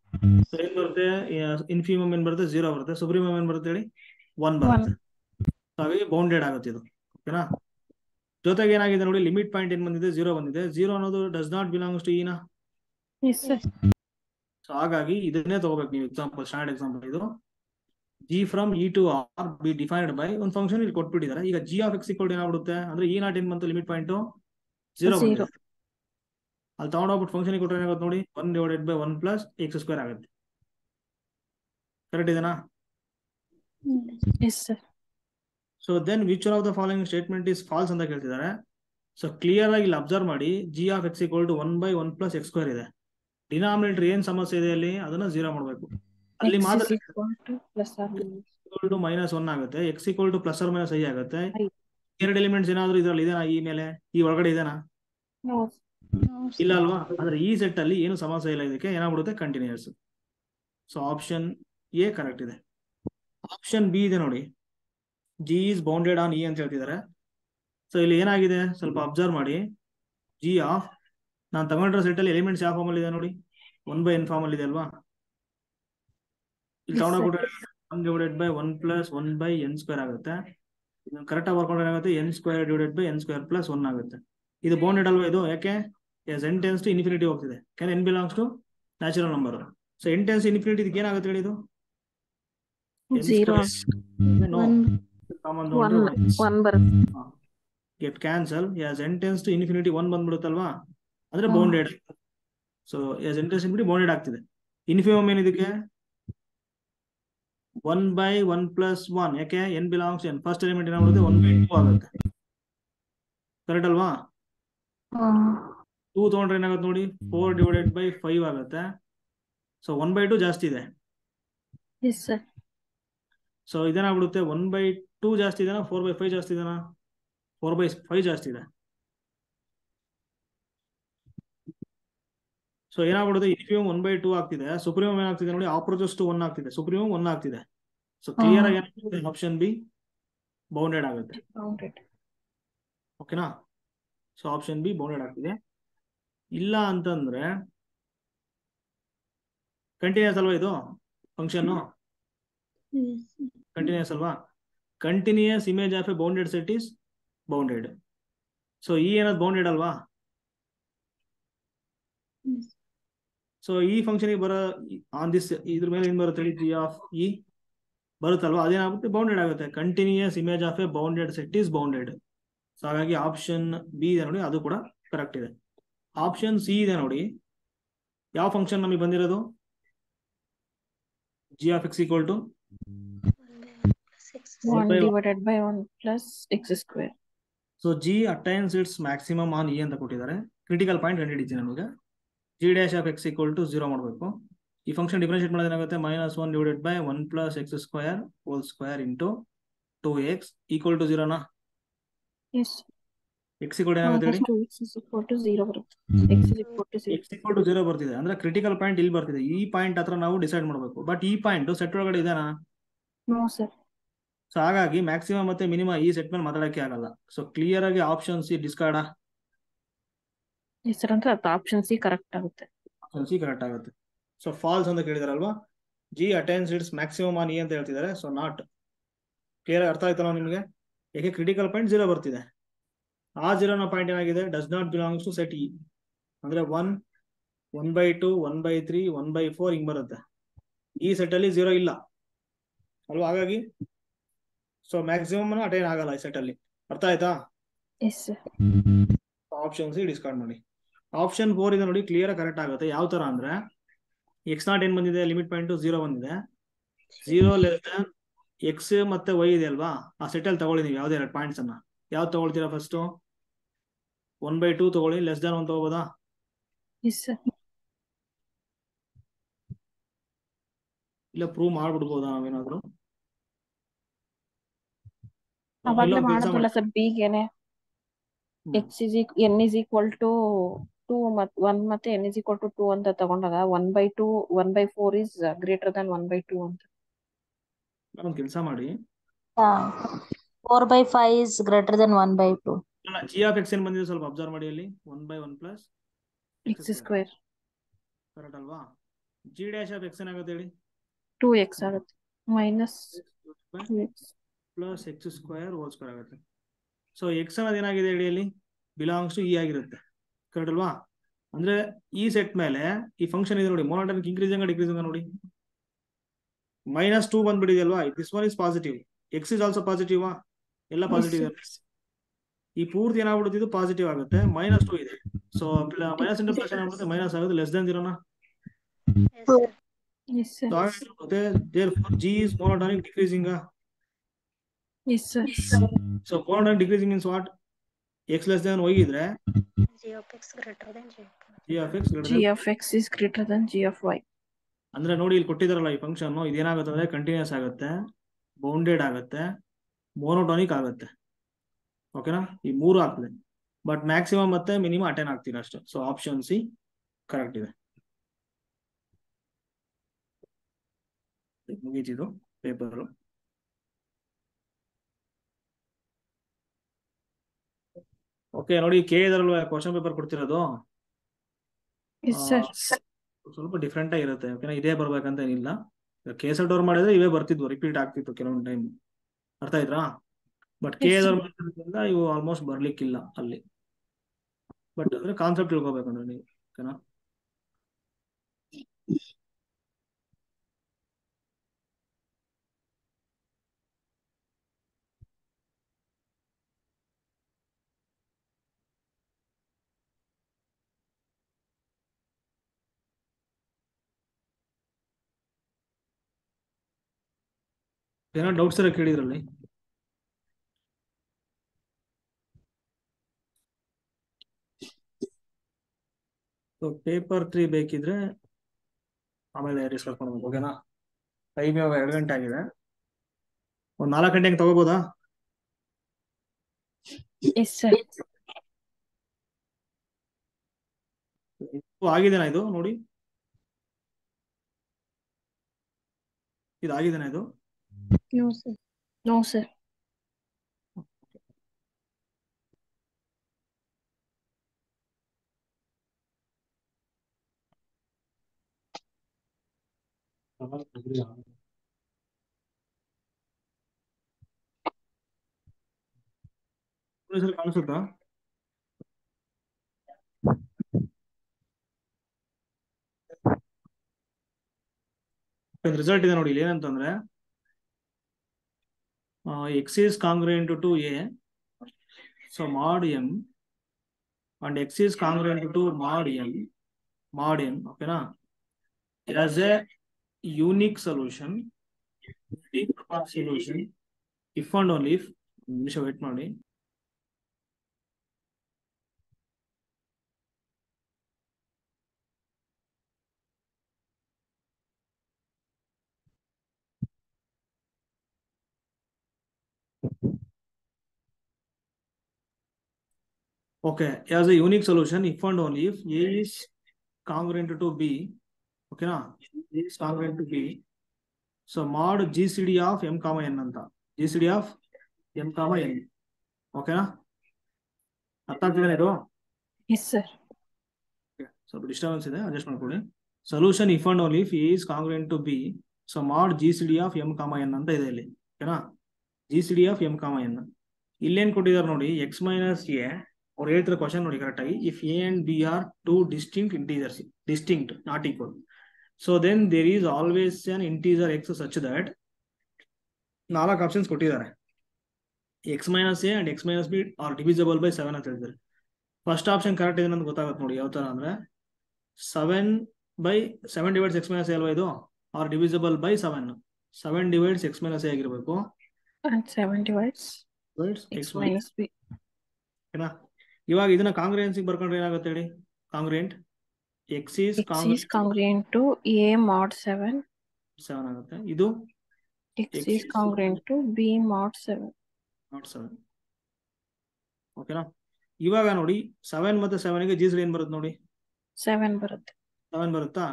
ಸೊ ಏನ್ ಬರುತ್ತೆ? ಇನ್ಫಿಮಮ್ ಏನ್ ಬರುತ್ತೆ? 0 ಬರುತ್ತೆ. ಸುಪ್ರೀಮಮ್ ಏನ್ ಬರುತ್ತೆ ಹೇಳಿ? 1 ಬರುತ್ತೆ. ಹಾಗಾಗಿ ಬೌಂಡೆಡ್ ಆಗುತ್ತೆ ಇದು. ಓಕೆನಾ? ಜೊತೆಗೆ ಏನಾಗಿದೆ ನೋಡಿ, ಲಿಮಿಟ್ ಪಾಯಿಂಟ್ ಏನ್ ಬಂದಿದೆ? 0 ಬಂದಿದೆ. 0 ಅನ್ನೋದು ಡಸ್ ನಾಟ್ ಬಿಲಾಂಗ್ಸ್ ಟು ಇನಾ? Yes sir. ಸೊ ಹಾಗಾಗಿ ಇದನ್ನೇ ತಗೋಬೇಕು ನೀವು. ಎಕ್ಸಾಂಪಲ್, ಸ್ಟ್ಯಾಂಡರ್ಡ್ ಎಕ್ಸಾಂಪಲ್ ಇದು. G from E to R be defined by ಒಂದು ಫಂಕ್ಷನ್ ಇಲ್ಲಿ ಕೊಟ್ಬಿಟ್ಟಿದ್ದಾರೆ. ಈಗ ಜಿ ಆಫ್ ಎಕ್ಸ್ ಈಕ್ವಲ್ ಏನಾಗ್ಬಿಡುತ್ತೆ ಅಂದ್ರೆ ಇ ನಾಟ್ ಏನ್ ಬಂತು? ಲಿಮಿಟ್ ಪಾಯಿಂಟ್ 0 ಬಂದಿದೆ. ಅಲ್ಲಿ ತಗೊಂಡೋಗ್ಬಿಟ್ಟು ಫಂಕ್ಷನ್ ಕೊಟ್ಟರೆ ಏನಾಗುತ್ತೆ ನೋಡಿ, 1 divided by 1 plus X square ಆಗುತ್ತೆ. ಕರೆಕ್ಟ್ ಇದೆನಾ? Yes sir. So then which of the following statement is false ಅಂತ ಕೇಳ್ತಿದ್ದಾರೆ. ಸೊ ಕ್ಲಿಯರ್ ಆಗಿ ಇಲ್ಲಿ ಅಬ್ಸರ್ವ್ ಮಾಡಿ, G of X equal to 1 by 1 plus X square ಇದೆ. ಡಿನಾಮಿನೇಟರ್ ಏನ್ ಸಮಸ್ಯೆ ಇದೆ ಅಲ್ಲಿ, ಅದನ್ನ 0 ಮಾಡಬೇಕು. ಅಲ್ಲಿ ಮಾತ್ರ ಈಕ್ವಲ್ ಟು ಮೈನಸ್ 1 ಆಗುತ್ತೆ. X equal to plus or minus i ಆಗುತ್ತೆ. ಎರಡು ಎಲಿಮೆಂಟ್ಸ್ ಏನಾದ್ರು ಇದ್ರಲ್ಲಿ ಇದೆನಾ? ಈ ಮೇಲೆ ಈ ಒಳಗಡೆ ಇದೆನಾ? ಇಲ್ಲ ಅಲ್ವಾ? ಅಂದ್ರೆ ಈ ಸೆಟ್ ಅಲ್ಲಿ ಏನು ಸಮಸ್ಯೆ ಇಲ್ಲ. ಇದಕ್ಕೆ ಏನಾಗ್ಬಿಡುತ್ತೆ? Continuous. So option A correct ಇದೆ. ಆಪ್ಷನ್ ಬಿ ಇದೆ ನೋಡಿ, G is bounded on E ಅಂತ ಹೇಳ್ತಿದ್ದಾರೆ. ಸೊ ಇಲ್ಲಿ ಏನಾಗಿದೆ ಸ್ವಲ್ಪ ಅಬ್ಸರ್ವ್ ಮಾಡಿ. ಜಿ ಆಫ್ ನಾನು ತಗೊಂಡಿರೋ ಸೆಟ್ ಅಲ್ಲಿ ಎಲಿಮೆಂಟ್ಸ್ ಯಾವ ಫಾರ್ಮ್ ಅಲ್ಲಿ ಇದೆ ನೋಡಿ? 1 by n ಫಾರ್ಮ್ ಅಲ್ಲಿ ಇದೆ ಅಲ್ವಾ? ಇಲ್ಲಿ ತಗೊಂಡೋಗ್ಬಿಟ್ರೆ 1 divided by 1 plus 1 by n square ಆಗುತ್ತೆ. ಇದನ್ನು ಕರೆಕ್ಟ್ ಆಗಿ ಬರ್ಕೊಂಡ್ರೆ ಏನಾಗುತ್ತೆ? n ಸ್ಕ್ವೇರ್ divided by n square plus 1 ಆಗುತ್ತೆ. ಇದು ಬೌಂಡೆಡ್ ಅಲ್ವಾ ಇದು? ಯಾಕೆ? As n tends to infinity ಹೋಗ್ತಿದೆ. Can n belongs to natural number. So n tends infinity ಇದಕ್ಕೆ ಏನಾಗುತ್ತೆ ಹೇಳಿ? ಇದು 0. ಕಾಮನ್ 1 ಬರುತ್ತೆ. Get cancel. As n tends to infinity 1 ಬಂದ್ಬಿಡುತ್ತಲ್ವಾ? ಅಂದ್ರೆ bounded. So S n tends infinity bounded ಆಗ್ತಿದೆ. ಇನ್ಫಿಮಮ್ ಏನ್ ಇದಕ್ಕೆ? 1 by 1 plus 1. ಯಾಕೆ? n belongs n. First element ಏನಾಗುತ್ತೆ? 1 by 2 ಆಗುತ್ತೆ. ಕರೆಕ್ಟ್ ಅಲ್ವಾ? 2 ತಗೊಂಡ್ರೆ ಏನಾಗುತ್ತೆ ನೋಡಿ? 4 ಡಿವೈಡೆಡ್ ಬೈ 5 ಆಗುತ್ತೆ. ಸೊ 1 by 2 ಜಾಸ್ತಿ ಇದೆ. S sir. ಸೊ ಇದೇನಾಗ್ಬಿಡುತ್ತೆ? 1 by 2 ಜಾಸ್ತಿ ಇದೆನಾ? 4 by 5 ಜಾಸ್ತಿ ಇದೆನಾ? 4 by 5 ಜಾಸ್ತಿ ಇದೆ. ಸೊ ಏನಾಗ್ಬಿಡುತ್ತೆ? ಇನ್ಫಿಮಮ್ 1 by 2 ಆಗ್ತಿದೆ. ಸುಪ್ರೀಮಮ್ ಏನಾಗ್ತಿದೆ ನೋಡಿ? ಅಪ್ರೋಚಸ್ ಟು 1 ಆಗ್ತಿದೆ. ಸುಪ್ರೀಮಮ್ 1 ಆಗ್ತಿದೆ. ಸೊ ಕ್ಲಿಯರ್ ಆಗಿ ಏನಾಗ್ತಿದೆ? ಆಪ್ಷನ್ ಬಿ ಬೌಂಡೆಡ್ ಆಗುತ್ತೆ. ಓಕೆನಾ? ಸೊ ಆಪ್ಷನ್ ಬಿ ಬೌಂಡೆಡ್ ಆಗ್ತಿದೆ. ಇಲ್ಲ ಅಂತಂದ್ರೆ ಕಂಟಿನ್ಯೂಸ್ ಅಲ್ವಾ ಇದು ಫಂಕ್ಷನ್? Yes. ಕಂಟಿನ್ಯೂಸ್ ಅಲ್ವಾ? Continuous image of a bounded set is bounded. So ಈ ಏನದು ಬೌಂಡೆಡ್ ಅಲ್ವಾ? Yes. ಸೊ ಈ ಫಂಕ್ಷನ್ ಬರೋ ಆನ್ ದಿಸ್ ಇದ್ರ ಮೇಲೆ ಏನ್ ಬರುತ್ತೆ? ಜಿ ಆಫ್ ಇ ಬರುತ್ತಲ್ವಾ, ಅದೇನಾಗುತ್ತೆ? ಬೌಂಡೆಡ್ ಆಗುತ್ತೆ. Continuous image of a bounded set is bounded. So ಹಾಗಾಗಿ ಆಪ್ಷನ್ ಬಿ ಇದೆ ನೋಡಿ, ಅದು ಕೂಡ ಕರೆಕ್ಟ್ ಇದೆ. ಆಪ್ಷನ್ ಸಿ ಇದೆ ನೋಡಿ. ಯಾವ ಫಂಕ್ಷನ್ ನಮಗೆ ಬಂದಿರೋದು? G of X equal to 1 divided by 1 plus x square. So g attains its maximum on E ಅಂತ ಕೊಟ್ಟಿದ್ದಾರೆ. ಕ್ರಿಟಿಕಲ್ ಪಾಯಿಂಟ್ ಕಂಡುಹಿಡಿತೀನಿ ನಮಗೆ. G dash of X equal to 0 ಮಾಡಬೇಕು. ಈ ಫಂಕ್ಷನ್ ಡಿಫರೆನ್ಶಿಯೇಟ್ ಮಾಡೋದು ಏನಾಗುತ್ತೆ? -1 divided by 1 plus X square whole square into 2x equal to 0 ನಾ? Yes. X equal ಏನಾಗುತ್ತೆ ಹೇಳಿ? Minus 2x is equal to 0 ಬರುತ್ತೆ. x is equal to 0. X equal to 0 ಬರ್ತಿದೆ ಅಂದ್ರೆ ಕ್ರಿಟಿಕಲ್ ಪಾಯಿಂಟ್ ಇಲ್ಲಿ ಬರ್ತಿದೆ. ಈ ಪಾಯಿಂಟ್ ಹತ್ರ ನಾವು ಡಿಸೈಡ್ ಮಾಡಬೇಕು. ಬಟ್ ಈ ಪಾಯಿಂಟ್ ಸೆಟ್ ಒಳಗಡೆ ಇದೆನಾ? No sir. ಸೊ ಹಾಗಾಗಿ ಮ್ಯಾಕ್ಸಿಮಮ್ ಮತ್ತೆ ಮಿನಿಮಮ್ ಈ ಸೆಟ್ ಮೇಲೆ ಮಾತಾಡಕ್ಕೆ ಆಗಲ್ಲ. ಸೊ ಕ್ಲಿಯರ್ ಆಗಿ option C discard. Yes sir ಅಂದ್ರೆ ಅದು ಆಪ್ಷನ್ ಸಿ ಕರೆಕ್ಟ್ ಆಗುತ್ತೆ. ಆಪ್ಷನ್ ಸಿ ಕರೆಕ್ಟ್ ಆಗುತ್ತೆ. ಸೊ ಫಾಲ್ಸ್ ಅಂತ ಕೇಳಿದಾರಲ್ವಾ? G attains its maximum on E ಅಂತ ಹೇಳ್ತಿದ್ದಾರೆ. So not. ಕ್ಲಿಯರ್ ಅರ್ಥ ಆಯ್ತಲ್ಲ ನಿಮಗೆ? ಯಾಕೆ ಕ್ರಿಟಿಕಲ್ ಪಾಯಿಂಟ್ 0 ಬರ್ತಿದೆ. ಆ 0ನ ಪಾಯಿಂಟ್ ಏನಾಗಿದೆ? Does not belongs to set E. ಅಂದ್ರೆ 1, 1/2, 1/3, 1/4 ಹಿಂಗ್ ಬರುತ್ತೆ. ಈ ಸೆಟ್ ಅಲ್ಲಿ 0 ಇಲ್ಲ ಅಲ್ವಾ? ಹಾಗಾಗಿ ಸೊ ಮ್ಯಾಕ್ಸಿಮಮ್ ಅಟೈನ್ ಆಗಲ್ಲ ಈ ಸೆಟ್ ಅಲ್ಲಿ. ಅರ್ಥ ಆಯ್ತಾ? Yes sir. Option C discard ಮಾಡಿ. ಆಪ್ಷನ್ 4 ಇದೆ ನೋಡಿ, ಕ್ಲಿಯರ್ ಕರೆಕ್ಟ್ ಆಗುತ್ತೆ. ಯಾವ ತರ ಅಂದ್ರೆ x0 ಏನ್ ಬಂದಿದೆ? ಲಿಮಿಟ್ ಪಾಯಿಂಟ್ 0 ಬಂದಿದೆ. 0 ಲೆಸ್ ದನ್ ಎಕ್ಸ್ ಮತ್ತೆ ವೈ ಇದೆ ಅಲ್ವಾ? ಆ ಸೆಟ್ ಅಲ್ಲಿ ತಗೊಳ್ಳಿ ನೀವು ಯಾವ್ದೇ 2 ಪಾಯಿಂಟ್ಸ್ ಅನ್ನ. ಯಾವ್ದು ತಗೊಳ್ತೀರಾ? ಫಸ್ಟ್ 1/2 ತಗೊಳ್ಳಿ. Less than 1 ತಗೋಬೋದಾ? Yes sir. ಇಲ್ಲ ಪ್ರೂವ್ ಮಾಡ್ಬಿಡ್ಬೋದಾ ನಾವೇನಾದ್ರು? ಅವಾಗ್ಲೇ ಮಾಡಿದ್ವಲ್ಲ sir ಬಿಗೆನೆ. x is n is equal to 2 ಮತ್ತು 1 ಮತ್ತೆ n is equal to 2 ಅಂತ ತಗೊಂಡಾಗ 1/2 1/4 is greater than 1/2 ಅಂತ. ಒಂದು ಕೆಲಸ ಮಾಡಿ. 4/5 is greater than 1/2. G of X ಏನ್ ಬಂದಿದೆ ಸ್ವಲ್ಪ ಅಬ್ಸರ್ವ್ ಮಾಡಿ. ಅಲ್ಲಿ 1/1 ಪ್ಲಸ್ x ಸ್ಕ್ವೇರ್ ಕರೆಕ್ಟ್ ಅಲ್ವಾ? ಜಿ ಡ್ಯಾಶ್ ಆಫ್ ಎಕ್ಸ್ ಏನಾಗುತ್ತೆ ಹೇಳಿ? 2x ಆಗುತ್ತೆ. Minus 2x plus X square whole square ಆಗುತ್ತೆ. ಸೊ ಎಕ್ಸ್ ಅನ್ನೋದು ಏನಾಗಿದೆ ಹೇಳಿ? ಅಲ್ಲಿ ಬಿಲಾಂಗ್ಸ್ ಟು ಇ ಆಗಿರುತ್ತೆ. ಕರೆಕ್ಟ್ ಅಲ್ವಾ? ಅಂದ್ರೆ ಈ ಸೆಟ್ ಮೇಲೆ ಈ ಫಂಕ್ಷನ್ ಇದೆ ನೋಡಿ, ಮೊನೊಟೋನಿಕ್ ಇನ್ಕ್ರೀಸಿಂಗ್ ಡಿಕ್ರೀಸಿಂಗ್ ನೋಡಿ. -2 ಬಂದ್ಬಿಟ್ಟಿದೆ ಅಲ್ವಾ? This one is positive. X is also positive. ಎಲ್ಲ ಪಾಸಿಟಿವ್ ಇದೆ. ಈ ಪೂರ್ತಿ ಏನಾಗ್ಬಿಡುತ್ತೆ? ಇದು ಪಾಸಿಟಿವ್ ಆಗುತ್ತೆ. -2 ಇದೆ. ಸೊ ಮೈನಸ್ ಇಂಟು ಪ್ಲಸ್ ಏನಾಗುತ್ತೆ? ಮೈನಸ್ ಆಗುತ್ತೆ. ಲೆಸ್ ದನ್ 0 ನಾ? Yes sir. Therefore G is monotonic decreasing. Yes sir. So monotonic decreasing means what? X less than y idre G of x greater than G. G of x greater G than of x is greater than G of y. ಅಂದ್ರೆ ನೋಡಿ ಇಲ್ಲಿ ಕೊಟ್ಟಿದಾರಲ್ಲ ಈ function, ಇದೇನಾಗುತ್ತೆ ಅಂದ್ರೆ continuous ಆಗುತ್ತೆ, bounded ಆಗುತ್ತೆ, monotonic ಆಗುತ್ತೆ. ಓಕೆನಾ? ಈ 3 ಆಗ್ತದೆ. ಬಟ್ ಮ್ಯಾಕ್ಸಿಮಮ್ ಮತ್ತೆ ಮಿನಿಮಮ್ ಅಟೈನ್ ಆಗ್ತೀರಾ ಅಷ್ಟೇ. ಸೊ ಆಪ್ಷನ್ ಸಿ ಕರೆಕ್ಟ್ ಇದೆ. ಮುಗೀತಿದು ಪೇಪರ್. ಓಕೆ ನೋಡಿ, ಕೆ ಇದರಲ್ವ ಕ್ವಶನ್ ಪೇಪರ್ ಕೊಡ್ತಿರೋದು? Yes sir. ಸ್ವಲ್ಪ ಡಿಫ್ರೆಂಟ್ ಆಗಿರುತ್ತೆ. ಓಕೆನಾ? ಇದೇ ಬರ್ಬೇಕಂತ ಏನಿಲ್ಲ. ಕೇಸೆಟ್ ಅವ್ರು ಮಾಡಿದ್ರೆ ಇವೇ ಬರ್ತಿದ್ವು, ರಿಪೀಟ್ ಆಗ್ತಿತ್ತು ಕೆಲವೊಂದು ಟೈಮ್. ಅರ್ಥ ಆಯ್ತಾ? But K Yes, sir. ಅವ್ರು ಮಾಡಿದ್ರಿಂದ ಇವು ಆಲ್ಮೋಸ್ಟ್ ಬರ್ಲಿಕ್ಕಿಲ್ಲ ಅಲ್ಲಿ. ಬಟ್ ಅಂದ್ರೆ ಕಾನ್ಸೆಪ್ಟ್ ತಿಳ್ಕೊಬೇಕಂದ್ರೆ ನೀವು. ಓಕೆನಾ? ಏನೋ ಡೌಟ್ಸ್ ಎಲ್ಲ ಕೇಳಿದ್ರಲ್ಲಿ? ಪೇಪರ್ 3 ಬೇಕಿದ್ರೆ ಆಮೇಲೆ ಡಿಸ್ಕಸ್ ಮಾಡ್ಬೋದು. ಓಕೆನಾ? ಟೈಮ್ ಇವಾಗ 2 ಗಂಟೆ ಆಗಿದೆ. ಒಂದು 4 ಗಂಟೆಗೆ ತಗೋಬೋದಾ? Yes sir. ಆಗಿದೆನಾ ಇದು ನೋಡಿ? ಇದು ಆಗಿದೆನಾ ಇದು? No, sir. No sir. ಕಾಣಿಸುತ್ತಾ? ರಿಸಲ್ಟ್ ಇದೆ ನೋಡಿ ಇಲ್ಲಿ ಏನಂತಂದ್ರೆ x is congruent to a, so mod m, and x is congruent to mod n, okay na, as a unique solution if and only if, ನಿಮಿಷ ವೇಟ್ ಮಾಡಿ. Okay, as a unique solution if and only if a is congruent to b, okay na, a is congruent to b, so mod GCD of m comma n ಅಂತ, GCD of m comma n, okay na, ಅರ್ಥ ಆಗ್ತಿದೆ ಇದು? Yes sir. ಸ್ವಲ್ಪ disturbance ಇದೆ, adjust ಮಾಡ್ಕೊಳ್ಳಿ. Solution if and only if a is congruent to b, so mod GCD of m comma n ಅಂತ ಇದೆ ಇಲ್ಲಿ, ಓಕೆನಾ? GCD of m comma n ಇಲ್ಲೇನ್ ಕೊಟ್ಟಿದ್ದಾರೆ ನೋಡಿ, ಎಕ್ಸ್ ಮೈನಸ್ ಎ. ಅವ್ರು ಹೇಳ್ತಿರೋ ಕ್ವಶನ್ ನೋಡಿ ಕರೆಕ್ಟ್ ಆಗಿ, if A and B are two distinct integers, distinct not equal, so then there is always an integer X such that, 4 options ಕೊಟ್ಟಿದ್ದಾರೆ, X minus A and X minus B are divisible by 7 ಅಂತ ಹೇಳಿದ್ದಾರೆ. First option correct ಇದೆ ಅಂತ ಗೊತ್ತಾಗುತ್ತೆ ನೋಡಿ, ಯಾವ ತರ ಅಂದ್ರೆ 7 ಡಿವೈಡ್ಸ್ ಎಕ್ಸ್ ಮೈನಸ್ ಎ ಅಲ್ವಾ ಇದು, or divisible by 7 divides x minus a ಆಗಿರ್ಬೇಕು, 7 divides x x minus b. ಓಕೆನಾ? ಇವಾಗ ಇದನ್ನ ಕಾಂಗ್ರುಯೆನ್ಸಿ ಬರ್ಕೊಂಡ್ರೆ ಏನಾಗುತ್ತೆ ಹೇಳಿ, ಕಾಂಗ್ರುಯೆಂಟ್ X is x is congruent to a mod 7. 7 ಆಗುತ್ತೆ, ಇದು x is congruent to b mod 7. Not 7, ಓಕೆನಾ? ಇವಾಗ ನೋಡಿ 7 ಮತ್ತೆ 7 ಗೆ GCD ಏನ್ ಬರುತ್ತೆ ನೋಡಿ, 7 ಬರುತ್ತೆ. 7 ಬರುತ್ತಾ?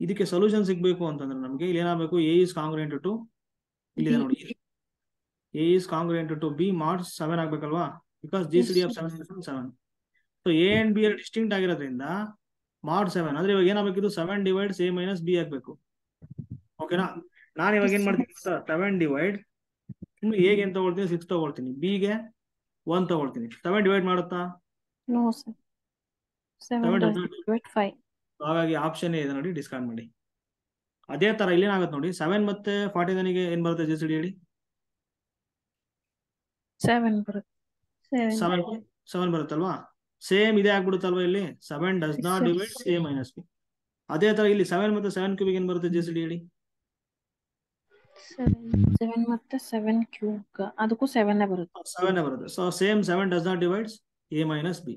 ಇದಕ್ಕೆ ಸೊಲ್ಯೂಷನ್ ಸಿಗ್ಬೇಕು ಅಂತಂದ್ರೆ ನಮ್ಗೆ ಇಲ್ಲಿ ಏನಾಗಬೇಕು, ಎ ಇಸ್ ಕಾಂಗ್ರುಯೆಂಟ್ ಟು, ಇಲ್ಲಿದೆ ನೋಡಿ, A is congruent to B mod 7 ಆಗ್ಬೇಕಲ್ವಾ, because GCD of 7 7. So A and B distinct ಆಗಿರೋದ್ರಿಂದ ಮಾಡ್ 7 ಅಂದ್ರೆ ಇವಾಗ ಏನಾಗಬೇಕು, 7 ಡಿವೈಡ್ಸ್ ಎ ಮೈನಸ್ ಬಿ ಆಗ್ಬೇಕು, ಓಕೆನಾ? ನಾನು ಇವಾಗ ಏನ್ ಮಾಡ್ತೀನಿ, 7 ಡಿವೈಡ್ ಎಗೆ ಏನ್ ತಗೊಳ್ತೀನಿ, 6 ತಗೊಳ್ತೀನಿ, ಬಿಗೆ 1 ತಗೊಳ್ತೀನಿ, 7 ಡಿವೈಡ್ ಮಾಡುತ್ತಾ? No sir. 7 does not divide 5. ಹಾಗಾಗಿ ಆಪ್ಷನ್ ಇದೆ ನೋಡಿ, ಡಿಸ್ಕಾರ್ಡ್ ಮಾಡಿ. ಅದೇ ತರ ಇಲ್ಲೇನಾಗುತ್ತೆ ನೋಡಿ, 7 ಮತ್ತೆ 49 ಗೆ ಏನ್ ಬರುತ್ತೆ GCD ಹೇಳಿ, 7 ಬರುತ್ತೆ. 7 ಬರುತ್ತಲ್ವಾ, ಸೇಮ್ ಇದೇ ಆಗ್ಬಿಡುತ್ತಲ್ವಾ ಇಲ್ಲಿ, 7 does not divides A minus B. ಅದೇ ತರ ಇಲ್ಲಿ 7 ಮತ್ತೆ 7 ಕ್ಯೂಬಿಗೆ ಏನ್ ಬರುತ್ತೆ GCD ಹೇಳಿ, 7 ಮತ್ತೆ 7 ಕ್ಯೂಬ್ ಅದಕ್ಕೂ 7 ಬರುತ್ತೆ. 7 ಬರುತ್ತೆ. So same 7 does not divides A minus B.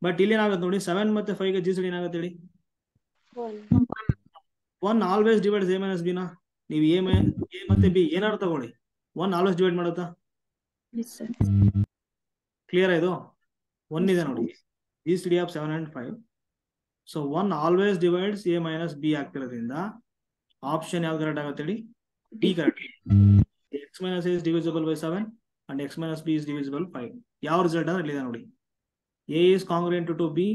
But ಇಲ್ಲಿ ಏನಾಗುತ್ತೆ ನೋಡಿ, 7 ಮತ್ತೆ 5 ಗೆ GCD ಏನಾಗುತ್ತೆ ಹೇಳಿ, 1 always divides A minus B ನಾ. ನೀವು ಎ ಮತ್ತೆ ಬಿ ಏನಾದ್ರು ತಗೊಳ್ಳಿ, 1 ಆಲ್ವೇಸ್ ಡಿವೈಡ್ ಮಾಡುತ್ತಾ? ಕ್ಲಿಯರ್ ಇದು? 1 ಇದೆ ನೋಡಿ, GCD of 7 and 5. So 1 always divides A minus B ಆಗ್ತಿರೋದ್ರಿಂದ ಆಪ್ಷನ್ ಯಾವ್ದು ಕರೆಕ್ಟ್ ಆಗುತ್ತೆ ಹೇಳಿ, B correct. X minus A is divisible by 7 and X minus B is divisible 5. ಯಾವ ರಿಸಲ್ಟ್ ಅಂದ್ರೆ ಇಲ್ಲಿದೆ ನೋಡಿ, A is congruent to B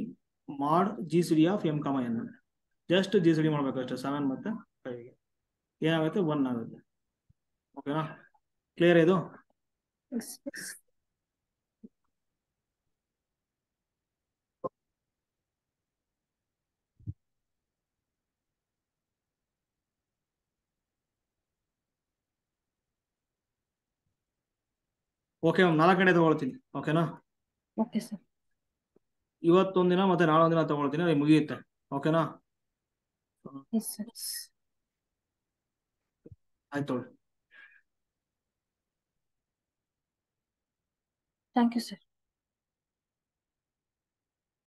mod GCD of m comma n. Just GCD ಮಾಡ್ಬೇಕು ಅಷ್ಟೇ, 7 ಮತ್ತೆ 5 ಗೆ ಏನಾಗುತ್ತೆ, 1 ಆಗುತ್ತೆ, ಓಕೆನಾ? ಕ್ಲಿಯರ್ ಇದು? ಓಕೆ, 4 ಕಡೆ ತಗೊಳ್ತೀನಿ, ಓಕೆನಾ? Okay sir. ಇವತ್ತೊಂದಿನ ಮತ್ತೆ ನಾಳೊಂದಿನ ತಗೊಳ್ತೀನಿ, ಅದು ಮುಗಿಯುತ್ತೆ, ಓಕೆನಾ? Yes sir. ಆಯ್ತು. Thank you sir.